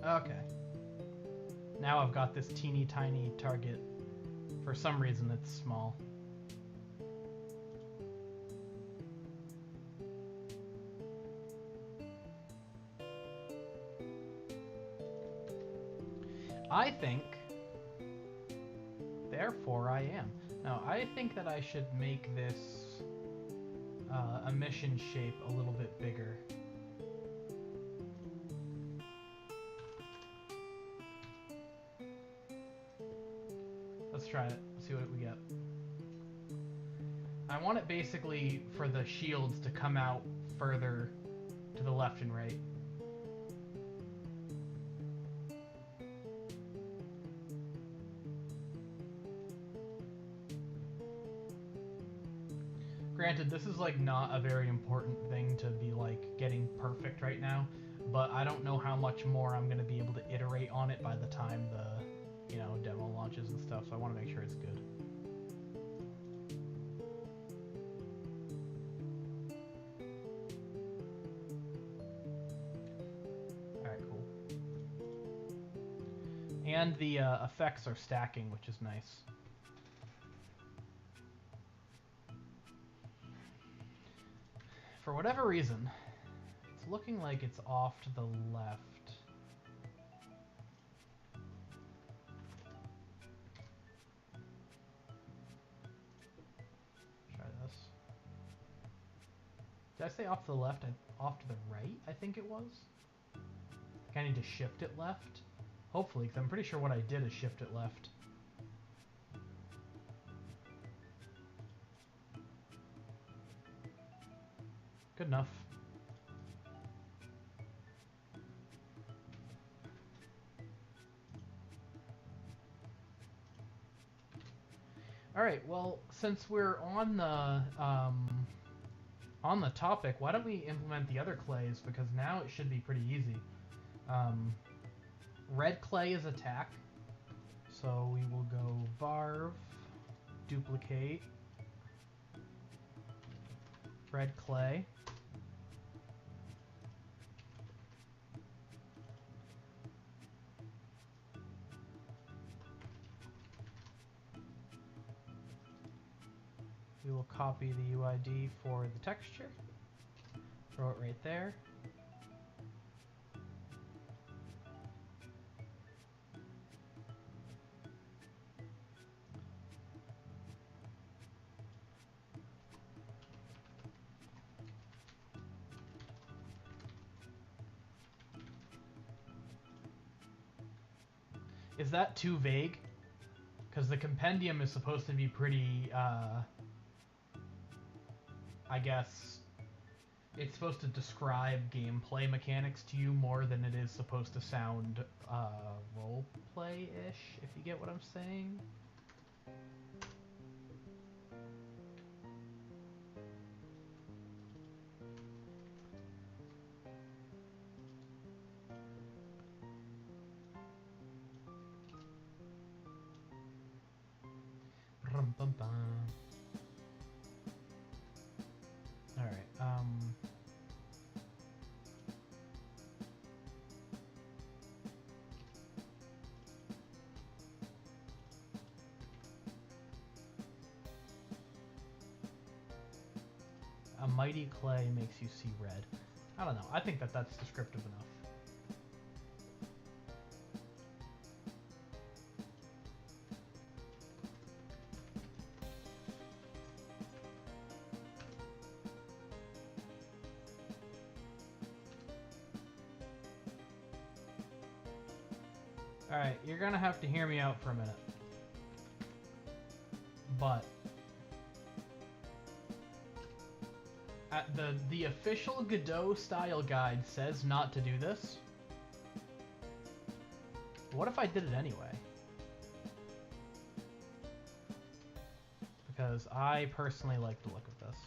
Okay. Now I've got this teeny tiny target. For some reason it's small. I think, therefore I am. Now I think that I should make this emission shape a little bit bigger. Let's try it. See what we get. I want it basically for the shields to come out further to the left and right. Granted, this is like not a very important thing to be like getting perfect right now, but I don't know how much more I'm going to be able to iterate on it by the time the, you know, demo launches and stuff, so I want to make sure it's good. Alright, cool. And the effects are stacking, which is nice. For whatever reason, it's looking like it's off to the left. Try this. Did I say off to the left? Off to the right, I think it was. I think I need to shift it left. Hopefully, because I'm pretty sure what I did is shift it left. Good enough. All right. Well, since we're on the topic, why don't we implement the other clays? Because now it should be pretty easy. Red clay is attack, so we will go varv, duplicate, red clay. We will copy the UID for the texture, throw it right there. Is that too vague? Because the compendium is supposed to be pretty, I guess, it's supposed to describe gameplay mechanics to you more than it is supposed to sound role-play-ish, if you get what I'm saying. Alright, a mighty clay makes you see red. I don't know. I think that that's descriptive enough. Alright, you're gonna have to hear me out for a minute. But the official Godot style guide says not to do this. What if I did it anyway? Because I personally like the look of this.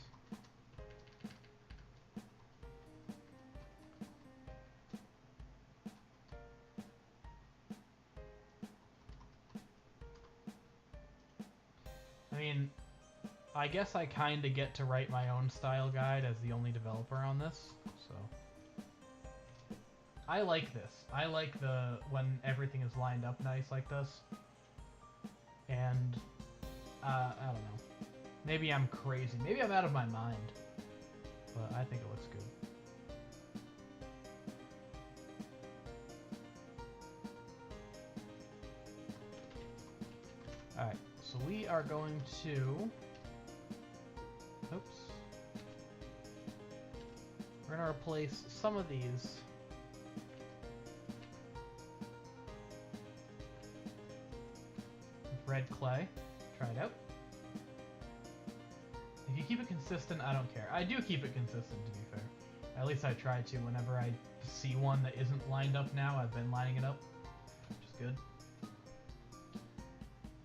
I mean, I guess I kind of get to write my own style guide as the only developer on this, so. I like this. I like when everything is lined up nice like this. And, I don't know. Maybe I'm crazy. Maybe I'm out of my mind. But I think it looks good. Alright, so we are going to... Oops. We're going to replace some of these with red clay. Try it out. If you keep it consistent, I don't care. I do keep it consistent, to be fair. At least I try to. Whenever I see one that isn't lined up now, I've been lining it up, which is good.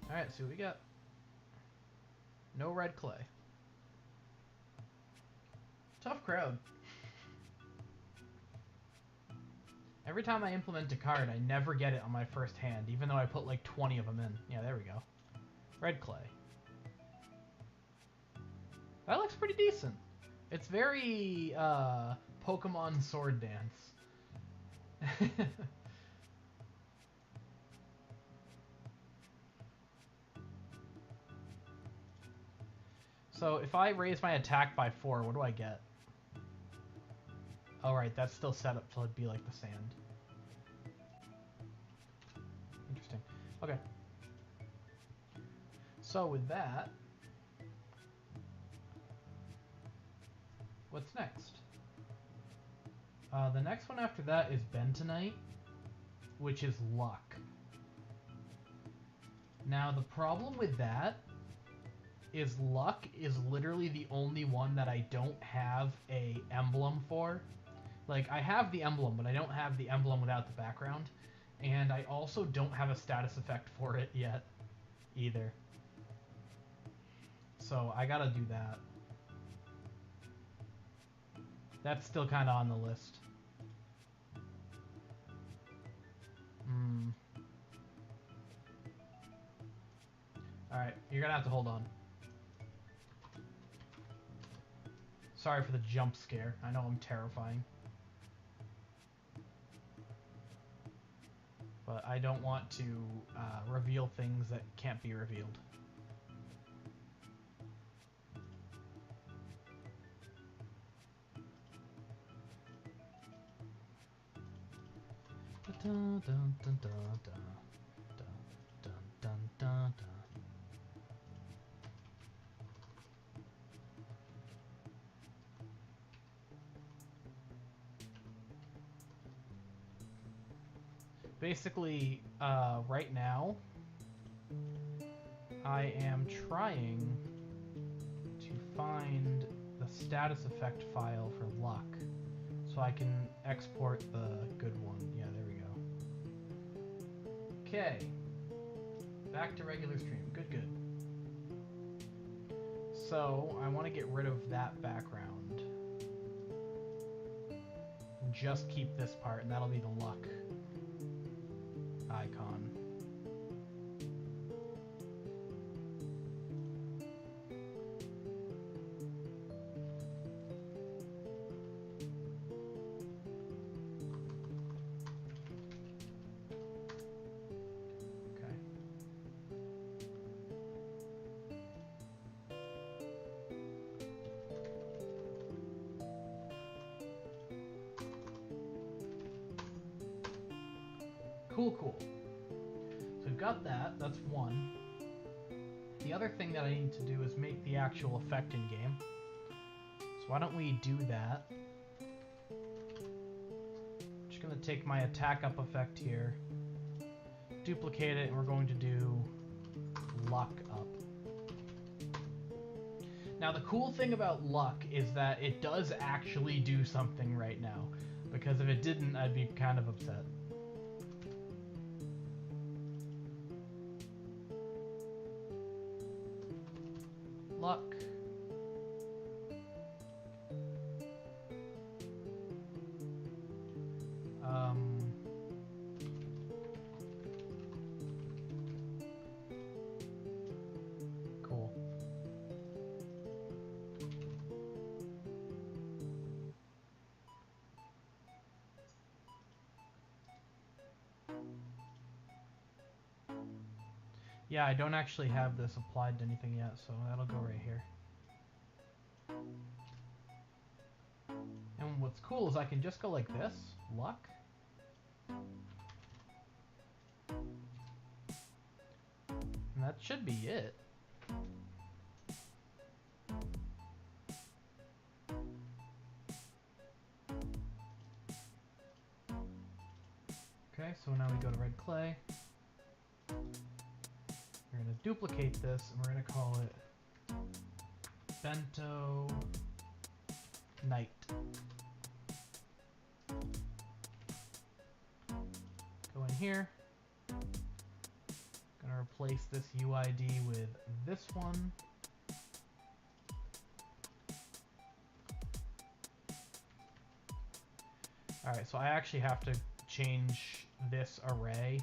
Alright, see what we got. No red clay. Tough crowd. Every time I implement a card, I never get it on my first hand, even though I put like 20 of them in. Yeah, there we go. Red clay. That looks pretty decent. It's very Pokemon Sword Dance. So if I raise my attack by 4, what do I get? Oh right, that's still set up to be like the sand. Interesting. Okay. So with that, what's next? The next one after that is Bentonite, which is luck. Now the problem with that is luck is literally the only one that I don't have a emblem for. Like, I have the emblem, but I don't have the emblem without the background. And I also don't have a status effect for it yet, either. So I gotta do that. That's still kind of on the list. Alright, you're gonna have to hold on. Sorry for the jump scare. I know I'm terrifying. But I don't want to reveal things that can't be revealed. Dun, dun, dun, dun, dun, dun, dun, dun, dun. Basically, right now, I am trying to find the status effect file for luck, so I can export the good one. Yeah, there we go. Okay, back to regular stream. Good, good. So, I want to get rid of that background. And just keep this part, and that'll be the luck icon. Okay. Cool, cool. So we've got that. That's one. The other thing that I need to do is make the actual effect in game. So why don't we do that? Just gonna take my attack up effect here, duplicate it, and we're going to do luck up. Now the cool thing about luck is that it does actually do something right now, because if it didn't, I'd be kind of upset. Luck. Cool. Yeah, I don't actually have this applied to anything yet, so that'll go right here. And what's cool is I can just go like this, luck. And that should be it. Okay, so now we go to red clay. We're gonna duplicate this, and we're going to call it Bento Night. Go in here. Gonna replace this UID with this one. Alright, so I actually have to change this array.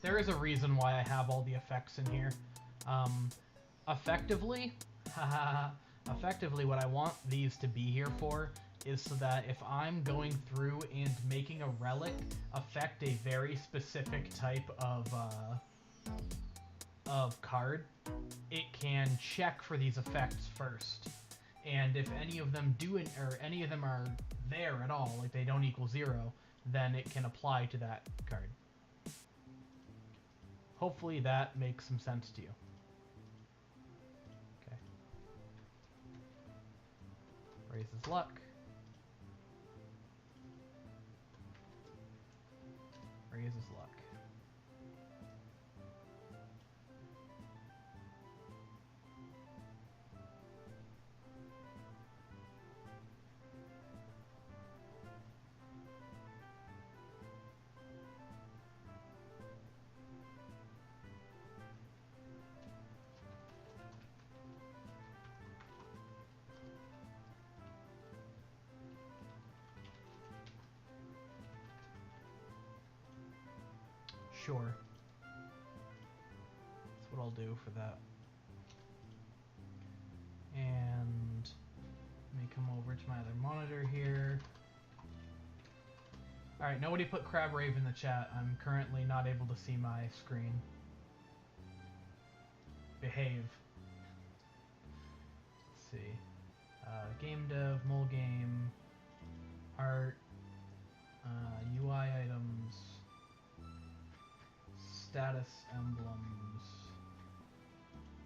There is a reason why I have all the effects in here. Effectively, what I want these to be here for is so that if I'm going through and making a relic affect a very specific type of card, it can check for these effects first. And if any of them or any of them are there at all, like they don't equal 0, then it can apply to that card. Hopefully that makes some sense to you. Okay. Raises luck. Raises luck. Sure. That's what I'll do for that. And let me come over to my other monitor here. Alright, nobody put Crab Rave in the chat. I'm currently not able to see my screen. Behave. Let's see. Game dev, mole game, art, UI items, status emblems.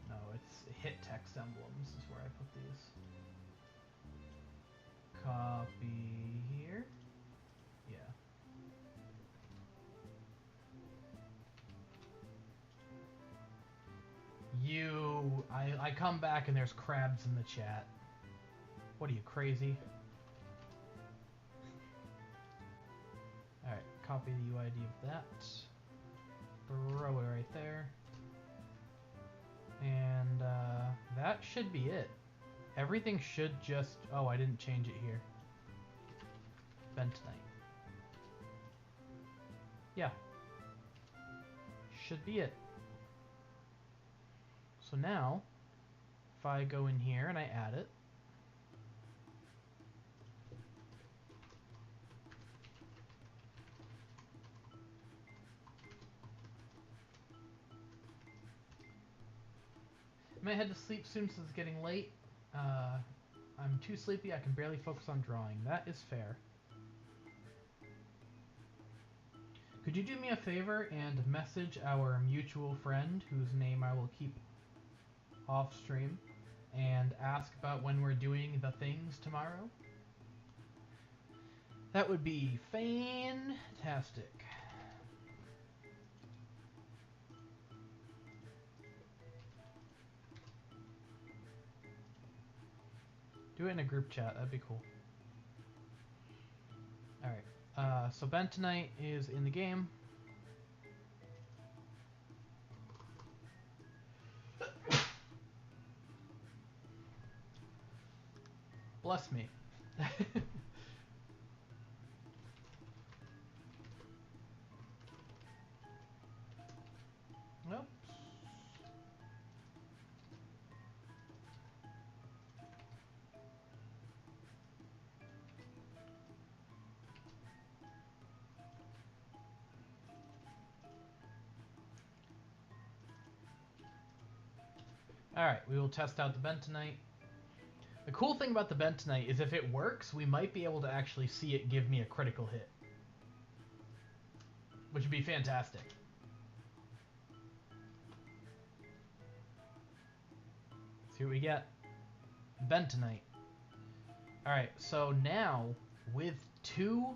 No, it's hit text emblems is where I put these. Copy here. Yeah. I come back and there's crabs in the chat. What are you, crazy? Alright, copy the UID of that. Throw it right there. And that should be it. Everything should just... Oh, I didn't change it here. Bentonite. Yeah. Should be it. So now, if I go in here and I add it, I might head to sleep soon since it's getting late. I'm too sleepy, I can barely focus on drawing. That is fair. Could you do me a favor and message our mutual friend, whose name I will keep off stream, and ask about when we're doing the things tomorrow? That would be fantastic. Do it in a group chat, that'd be cool. Alright, so Bentonite is in the game. Bless me. Nope. Alright, we will test out the Bentonite. The cool thing about the bentonite is if it works, we might be able to actually see it give me a critical hit, which would be fantastic. See what we get. Bentonite. Alright, so now, with 2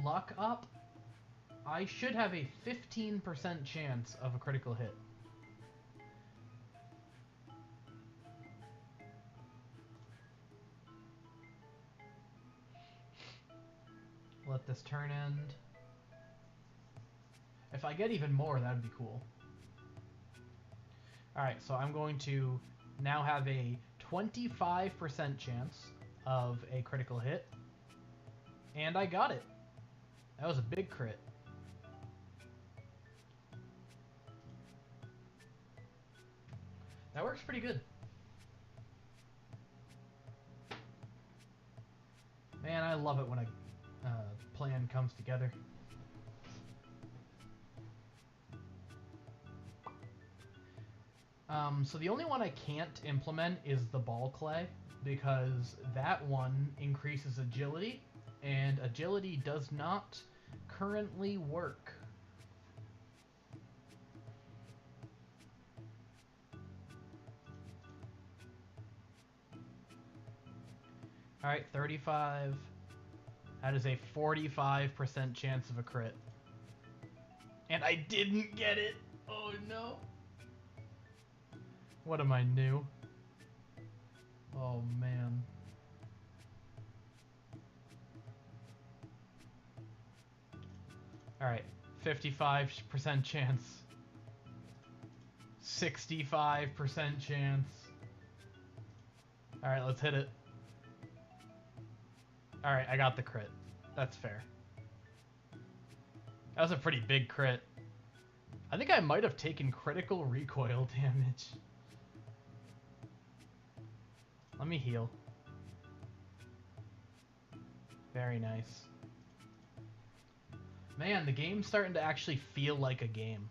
luck up, I should have a 15% chance of a critical hit. Let this turn end. If I get even more, that would be cool. Alright, so I'm going to now have a 25% chance of a critical hit. And I got it. That was a big crit. That works pretty good. Man, I love it when a plan comes together. So the only one I can't implement is the ball clay, because that one increases agility, and agility does not currently work. Alright, 35. That is a 45% chance of a crit. And I didn't get it! Oh no! What am I, new? Oh man. Alright, 55% chance. 65% chance. Alright, let's hit it. Alright, I got the crit. That's fair. That was a pretty big crit. I think I might have taken critical recoil damage. Let me heal. Very nice. Man, the game's starting to actually feel like a game.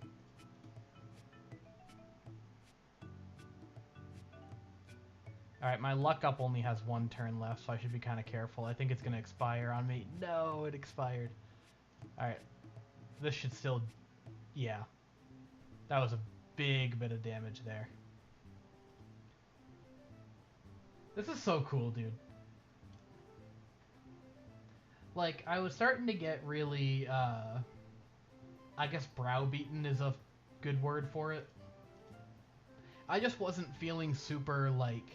Alright, my luck up only has 1 turn left, so I should be kind of careful. I think it's going to expire on me. No, it expired. Alright. This should still... Yeah. That was a big bit of damage there. This is so cool, dude. Like, I was starting to get really, I guess browbeaten is a good word for it. I just wasn't feeling super, like,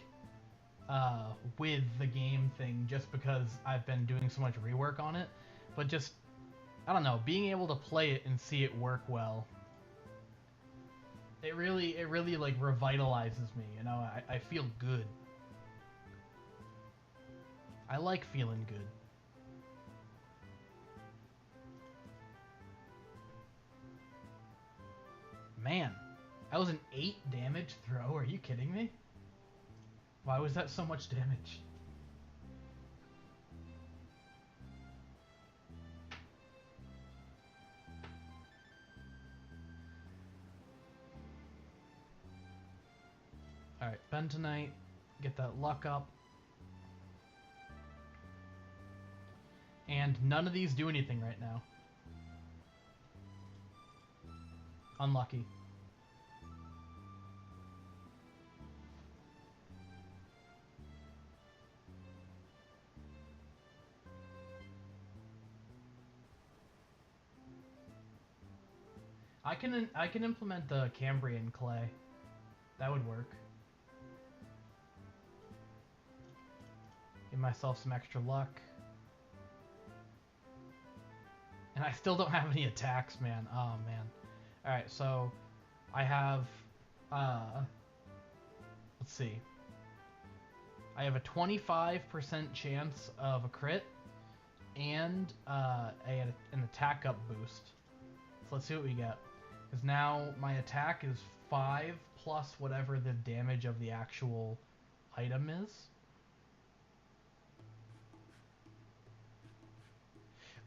with the game thing just because I've been doing so much rework on it. But just, I don't know, being able to play it and see it work well. It really like revitalizes me, you know? I feel good. I like feeling good. Man, that was an 8 damage throw. Are you kidding me? Why was that so much damage? Alright, bentonite. Get that luck up. And none of these do anything right now. Unlucky. I can implement the Cambrian clay. That would work. Give myself some extra luck. And I still don't have any attacks, man. Oh, man. Alright, so I have, let's see. I have a 25% chance of a crit and an attack up boost. So let's see what we get. Because now my attack is 5 plus whatever the damage of the actual item is.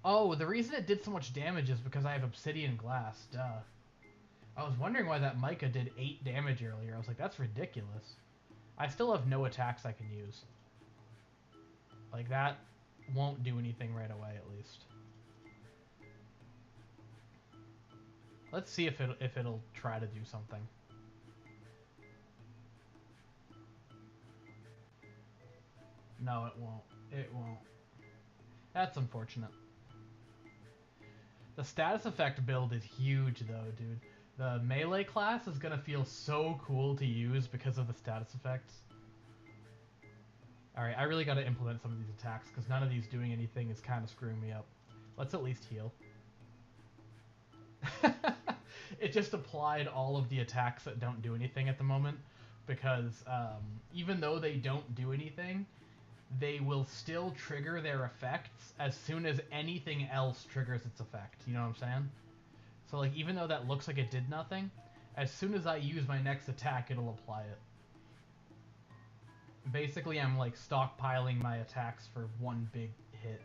Oh, the reason it did so much damage is because I have obsidian glass. Duh. I was wondering why that mica did 8 damage earlier. I was like, that's ridiculous. I still have no attacks I can use. Like, that won't do anything right away, at least. Let's see if it'll try to do something. No, it won't. It won't. That's unfortunate. The status effect build is huge, though, dude. The melee class is gonna feel so cool to use because of the status effects. Alright, I really gotta implement some of these attacks, because none of these doing anything is kind of screwing me up. Let's at least heal. It just applied all of the attacks that don't do anything at the moment, because even though they don't do anything, they will still trigger their effects as soon as anything else triggers its effect. You know what I'm saying? So, like, even though that looks like it did nothing, as soon as I use my next attack, it'll apply it. Basically, I'm, like, stockpiling my attacks for one big hit.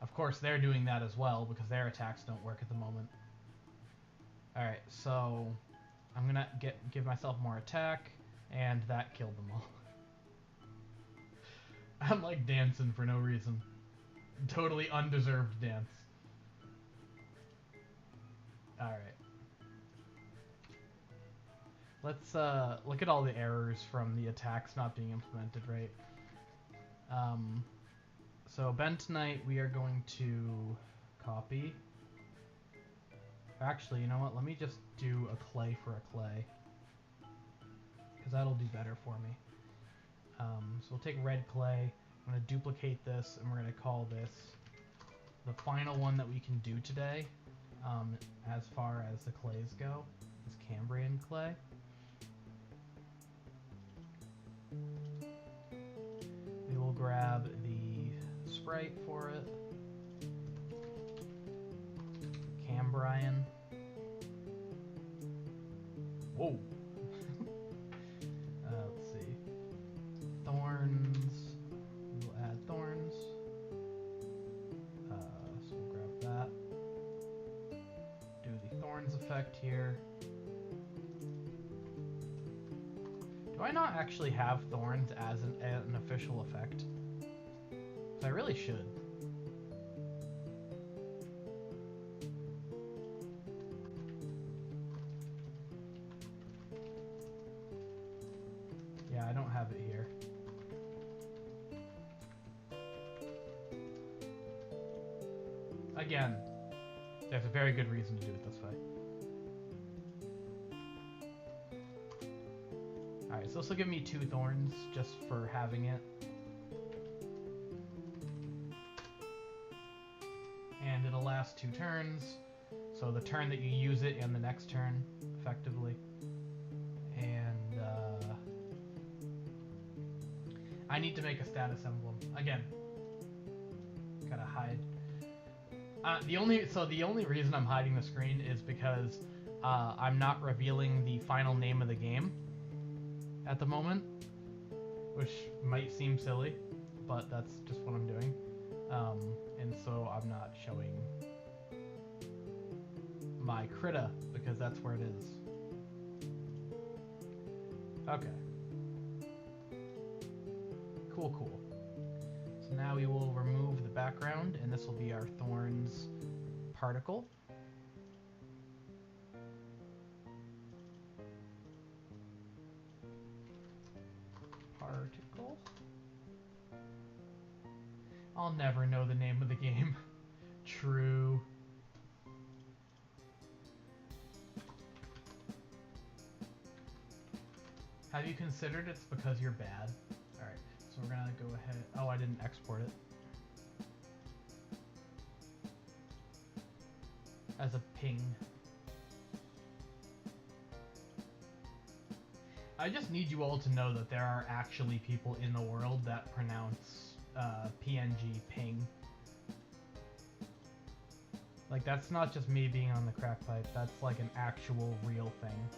Of course, they're doing that as well, because their attacks don't work at the moment. Alright, so I'm gonna give myself more attack, and that killed them all. I'm, like, dancing for no reason. Totally undeserved dance. Alright. Let's look at all the errors from the attacks not being implemented, right? So bentonite we are going to copy. Actually, you know what? Let me just do a clay for a clay, because that'll do better for me. So we'll take red clay. I'm going to duplicate this, and we're going to call this the final one that we can do today. As far as the clays go, is Cambrian clay. We will grab the sprite for it. Cambrian. Whoa. Let's see. Thorns. We will add thorns. So we'll grab that. Do the thorns effect here. Do I not actually have thorns as an official effect? I really should. Yeah, I don't have it here. Again, there's a very good reason to do it this way. Alright, so this will give me 2 thorns just for having it. And it'll last 2 turns. So the turn that you use it and the next turn, effectively. And I need to make a status emblem. Again, gotta hide. The only reason I'm hiding the screen is because I'm not revealing the final name of the game at the moment, which might seem silly, but that's just what I'm doing. And so I'm not showing my critta because that's where it is. Okay. Cool. So now we will remove the background, and this will be our thorns particle. I'll never know the name of the game. True. Have you considered it's because you're bad? Alright, so we're gonna go ahead. Oh, I didn't export it. As a ping. I just need you all to know that there are actually people in the world that pronounce PNG ping. Like, that's not just me being on the crack pipe, that's like an actual real thing.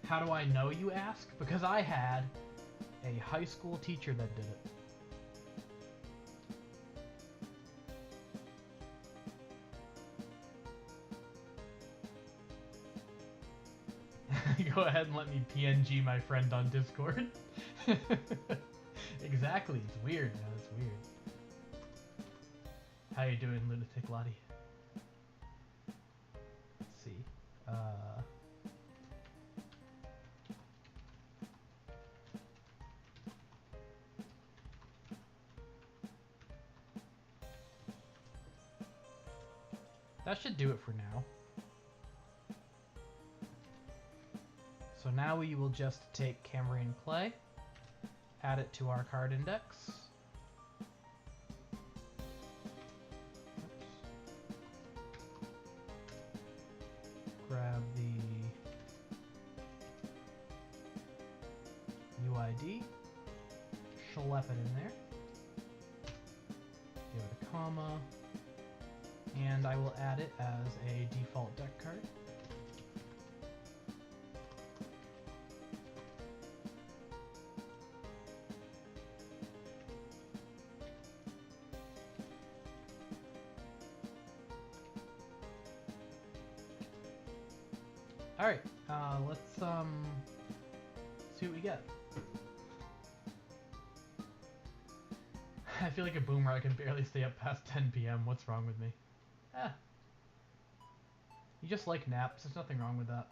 How do I know, you ask? Because I had a high school teacher that did it. Go ahead and let me PNG my friend on Discord. Exactly, it's weird, man, it's weird. How you doing, Lunatic Lottie? Let's see. That should do it for now. So now we will just take Cambrian clay, add it to our card index. Oops. Grab the UID, schlep it in there, give it a comma, and I will add it as a default deck card. Alright, let's see what we get. I feel like a boomer, I can barely stay up past 10 p.m. What's wrong with me? You just like naps, there's nothing wrong with that.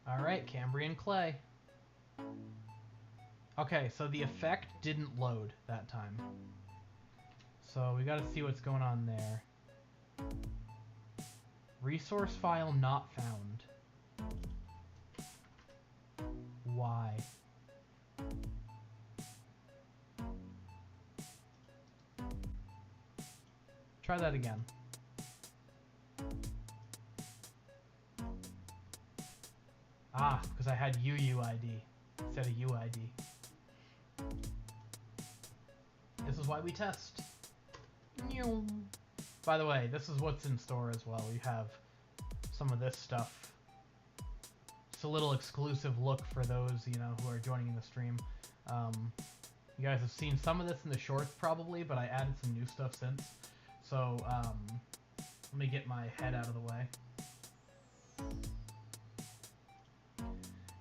Alright, Cambrian clay. Okay, so the effect didn't load that time. So we gotta see what's going on there. Resource file not found. Why? Try that again. Ah, because I had UUID instead of UID. This is why we test. By the way, this is what's in store as well. We have some of this stuff. It's a little exclusive look for those, you know, who are joining in the stream. You guys have seen some of this in the shorts probably, but I added some new stuff since. So, let me get my head out of the way.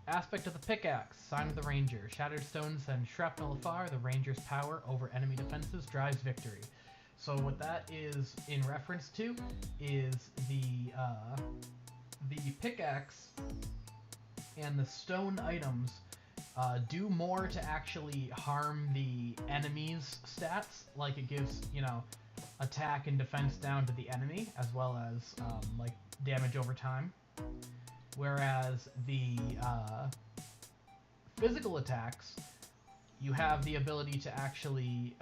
Aspect of the pickaxe, sign of the ranger. Shattered stones and shrapnel afar, the ranger's power over enemy defenses drives victory. So what that is in reference to is the pickaxe and the stone items do more to actually harm the enemy's stats. Like it gives, you know, attack and defense down to the enemy, as well as like damage over time. Whereas the physical attacks, you have the ability to actually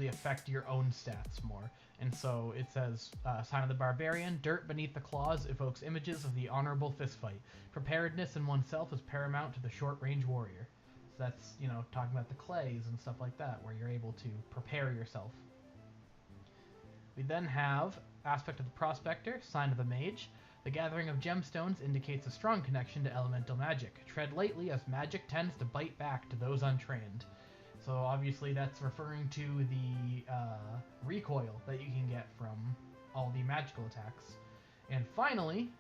affect your own stats more. And so it says, Sign of the Barbarian, dirt beneath the claws evokes images of the honorable fistfight. Preparedness in oneself is paramount to the short-range warrior. So that's, you know, talking about the clays and stuff like that, where you're able to prepare yourself. We then have Aspect of the Prospector, Sign of the Mage. The gathering of gemstones indicates a strong connection to elemental magic. Tread lightly as magic tends to bite back to those untrained. So obviously that's referring to the recoil that you can get from all the magical attacks. And finally,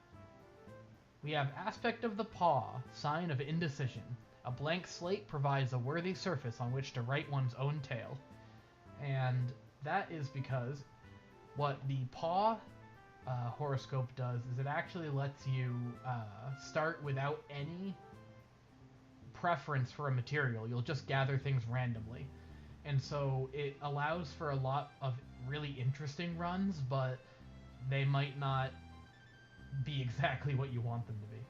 we have Aspect of the Paw, Sign of Indecision. A blank slate provides a worthy surface on which to write one's own tale. And that is because what the paw horoscope does is it actually lets you start without any preference for a material. You'll just gather things randomly. And so it allows for a lot of really interesting runs, but they might not be exactly what you want them to be.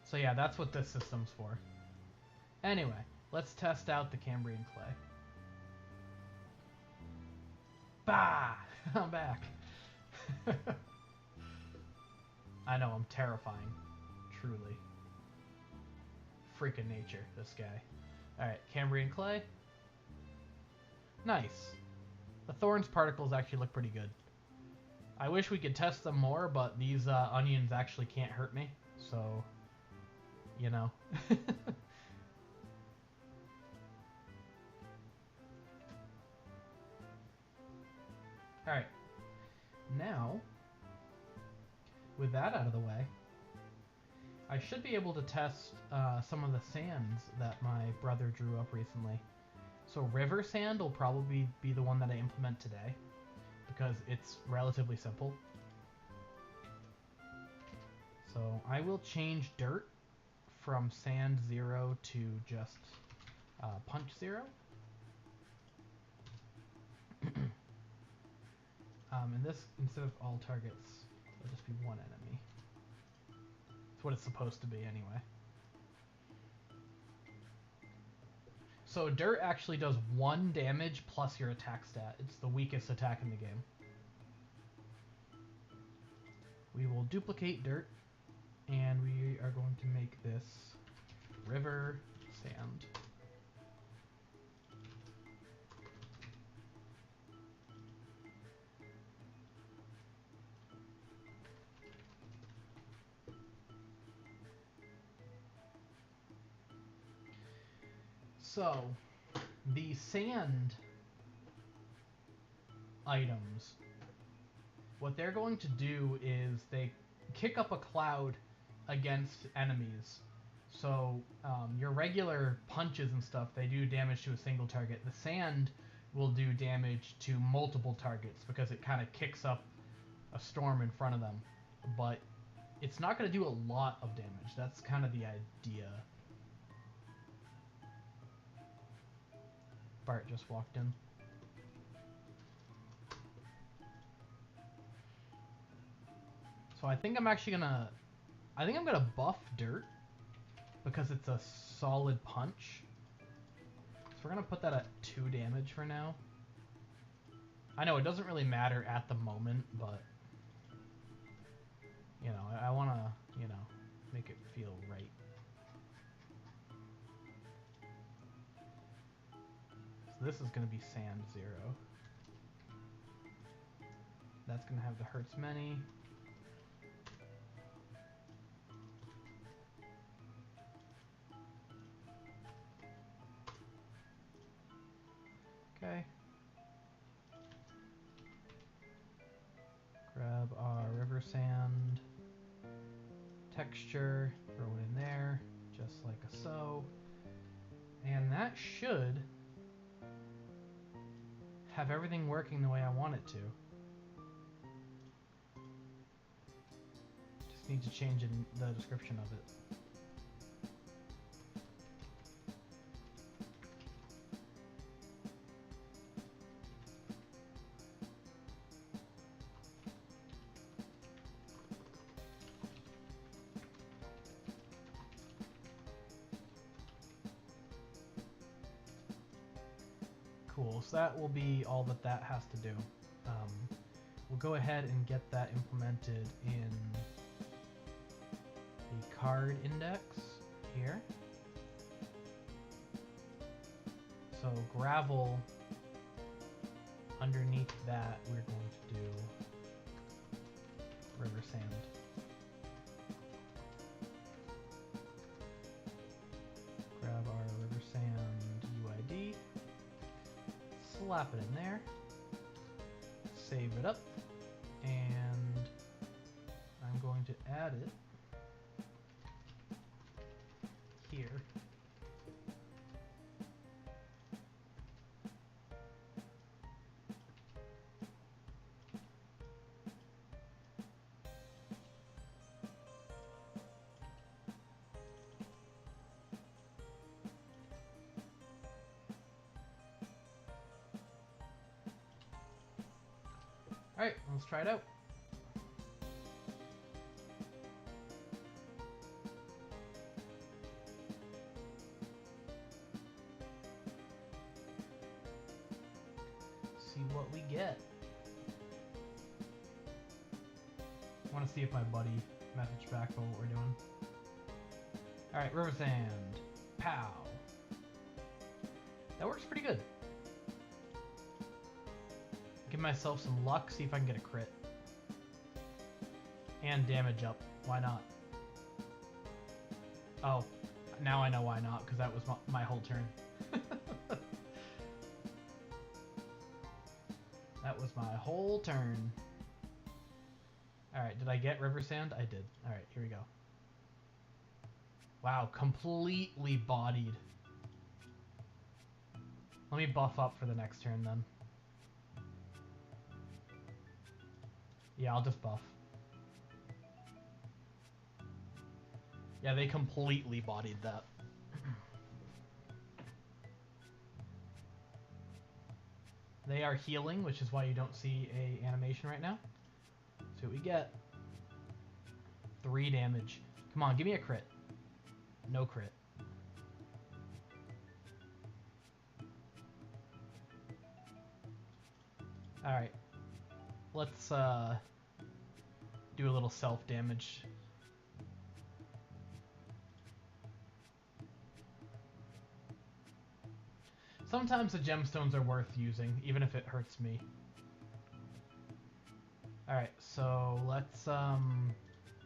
So yeah, that's what this system's for. Anyway, let's test out the Cambrian clay. Bah! I'm back. I know, I'm terrifying. Truly. Freaking nature, this guy. Alright, Cambrian clay. Nice. The thorns particles actually look pretty good. I wish we could test them more, but these onions actually can't hurt me, so you know? Alright. Now, with that out of the way, I should be able to test some of the sands that my brother drew up recently. So river sand will probably be the one that I implement today, because it's relatively simple. So I will change dirt from sand 0 to just punch 0. And this, instead of all targets, it'll just be one enemy. That's what it's supposed to be anyway. So dirt actually does 1 damage plus your attack stat. It's the weakest attack in the game. We will duplicate dirt, and we are going to make this river sand. So, the sand items, what they're going to do is they kick up a cloud against enemies. So your regular punches and stuff, they do damage to a single target. The sand will do damage to multiple targets because it kind of kicks up a storm in front of them. But it's not going to do a lot of damage. That's kind of the idea. Bart just walked in. So I think I'm actually gonna... I think I'm gonna buff dirt because it's a solid punch. So we're gonna put that at 2 damage for now. I know it doesn't really matter at the moment, but... You know, I wanna, you know, make it feel right. So this is gonna be sand 0. That's gonna have the hurts many. Okay. Grab our river sand texture, throw it in there, just like so. And that should have everything working the way I want it to. Just need to change in the description of it. Cool, so that will be all that that has to do. We'll go ahead and get that implemented in the card index here. So gravel, underneath that we're going to do river sand. Grab our river sand UID. Slap it in there, save it up, and I'm going to add it here. Alright, let's try it out. See what we get. I want to see if my buddy messaged back about what we're doing. Alright, river sand. Pow. That works pretty good. Give myself some luck, see if I can get a crit. And damage up. Why not? Oh, now I know why not, because that was my whole turn. That was my whole turn. Alright, did I get river sand? I did. Alright, here we go. Wow, completely bodied. Let me buff up for the next turn then. Yeah, I'll just buff. Yeah, they completely bodied that. They are healing, which is why you don't see a animation right now. So we get 3 damage. Come on, give me a crit. No crit. Alright. Let's do a little self-damage. Sometimes the gemstones are worth using, even if it hurts me. Alright, so let's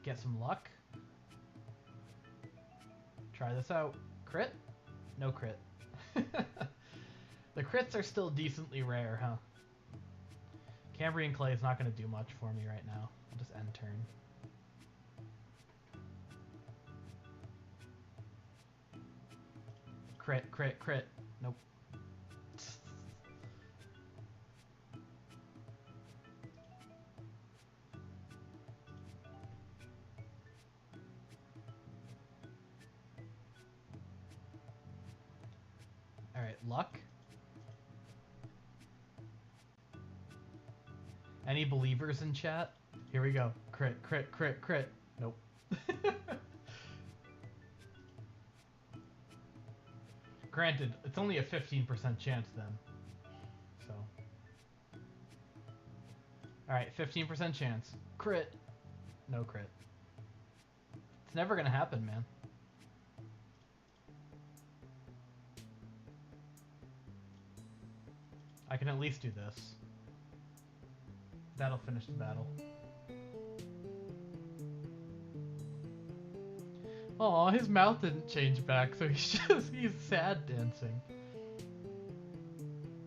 get some luck. Try this out. Crit? No crit. The crits are still decently rare, huh? Cambrian Clay is not going to do much for me right now. I'll just end turn. Crit, crit, crit. Nope. Alright, luck. Any believers in chat? Here we go. Crit, crit, crit, crit. Nope. Granted, it's only a 15% chance then. So. Alright, 15% chance. Crit. No crit. It's never gonna happen, man. I can at least do this. That'll finish the battle. Aw, his mouth didn't change back, so he's sad dancing.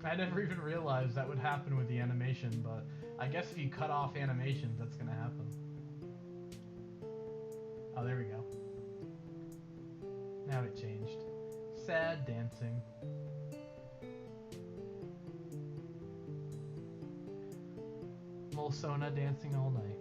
I never even realized that would happen with the animation, but I guess if you cut off animations, that's gonna happen. Oh, there we go. Now it changed. Sad dancing. Molsona dancing all night.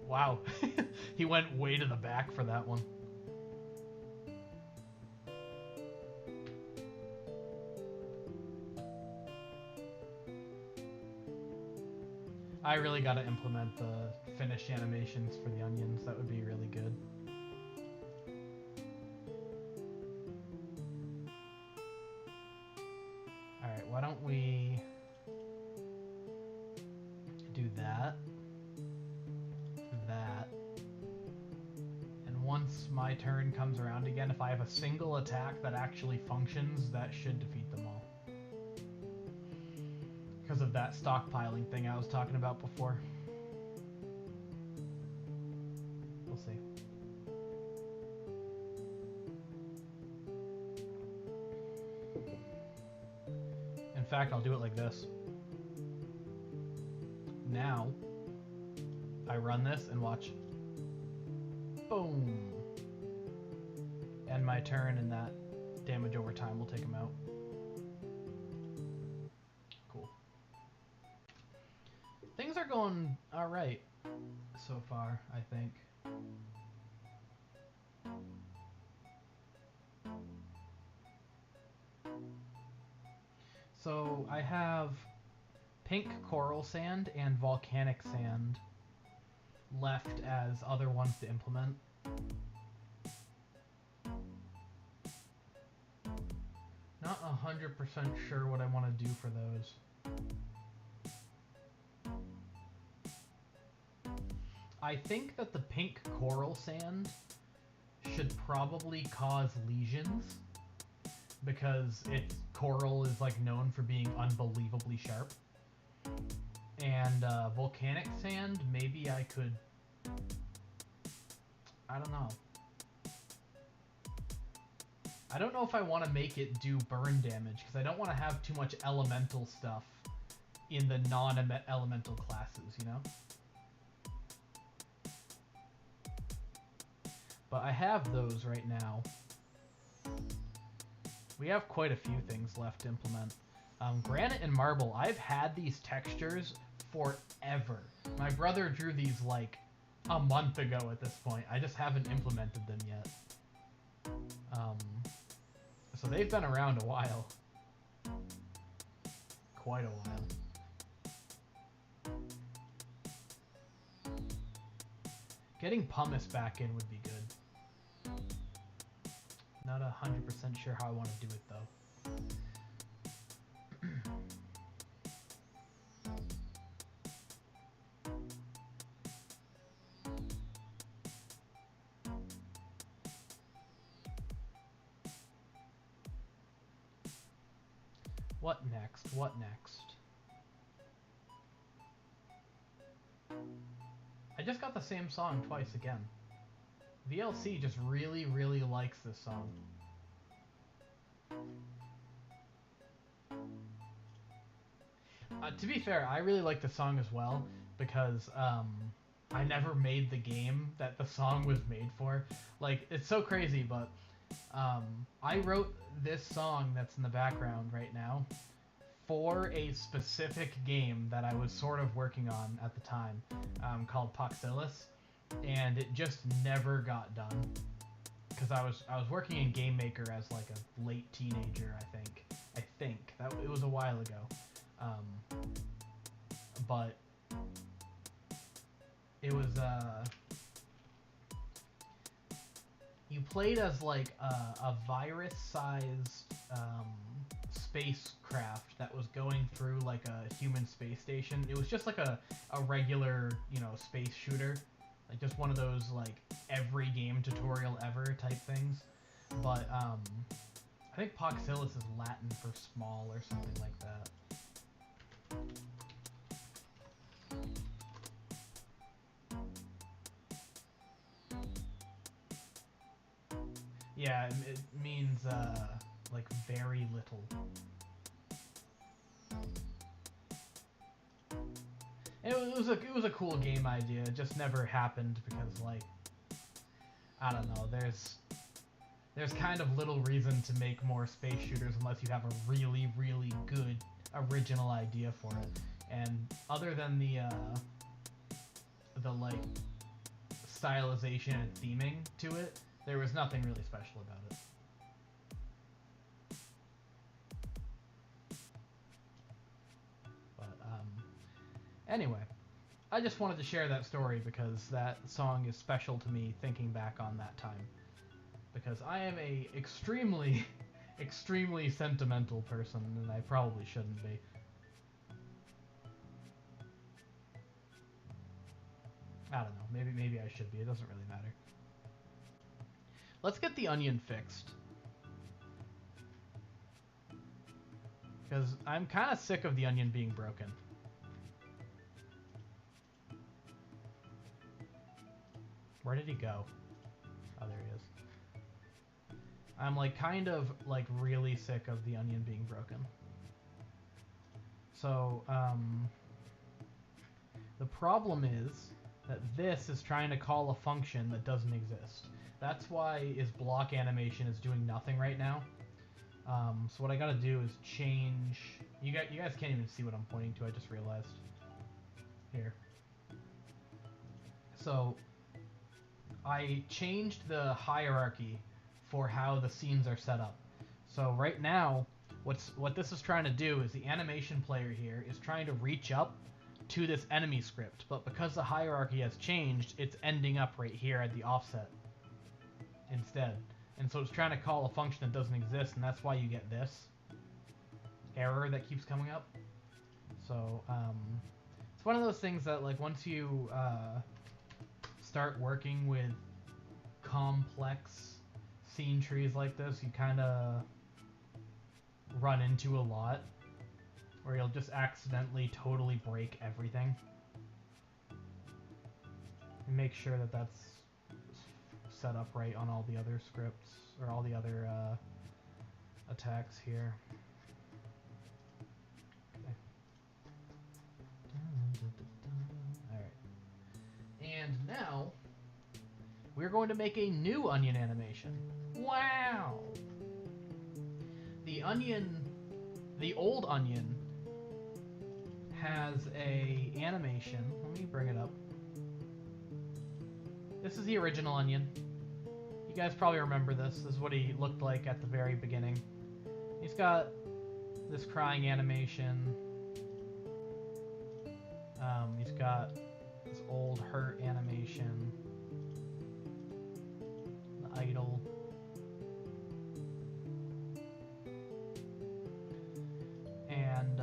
Wow. He went way to the back for that one. I really gotta implement the finish animations for the onions. That would be really good. Alright, why don't we do that, and once my turn comes around again, if I have a single attack that actually functions, that should defeat them all. Because of that stockpiling thing I was talking about before. We'll see. In fact, I'll do it like this. Now, I run this and watch. Boom! End my turn, and that damage over time will take him out. Cool. Things are going alright so far, I think. So I have pink coral sand and volcanic sand left as other ones to implement. Not 100% sure what I want to do for those. I think that the pink coral sand should probably cause lesions, because its coral is like known for being unbelievably sharp. And volcanic sand, maybe I could... I don't know. I don't know if I want to make it do burn damage, because I don't want to have too much elemental stuff in the non-elemental classes, you know? But I have those right now. We have quite a few things left to implement. Granite and marble, I've had these textures forever. My brother drew these like a month ago at this point. I just haven't implemented them yet. So they've been around a while. Quite a while. Getting pumice back in would be good. Not 100% sure how I want to do it though. What next? What next? I just got the same song twice again. VLC just really, really likes this song. To be fair, I really like the song as well, because I never made the game that the song was made for. Like, it's so crazy, but I wrote this song that's in the background right now for a specific game that I was sort of working on at the time, called Poxillus, and it just never got done because I was working in Game Maker as like a late teenager, I think that it was a while ago, but it was you played as like a virus-sized spacecraft that was going through like a human space station. It was just like a regular, you know, space shooter, like just one of those like every game tutorial ever type things. But I think Poxillus is Latin for small or something like that. Yeah, it means like very little. It was a cool game idea. It just never happened because, like, I don't know. There's kind of little reason to make more space shooters unless you have a really, really good original idea for it. And other than the like stylization and theming to it, there was nothing really special about it. But anyway, I just wanted to share that story because that song is special to me thinking back on that time. Because I am a extremely, extremely sentimental person, and I probably shouldn't be. I don't know, maybe I should be, it doesn't really matter. Let's get the onion fixed. Because I'm kind of sick of the onion being broken. Where did he go? Oh, there he is. I'm like kind of like really sick of the onion being broken. So, the problem is that this is trying to call a function that doesn't exist. That's why his block animation is doing nothing right now. So what I gotta do is change... You guys can't even see what I'm pointing to, I just realized. Here. So, I changed the hierarchy for how the scenes are set up. So right now, what this is trying to do is the animation player here is trying to reach up to this enemy script, but because the hierarchy has changed, it's ending up right here at the offset instead. And so it's trying to call a function that doesn't exist, and that's why you get this error that keeps coming up. So it's one of those things that, like, once you start working with complex scene trees like this, you kind of run into a lot, where you'll just accidentally totally break everything. And make sure that that's set up right on all the other scripts, or all the other attacks here. Okay. Alright. And now, we're going to make a new onion animation. Wow! The old onion has a animation. Let me bring it up. This is the original onion. You guys probably remember this. This is what he looked like at the very beginning. He's got this crying animation. He's got this old hurt animation. The idol. And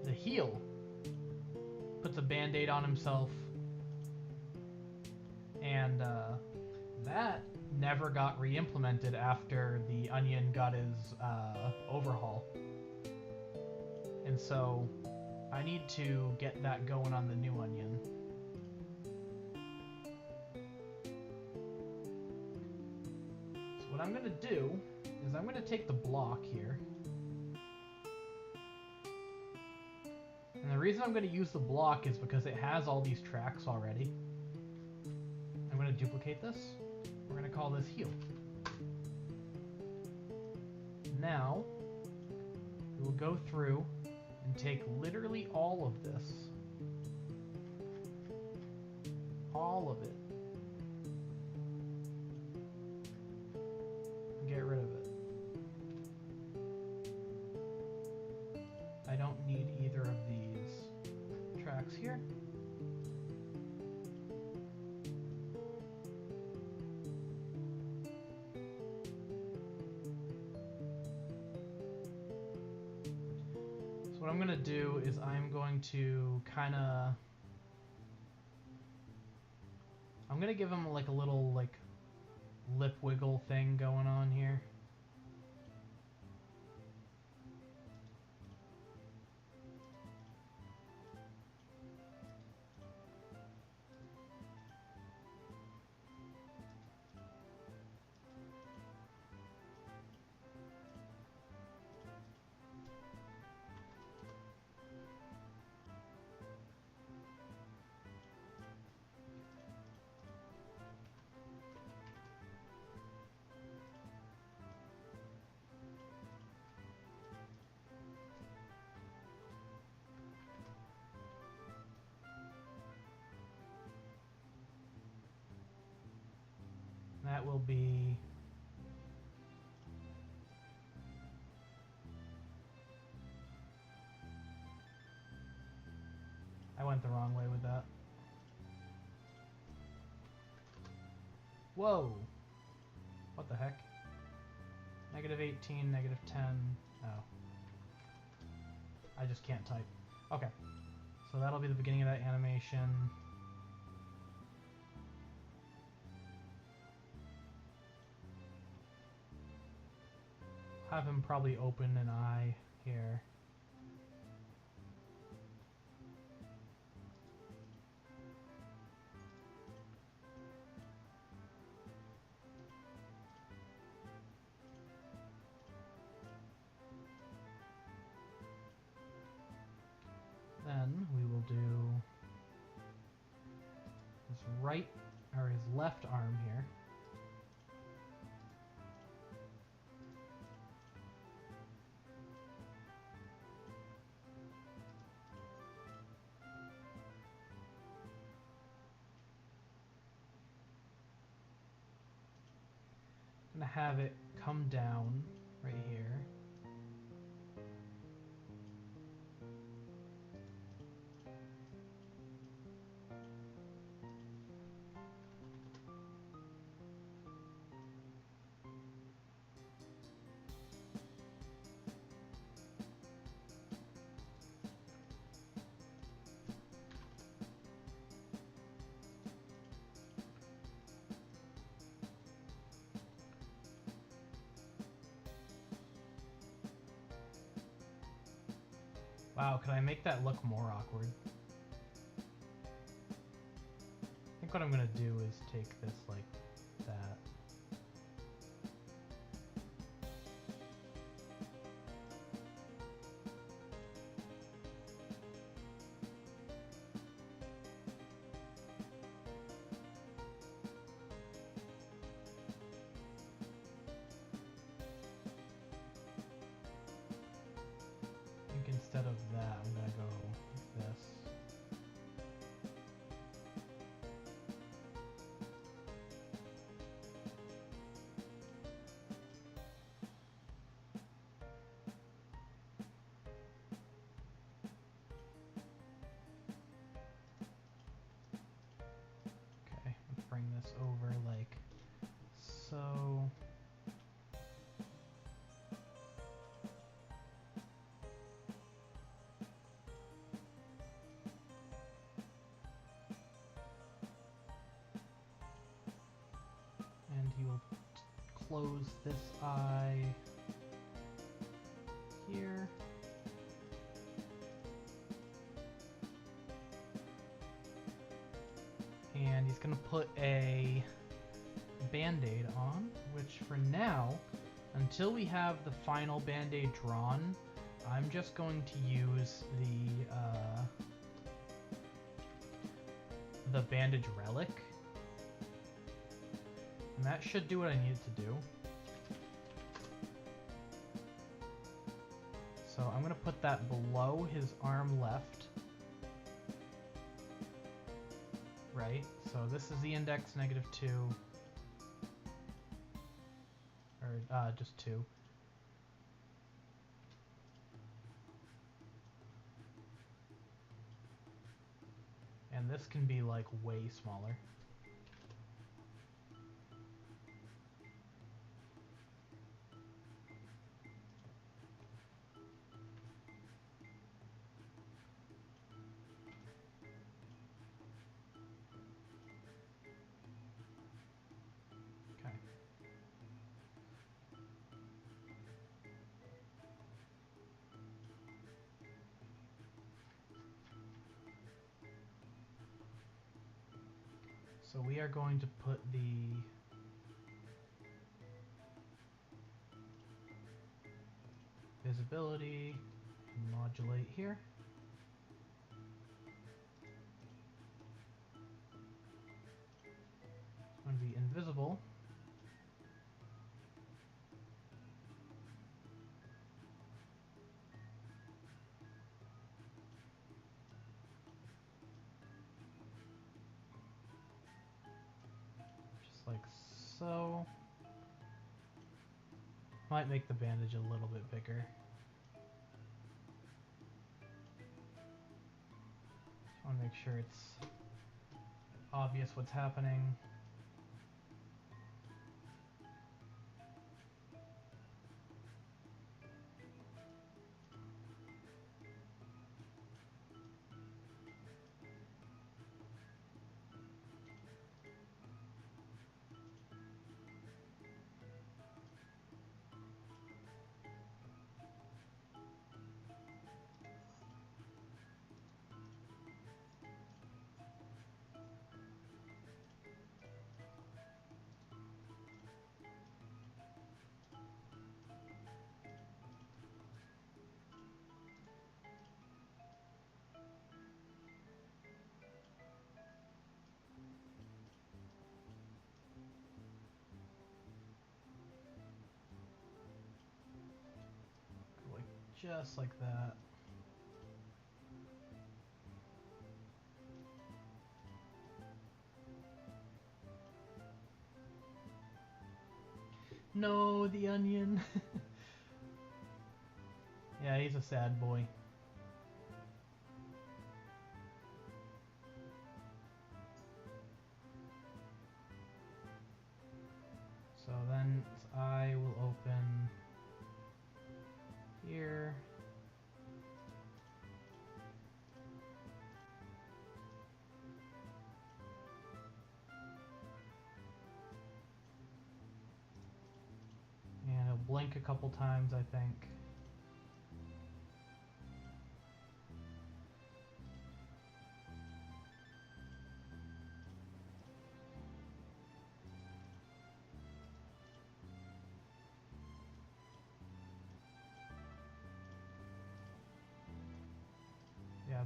the heel puts a band-aid on himself. And that never got re-implemented after the onion got his overhaul. And so I need to get that going on the new onion. So what I'm going to do is I'm going to take the block here. And the reason I'm going to use the block is because it has all these tracks already. I'm going to duplicate this. We're going to call this heel. Now, we will go through and take literally all of this. All of it. And get rid of it. I don't need either of these tracks here. What I'm going to do is I'm going to I'm going to give him like a little like lip wiggle thing going on here. That will be I went the wrong way with that. Whoa! What the heck? -18, -10. Oh. I just can't type. Okay. So that'll be the beginning of that animation. Have him probably open an eye here. Then we will do his right or his left arm here. I'm gonna have it come down right here. Wow, could I make that look more awkward? I think what I'm gonna do is take this like that. I think instead of that, I'm gonna go like this. Okay, let's bring this over like so. And he will close this eye here. And he's gonna put a band-aid on, which for now, until we have the final band-aid drawn, I'm just going to use the bandage relic. And that should do what I need it to do. So I'm gonna put that below his arm left. Right, so this is the index -2. Or just 2. And this can be like way smaller. Okay. So we are going to put the visibility and modulate here. It's going to be invisible. Just like so. Might make the bandage a little bit bigger. Just want to make sure it's obvious what's happening. Like just like that. No, the onion. Yeah, he's a sad boy. So then his eye will open here. And he'll blink a couple times, I think.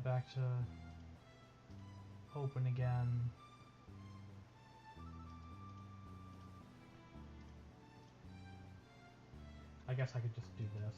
that back to open again. I guess I could just do this.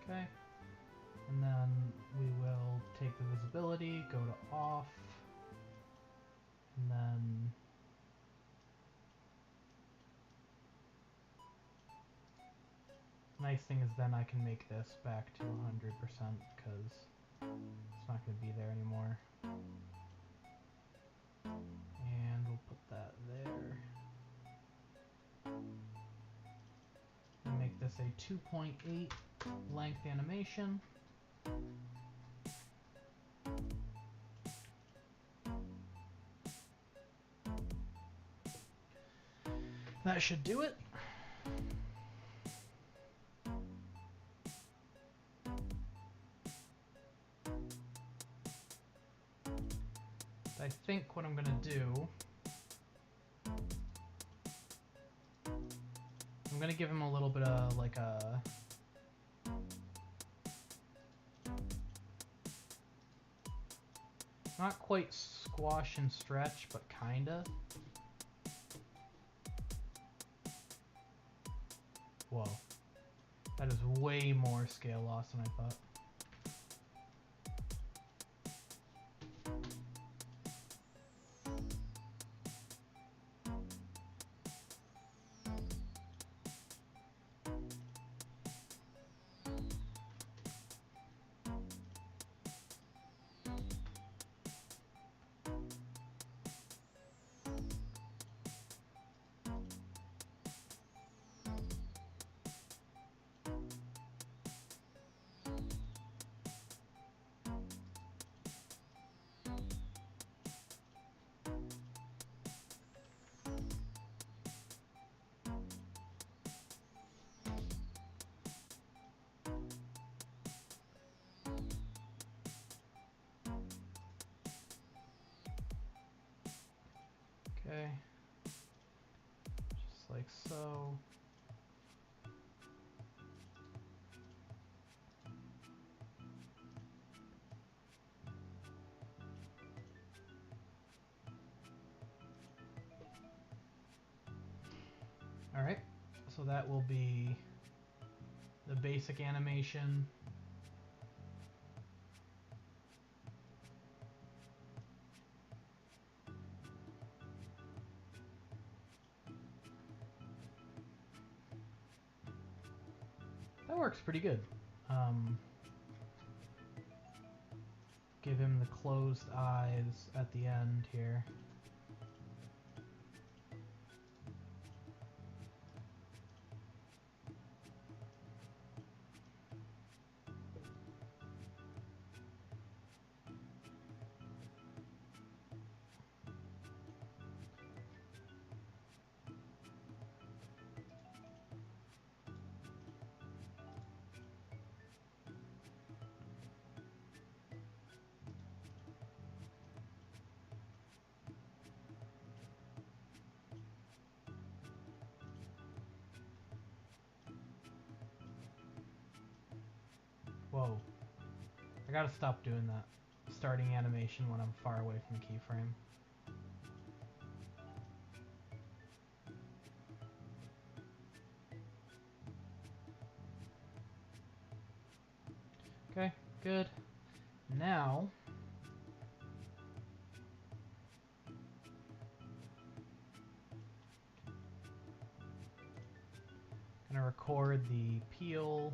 Okay, and then we will take the visibility, go to off, and then nice thing is then I can make this back to 100% because it's not going to be there anymore. And we'll put that there. And make this a 2.8 length animation. That should do it. I think what I'm gonna do, I'm gonna give him a little bit of like a not quite squash and stretch, but kinda. Whoa. That is way more scale loss than I thought. Okay, just like so. All right, so that will be the basic animation. That works pretty good. Give him the closed eyes at the end here. Whoa. I gotta stop doing that. Starting animation when I'm far away from the keyframe. Okay, good. Now, I'm gonna record the peel.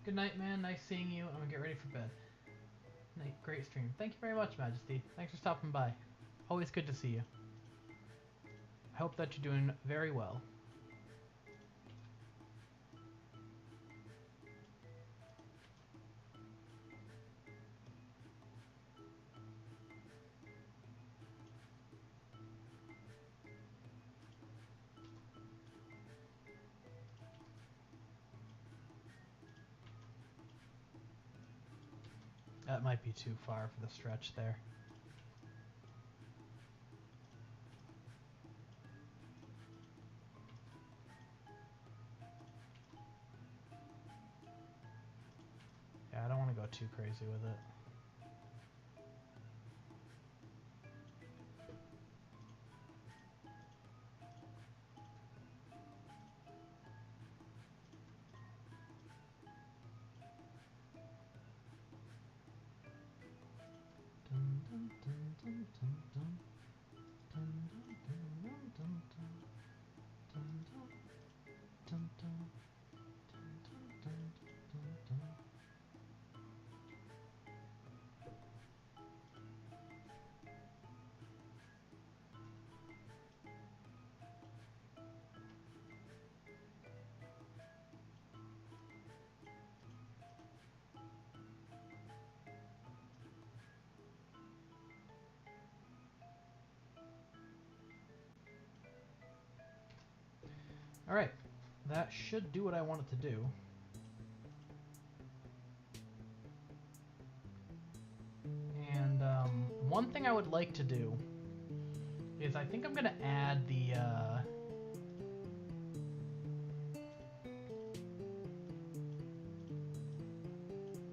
Good night, man. Nice seeing you. I'm gonna get ready for bed. Night. Great stream. Thank you very much, Majesty. Thanks for stopping by. Always good to see you. I hope that you're doing very well. That might be too far for the stretch there. Yeah, I don't want to go too crazy with it. Alright, that should do what I want it to do. And one thing I would like to do is I think I'm going to add the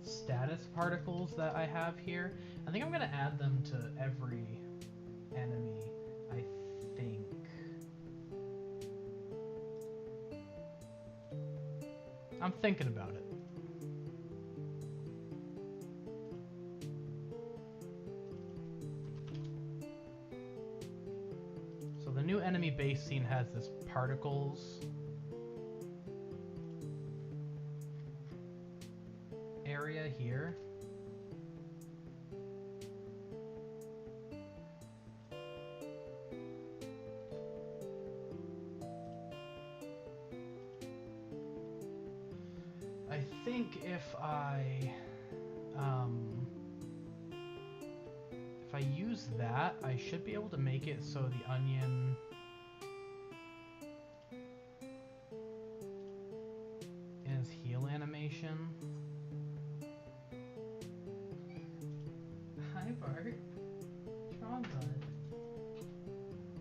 status particles that I have here. I think I'm going to add them to every enemy, I think. I'm thinking about it. So the new enemy base scene has this particles area here. I think if I use that, I should be able to make it so the onion is heal animation. Hi, Bart. What's wrong, bud?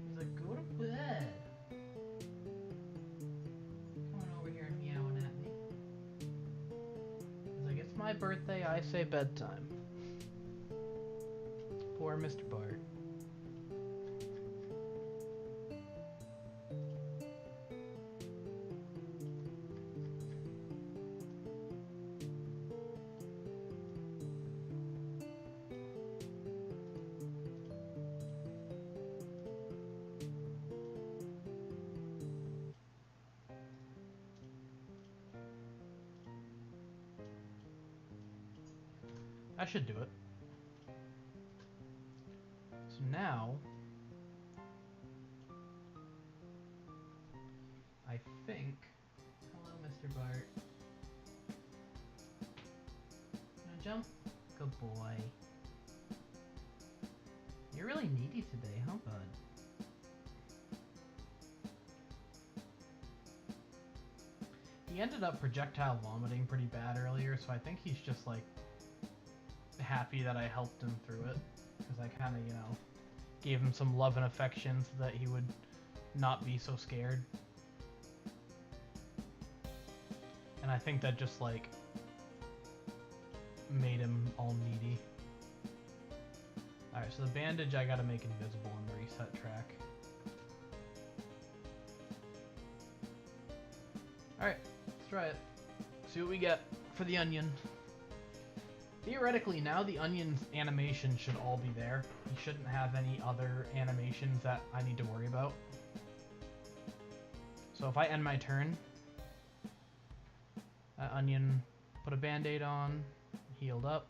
He's like, go to bed. Coming over here and meowing at me. He's like, it's my birthday, I say bedtime. Poor Mr. Bart. I should do it. So now, I think... Hello, Mr. Bart. Wanna jump? Good boy. You're really needy today, huh, bud? He ended up projectile vomiting pretty bad earlier, so I think he's just like happy that I helped him through it, because I kind of, you know, gave him some love and affection so that he would not be so scared. And I think that just like made him all needy. Alright, so the bandage I gotta make invisible in the reset track. Alright, let's try it. See what we get for the onion. Theoretically, now the onion's animation should all be there. He shouldn't have any other animations that I need to worry about. So if I end my turn, that onion Put a band-aid on, healed up,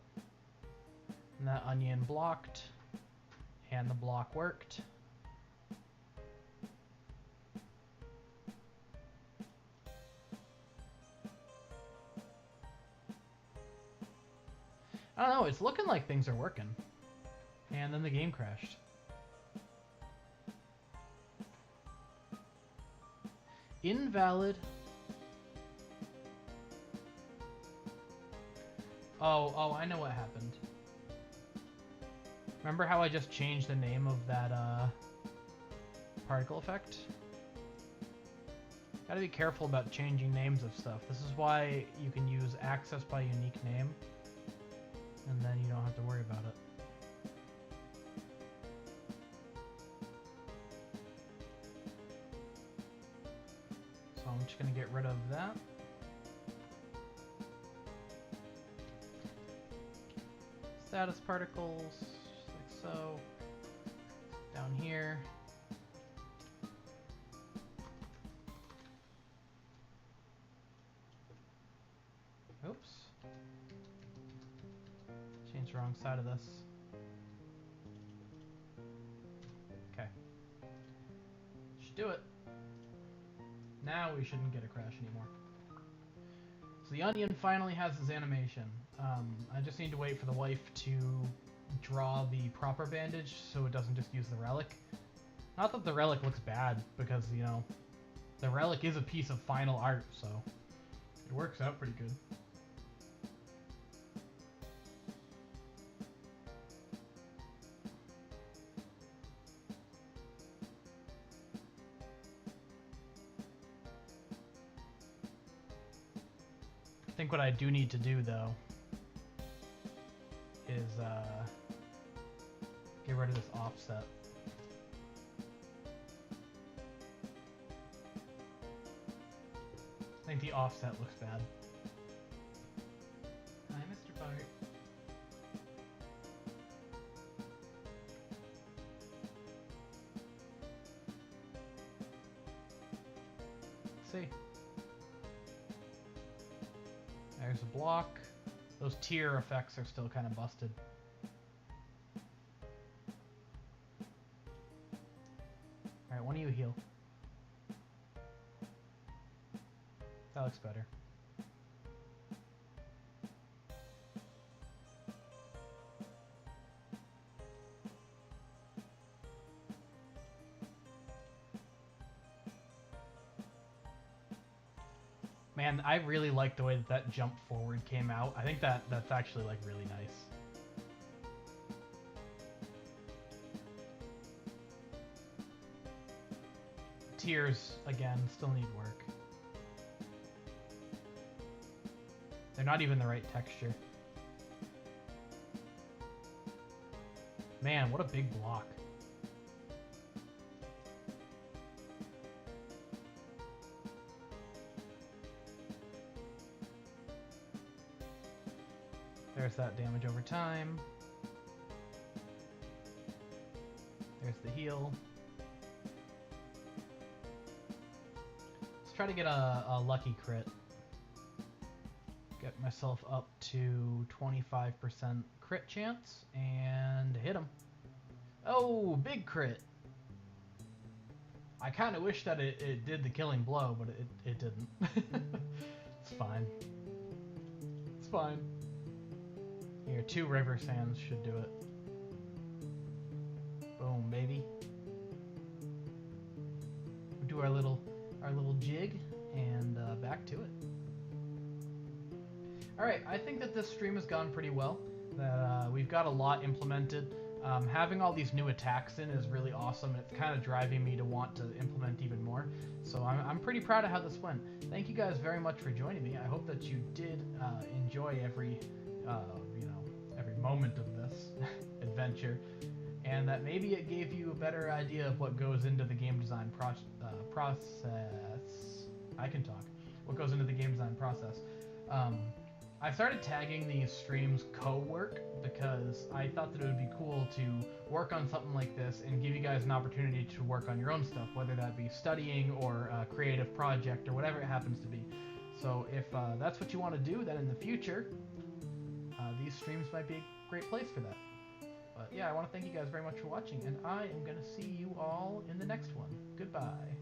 and that onion blocked, and the block worked. I don't know, it's looking like things are working. And then the game crashed. Invalid. Oh, I know what happened. Remember how I just changed the name of that particle effect? Gotta be careful about changing names of stuff. This is why you can use access by unique name, and then you don't have to worry about it. So I'm just gonna get rid of that. Status particles, like so. Down here. Oops. Changed the wrong side of this. Okay. Should do it. Now we shouldn't get a crash anymore. So the onion finally has his animation. I just need to wait for the wife to draw the proper bandage so it doesn't just use the relic. Not that the relic looks bad, because, you know, the relic is a piece of final art, so it works out pretty good. I think what I do need to do, though, is get rid of this offset. I think the offset looks bad. Hi, Mr. Bart. Let's see. There's a block. Those tier effects are still kind of busted. Alright, one of you heal. That looks better. Man, I really like the way that that jump forward came out. I think that's actually like really nice. Tiers, again, still need work. They're not even the right texture. Man, what a big block. There's that damage over time. There's the heal. Let's try to get a lucky crit. Get myself up to 25% crit chance and hit him. Oh, big crit. I kind of wish that it did the killing blow, but it didn't. It's fine. It's fine. Here, 2 river sands should do it. Boom, baby. We'll do our little jig and back to it. All right, I think that this stream has gone pretty well. That we've got a lot implemented. Having all these new attacks in is really awesome. It's kind of driving me to want to implement even more. So I'm pretty proud of how this went. Thank you guys very much for joining me. I hope that you did enjoy every every moment of this adventure, and that maybe it gave you a better idea of what goes into the game design process. I can talk. What goes into the game design process. I started tagging these streams co-work because I thought that it would be cool to work on something like this and give you guys an opportunity to work on your own stuff, whether that be studying or a creative project or whatever it happens to be. So if that's what you want to do, then in the future, these streams might be a great place for that. But yeah, I want to thank you guys very much for watching, and I am going to see you all in the next one. Goodbye.